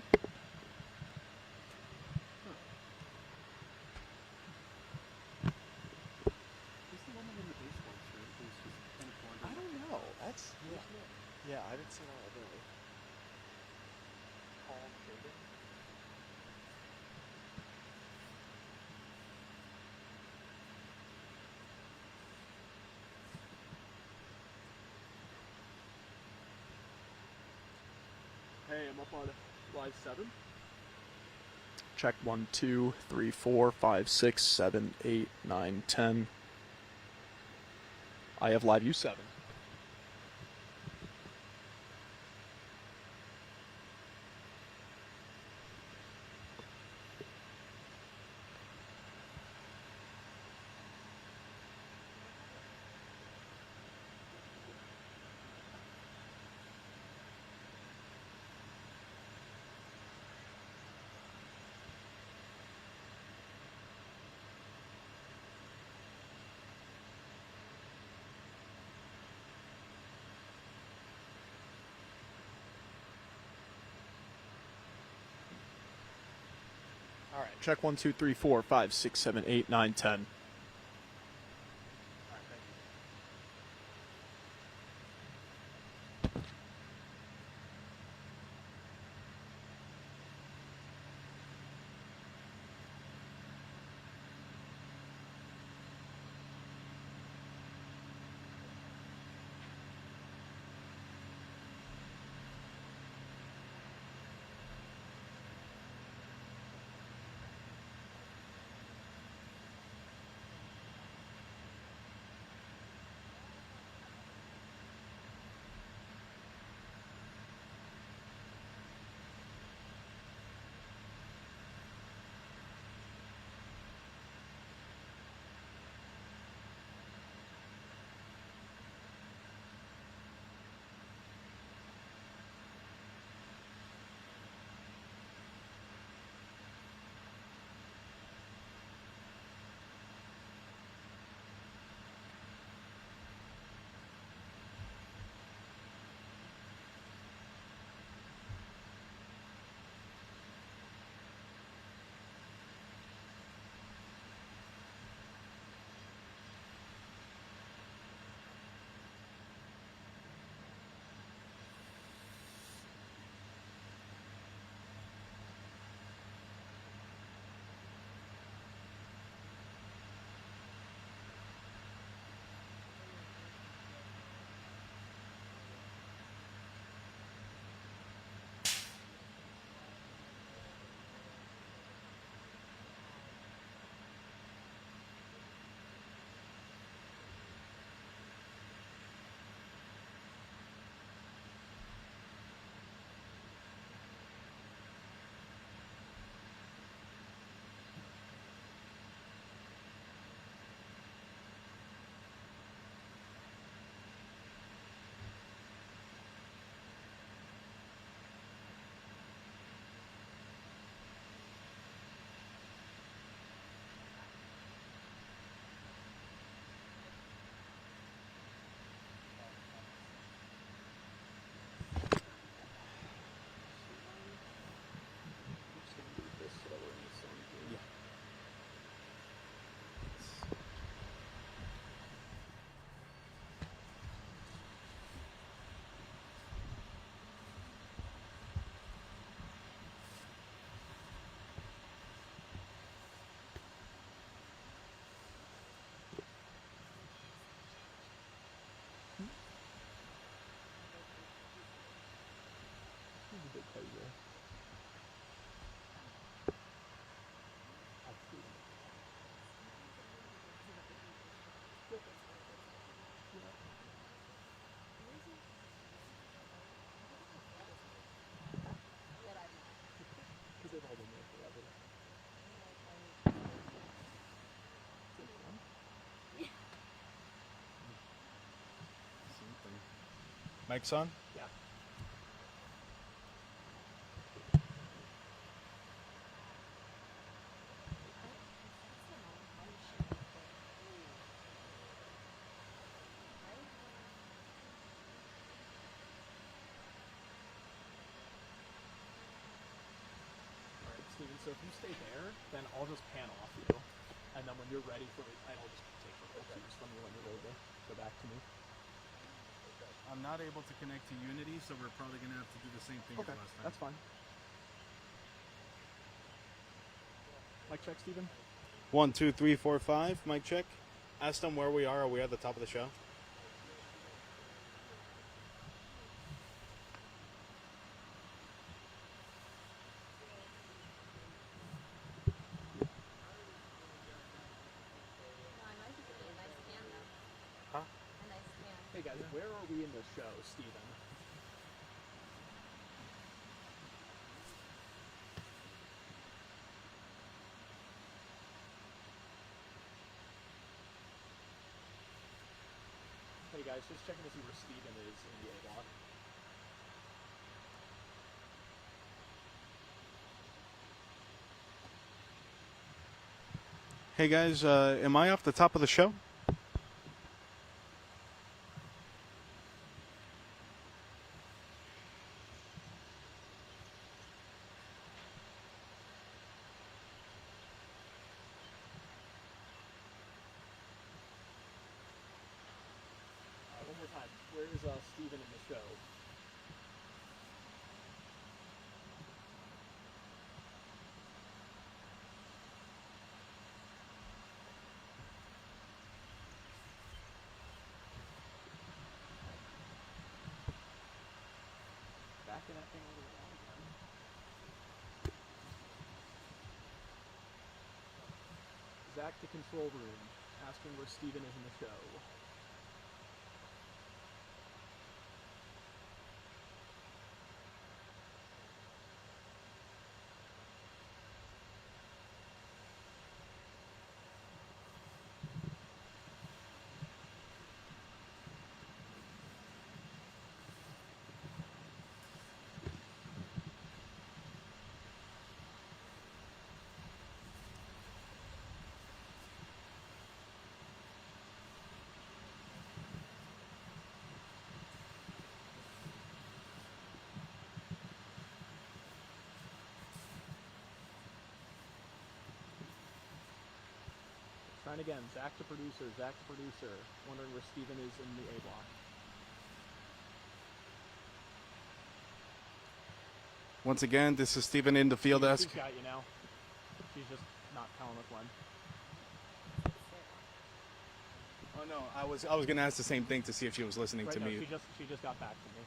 I don't know. That's yeah. I didn't see that ability. Paul Caden. Hey, I'm up on live 7. Check 1, 2, 3, 4, 5, 6, 7, 8, 9, 10. I have live U7. All right. Check 1, 2, 3, 4, 5, 6, 7, 8, 9, 10. Mike's on? Yeah. if you stay there, then I'll just pan off you, and then when you're ready for me, I'll just take the cues from you when you're ready to go back to me. I'm not able to connect to Unity, so we're probably gonna have to do the same thing as last time. That's fine. Mic check, Steven. 1, 2, 3, 4, 5. Mic check. Ask them where we are. Are we at the top of the show? No, I might be getting a nice can though. Huh? A nice can. Hey guys, where are we in the show, Steven? Hey guys, just checking to see where Steven is in the A block. Hey guys, am I off the top of the show? One more time. Where is Steven in the show? Backing that thing all the way down again. Zach to control room, asking where Steven is in the show. Trying again. Zach to producer. Zach to producer. Wondering where Steven is in the A block. Once again, this is Steven in the field desk. She's got you now. She's just not telling us when. Oh no, I was gonna ask the same thing to see if she was listening Right to now, me. she just got back to me.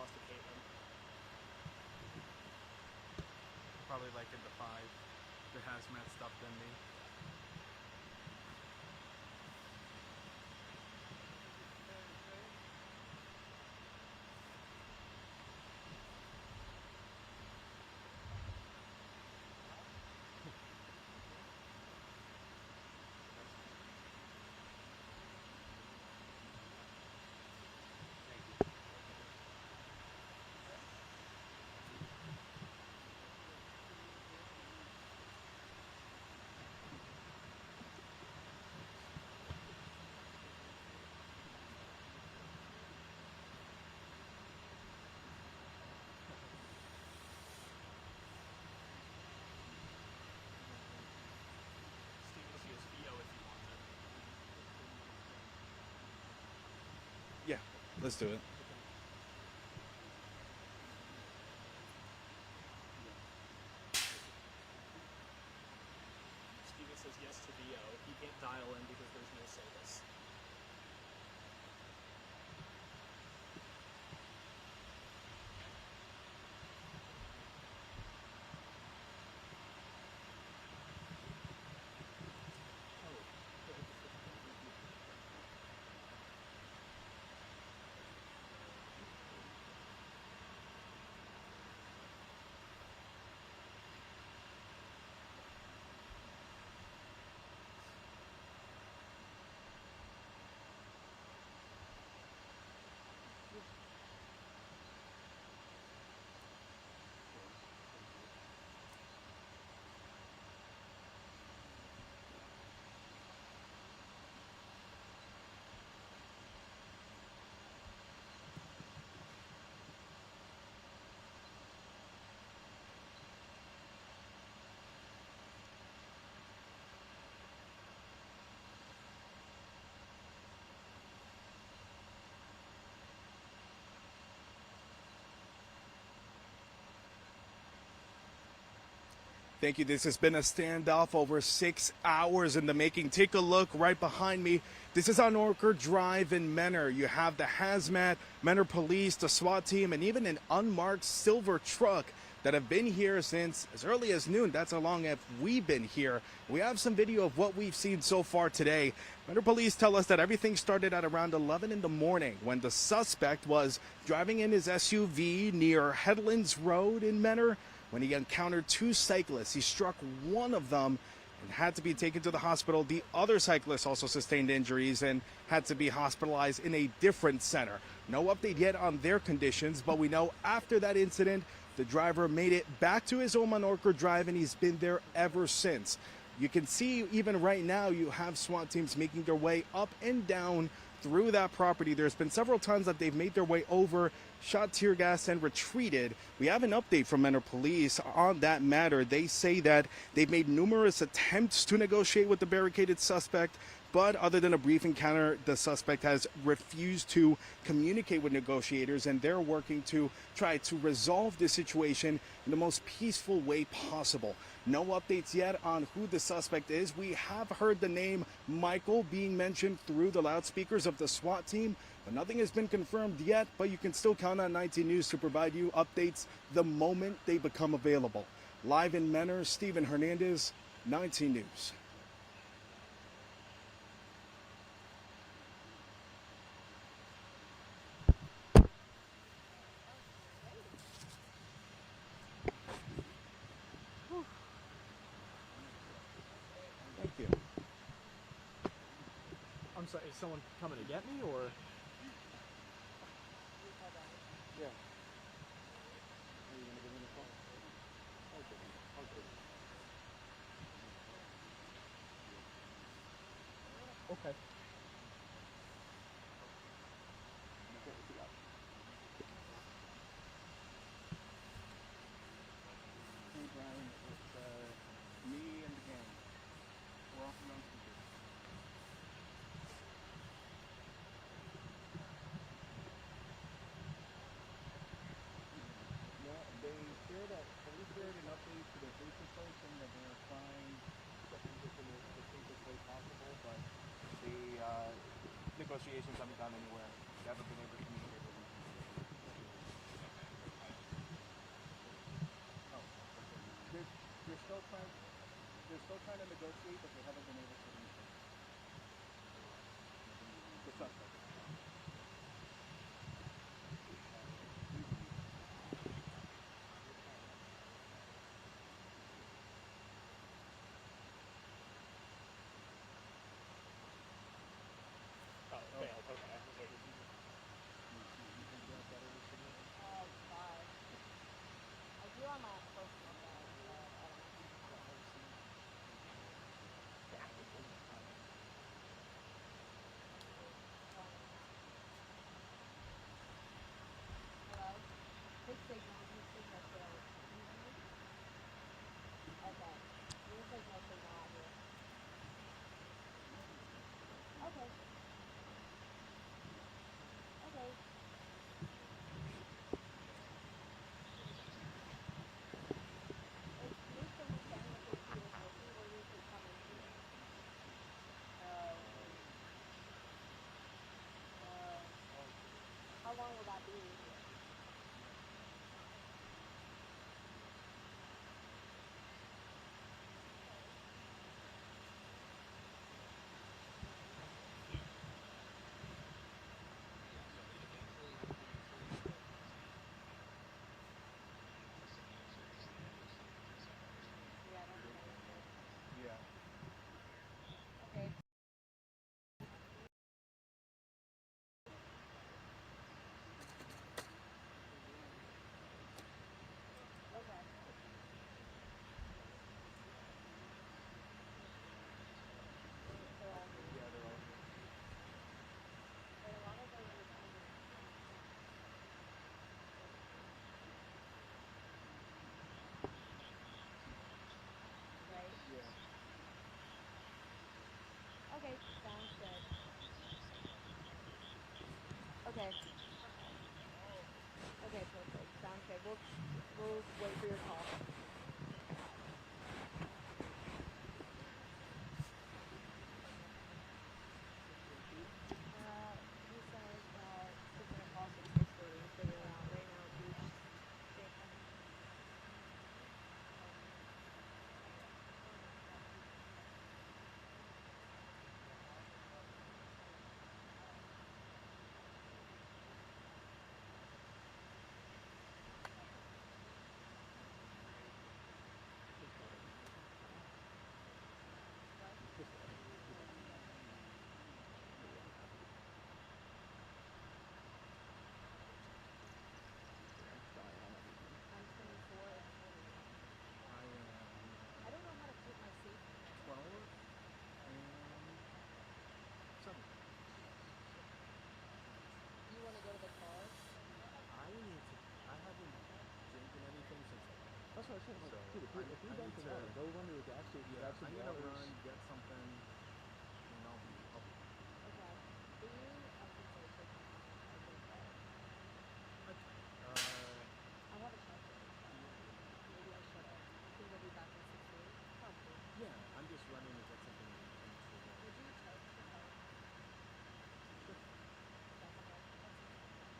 Toss to Caitlin. Probably like in the 5, the hazmat stuff than me. Let's do it. Steven says yes to VO. He can't dial in because there's no service. Thank you. This has been a standoff over 6 hours in the making. Take a look right behind me. This is on Orchard Drive in Menor. You have the hazmat, Menor police, the SWAT team, and even an unmarked silver truck that have been here since as early as noon. That's how long have we been here. We have some video of what we've seen so far today. Menor police tell us that everything started at around 11 in the morning when the suspect was driving in his SUV near Headlands Road in Menor when he encountered two cyclists. He struck one of them and had to be taken to the hospital. The other cyclist also sustained injuries and had to be hospitalized in a different center. No update yet on their conditions, but we know after that incident, the driver made it back to his home on Orchard Drive, and he's been there ever since. You can see even right now you have SWAT teams making their way up and down through that property. There's been several times that they've made their way over, shot tear gas, and retreated. We have an update from Menor Police on that matter. They say that they've made numerous attempts to negotiate with the barricaded suspect, but other than a brief encounter, the suspect has refused to communicate with negotiators, and they're working to try to resolve this situation in the most peaceful way possible. No updates yet on who the suspect is. We have heard the name Michael being mentioned through the loudspeakers of the SWAT team, but nothing has been confirmed yet. But you can still count on 19 News to provide you updates the moment they become available. Live in Menor, Steven Hernandez, 19 News. Thank you. I'm sorry, is someone coming to get me or? Yeah. Are you gonna give me the phone? Okay. Okay. Hey Brian, it's me and the gang. We're off and on speaker. Yeah, they shared police shared an update to their Facebook post saying that they are trying to end this in the safest way possible, but the negotiations haven't gone anywhere. They haven't been able to communicate with them. Oh, okay. They're still trying to negotiate, but they haven't been able to reach it. The suspect. Oh, failed. Okay. I do on my personal side, but I don't know. Okay. Okay, perfect. Sounds good. We'll wait for your call. He says that he's gonna call 6:30 and figure it out. Right now, Beach State Farm. I'm 24. I don't know how to put my safety net. 12 and 7. You want to go to the car? I haven't drinking anything since like That's what I said. Like, so dude, if you're done need tomorrow, to go run to the gas station, yeah, grab I some need to waters. run, get something, and I'll be fine. Okay. Do you? I was gonna say take my charger, but I have a charger. Maybe I shouldn't. You think you'll be back in 6:30? Probably. Yeah, I'm just running to get something and make sure that Would you charge the car? That's okay. That's fine.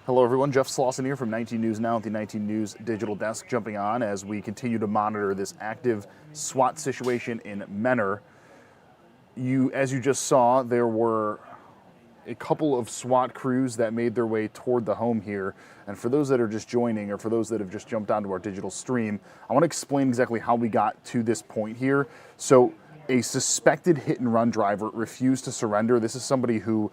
Hello everyone, Jeff Slauson here from 19 News Now at the 19 News digital desk, jumping on as we continue to monitor this active SWAT situation in Menor. As you just saw, there were a couple of SWAT crews that made their way toward the home here. And for those that are just joining, or for those that have just jumped onto our digital stream, I want to explain exactly how we got to this point here. So a suspected hit and run driver refused to surrender. This is somebody who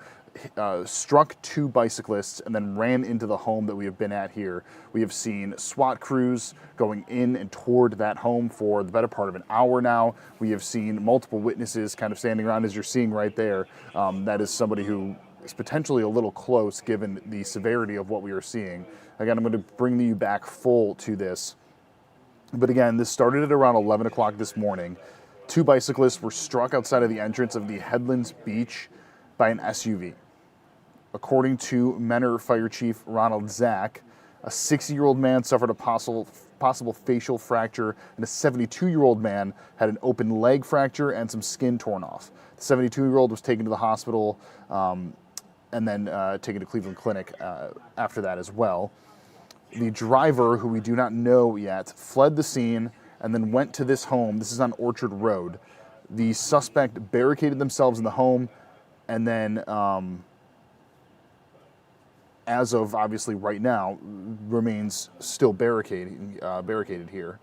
struck two bicyclists and then ran into the home that we have been at here. We have seen SWAT crews going in and toward that home for the better part of an hour now. We have seen multiple witnesses kind of standing around, as you're seeing right there. That is somebody who is potentially a little close given the severity of what we are seeing. Again, I'm going to bring you back full to this. But again, this started at around 11 o'clock this morning. Two bicyclists were struck outside of the entrance of the Headlands Beach by an SUV. According to Menor Fire Chief Ronald Zach, a 60-year-old man suffered a possible facial fracture, and a 72-year-old man had an open leg fracture and some skin torn off. The 72-year-old was taken to the hospital and then taken to Cleveland Clinic after that as well. The driver, who we do not know yet, fled the scene and then went to this home. This is on Orchard Road. The suspect barricaded themselves in the home and then as of obviously right now, remains still barricaded here.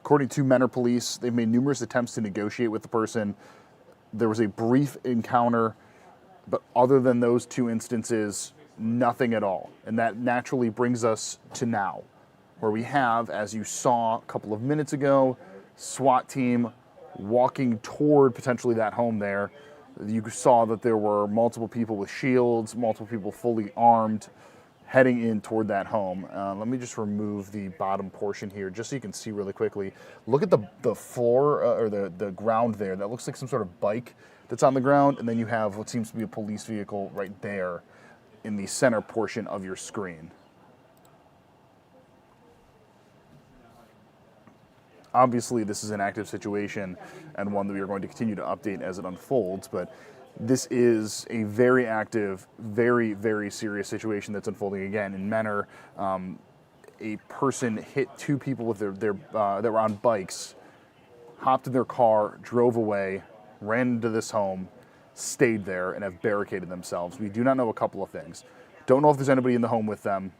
According to Menor Police, they've made numerous attempts to negotiate with the person. There was a brief encounter, but other than those two instances, nothing at all. And that naturally brings us to now, where we have, as you saw a couple of minutes ago, SWAT team walking toward potentially that home there. You saw that there were multiple people with shields, multiple people fully armed, heading in toward that home. Let me just remove the bottom portion here, just so you can see really quickly. Look at the floor, or the ground there. That looks like some sort of bike that's on the ground, and then you have what seems to be a police vehicle right there in the center portion of your screen. Obviously, this is an active situation and one that we are going to continue to update as it unfolds, but this is a very active, very, very serious situation that's unfolding again in Menor. A person hit two people with that were on bikes, hopped in their car, drove away, ran into this home, stayed there, and have barricaded themselves. We do not know a couple of things. Don't know if there's anybody in the home with them.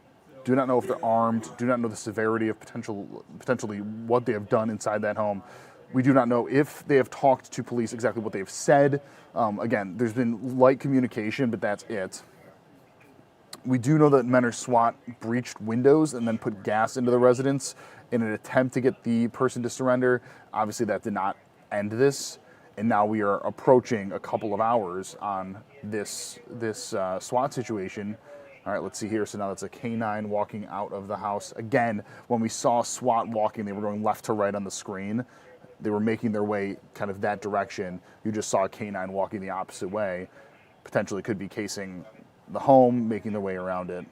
Do not know if they're armed. Do not know the severity of potentially what they have done inside that home. We do not know if they have talked to police exactly what they've said. Again, there's been light communication, but that's it. We do know that Menor SWAT breached windows and then put gas into the residence in an attempt to get the person to surrender. Obviously, that did not end this. And now we are approaching a couple of hours on this SWAT situation. All right, let's see here. So now that's a K9 walking out of the house. Again, when we saw SWAT walking, they were going left to right on the screen. They were making their way kind of that direction. You just saw a K9 walking the opposite way. Potentially could be casing the home, making their way around it.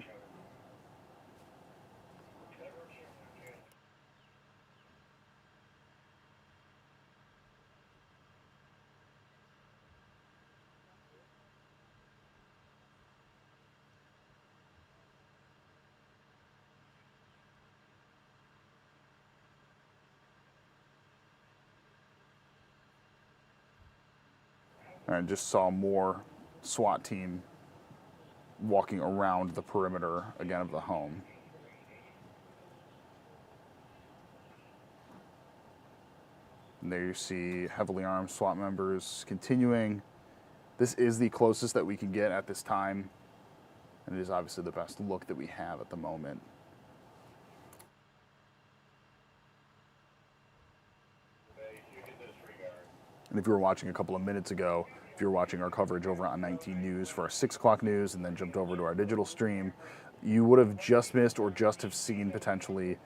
I just saw more SWAT team walking around the perimeter again of the home. And there you see heavily armed SWAT members continuing. This is the closest that we can get at this time, and it is obviously the best look that we have at the moment. And if you were watching a couple of minutes ago, if you were watching our coverage over on 19 News for our 6 o'clock news and then jumped over to our digital stream, you would have just missed or just have seen potentially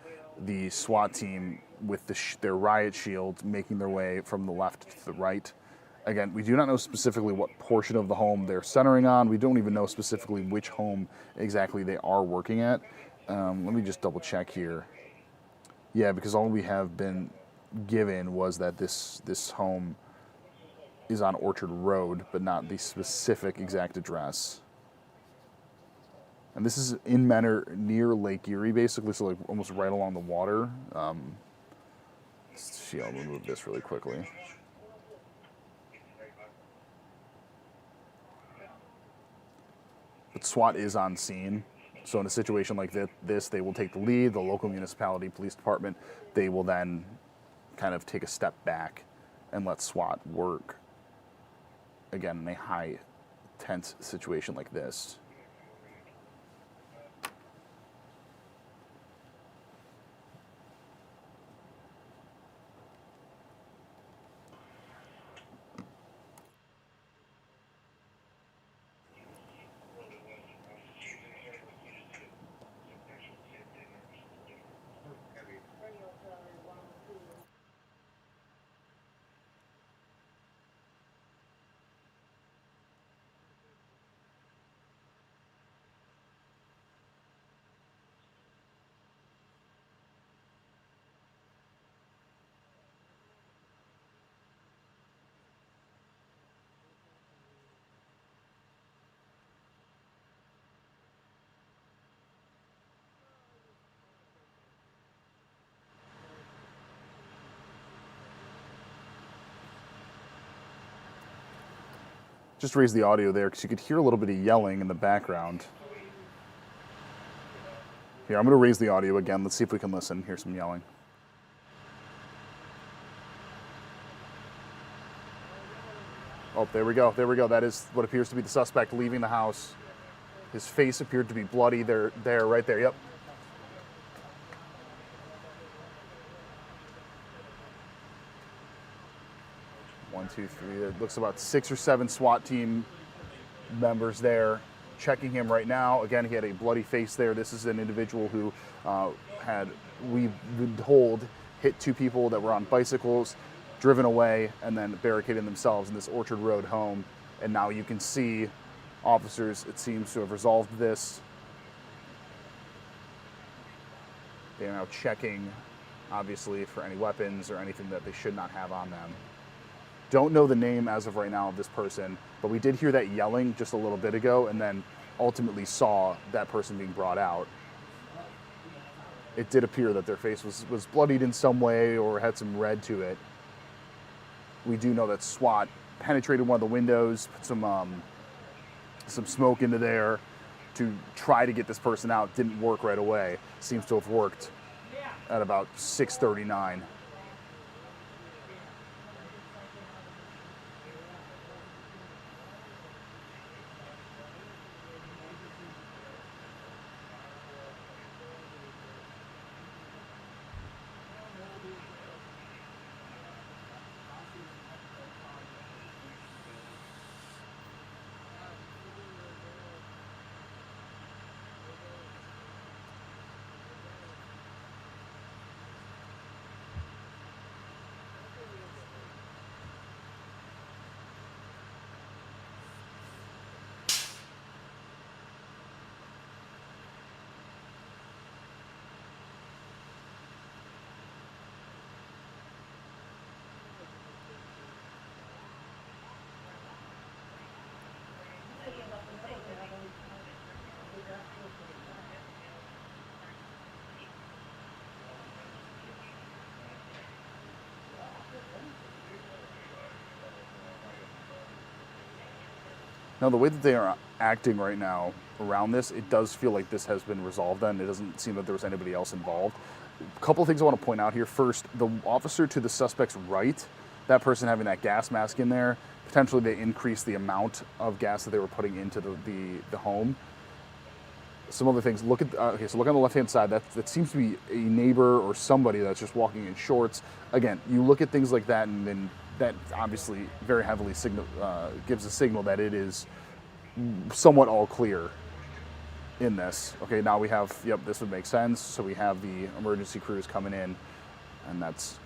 the SWAT team with their riot shields making their way from the left to the right Again, we do not know specifically what portion of the home they're centering on. We don't even know specifically which home exactly they are working at. Let me just double check here. Yeah, because all we have been given was that this home is on Orchard Road, but not the specific exact address. And this is in Menor near Lake Erie, basically, so like almost right along the water. I'll remove this really quickly. But SWAT is on scene. So in a situation like this, they will take the lead. The local municipality police department, they will then kind of take a step back and let SWAT work, again, in a high tense situation like this. Just raise the audio there because you could hear a little bit of yelling in the background. Here, I'm going to raise the audio again. Let's see if we can listen. Hear some yelling. Oh, there we go. There we go. That is what appears to be the suspect leaving the house. His face appeared to be bloody. There, right there. Yep. One, two, three. It looks about 6 or 7 SWAT team members there checking him right now. Again, he had a bloody face there. This is an individual who we've been told, hit 2 people that were on bicycles, driven away, and then barricaded themselves in this Orchard Road home. And now you can see officers, it seems, to have resolved this. They are now checking, obviously, for any weapons or anything that they should not have on them. Don't know the name as of right now of this person, but we did hear that yelling just a little bit ago and then ultimately saw that person being brought out. It did appear that their face was bloodied in some way or had some red to it. We do know that SWAT penetrated one of the windows, put some smoke into there to try to get this person out. Didn't work right away. Seems to have worked at about 6:39. Now, the way that they are acting right now around this, it does feel like this has been resolved then. It doesn't seem that there was anybody else involved. A couple of things I want to point out here. First, the officer to the suspect's right, that person having that gas mask in there, potentially they increased the amount of gas that they were putting into the home. Some other things, look at, so look on the left-hand side, that seems to be a neighbor or somebody that's just walking in shorts. Again, you look at things like that and then that obviously very heavily gives a signal that it is somewhat all clear in this. Okay, now we have, yep, this would make sense. So we have the emergency crews coming in, and that's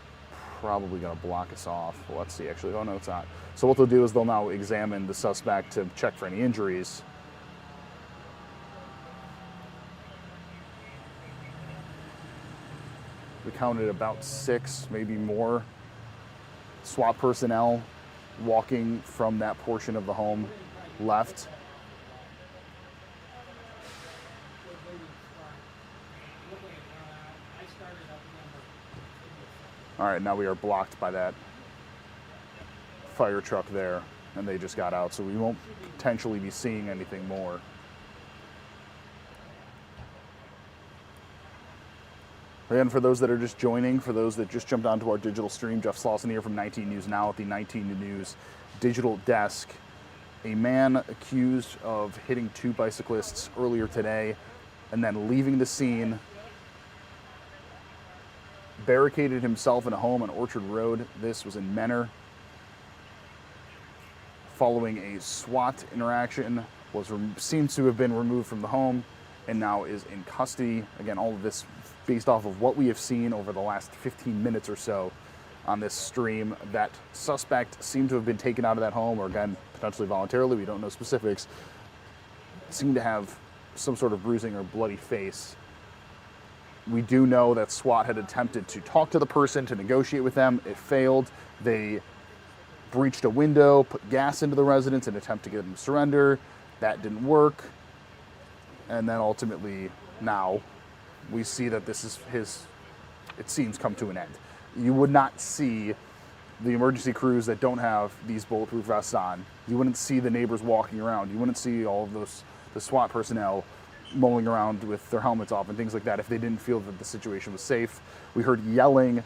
probably going to block us off. Well, let's see, actually. Oh, no, it's not. So what they'll do is they'll now examine the suspect to check for any injuries. We counted about 6, maybe more, SWAT personnel walking from that portion of the home left. All right, now we are blocked by that fire truck there, and they just got out, so we won't potentially be seeing anything more. Again, for those that are just joining, for those that just jumped onto our digital stream, Jeff Slauson here from 19 News Now at the 19 News digital desk. A man accused of hitting 2 bicyclists earlier today and then leaving the scene, barricaded himself in a home on Orchard Road. This was in Menor. Following a SWAT interaction, seems to have been removed from the home and now is in custody. Again, all of this based off of what we have seen over the last 15 minutes or so on this stream. That suspect seemed to have been taken out of that home, or again, potentially voluntarily, we don't know specifics, seemed to have some sort of bruising or bloody face. We do know that SWAT had attempted to talk to the person, to negotiate with them. It failed. They breached a window, put gas into the residence in an attempt to get them to surrender. That didn't work. And then ultimately, now, we see that this is it seems, come to an end. You would not see the emergency crews that don't have these bulletproof vests on. You wouldn't see the neighbors walking around. You wouldn't see all of the SWAT personnel mulling around with their helmets off and things like that if they didn't feel that the situation was safe. We heard yelling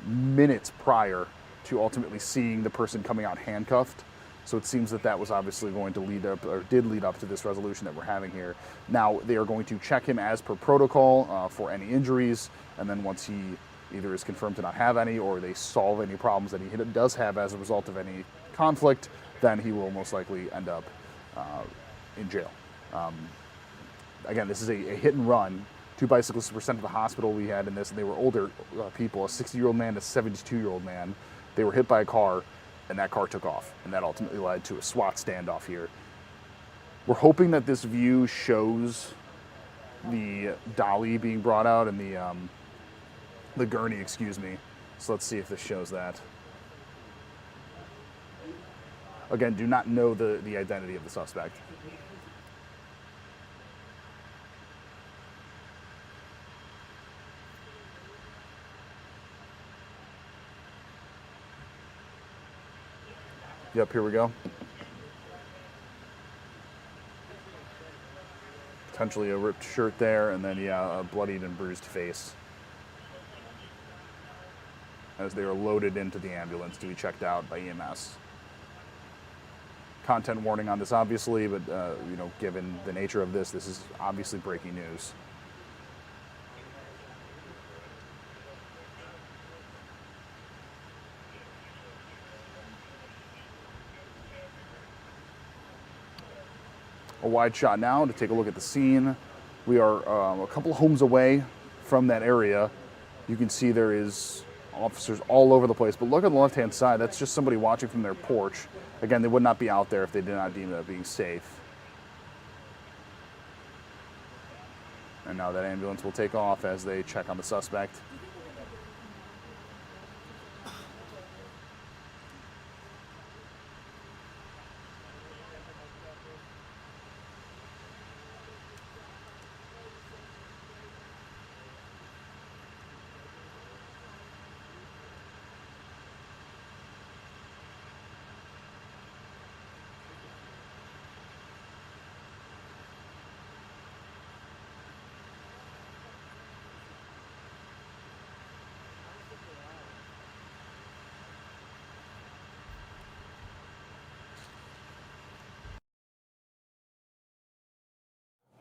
minutes prior to ultimately seeing the person coming out handcuffed. So it seems that that was obviously going to lead up, or did lead up to this resolution that we're having here. Now, they are going to check him as per protocol for any injuries, and then once he either is confirmed to not have any, or they solve any problems that he does have as a result of any conflict, then he will most likely end up in jail. Again, this is a hit and run. 2 bicyclists were sent to the hospital we had in this, and they were older people, a 60-year-old man and a 72-year-old man. They were hit by a car, and that car took off, and that ultimately led to a SWAT standoff here. We're hoping that this view shows the dolly being brought out and the gurney, excuse me. So let's see if this shows that. Again, do not know the identity of the suspect. Yep, here we go. Potentially a ripped shirt there, and then, yeah, a bloodied and bruised face as they are loaded into the ambulance to be checked out by EMS. Content warning on this, obviously, but, you know, given the nature of this is obviously breaking news. A wide shot now to take a look at the scene. We are a couple homes away from that area. You can see there is officers all over the place, but look on the left-hand side, that's just somebody watching from their porch. Again, they would not be out there if they did not deem that being safe. And now that ambulance will take off as they check on the suspect.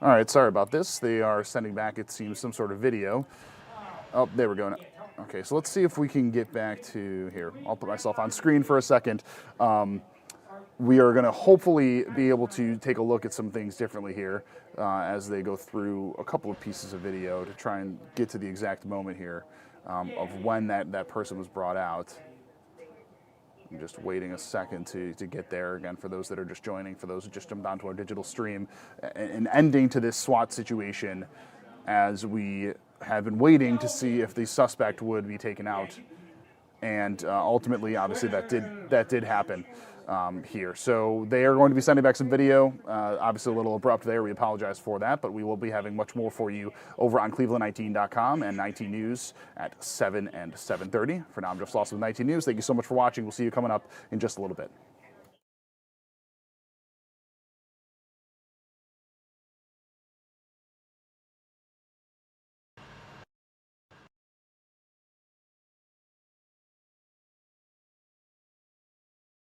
All right, sorry about this. They are sending back, it seems, some sort of video. Oh, there we go. Okay, so let's see if we can get back to here. I'll put myself on screen for a second. We are going to hopefully be able to take a look at some things differently here as they go through a couple of pieces of video to try and get to the exact moment here. of when that person was brought out. I'm just waiting a second to get there again for those that are just joining, for those who just jumped onto our digital stream, an ending to this SWAT situation as we have been waiting to see if the suspect would be taken out. And ultimately, obviously, that did happen here. So they are going to be sending back some video. Obviously, a little abrupt there. We apologize for that, but we will be having much more for you over on Cleveland19.com and 19 News at 7 and 7:30. For now, I'm Jeff Slauson with 19 News. Thank you so much for watching. We'll see you coming up in just a little bit.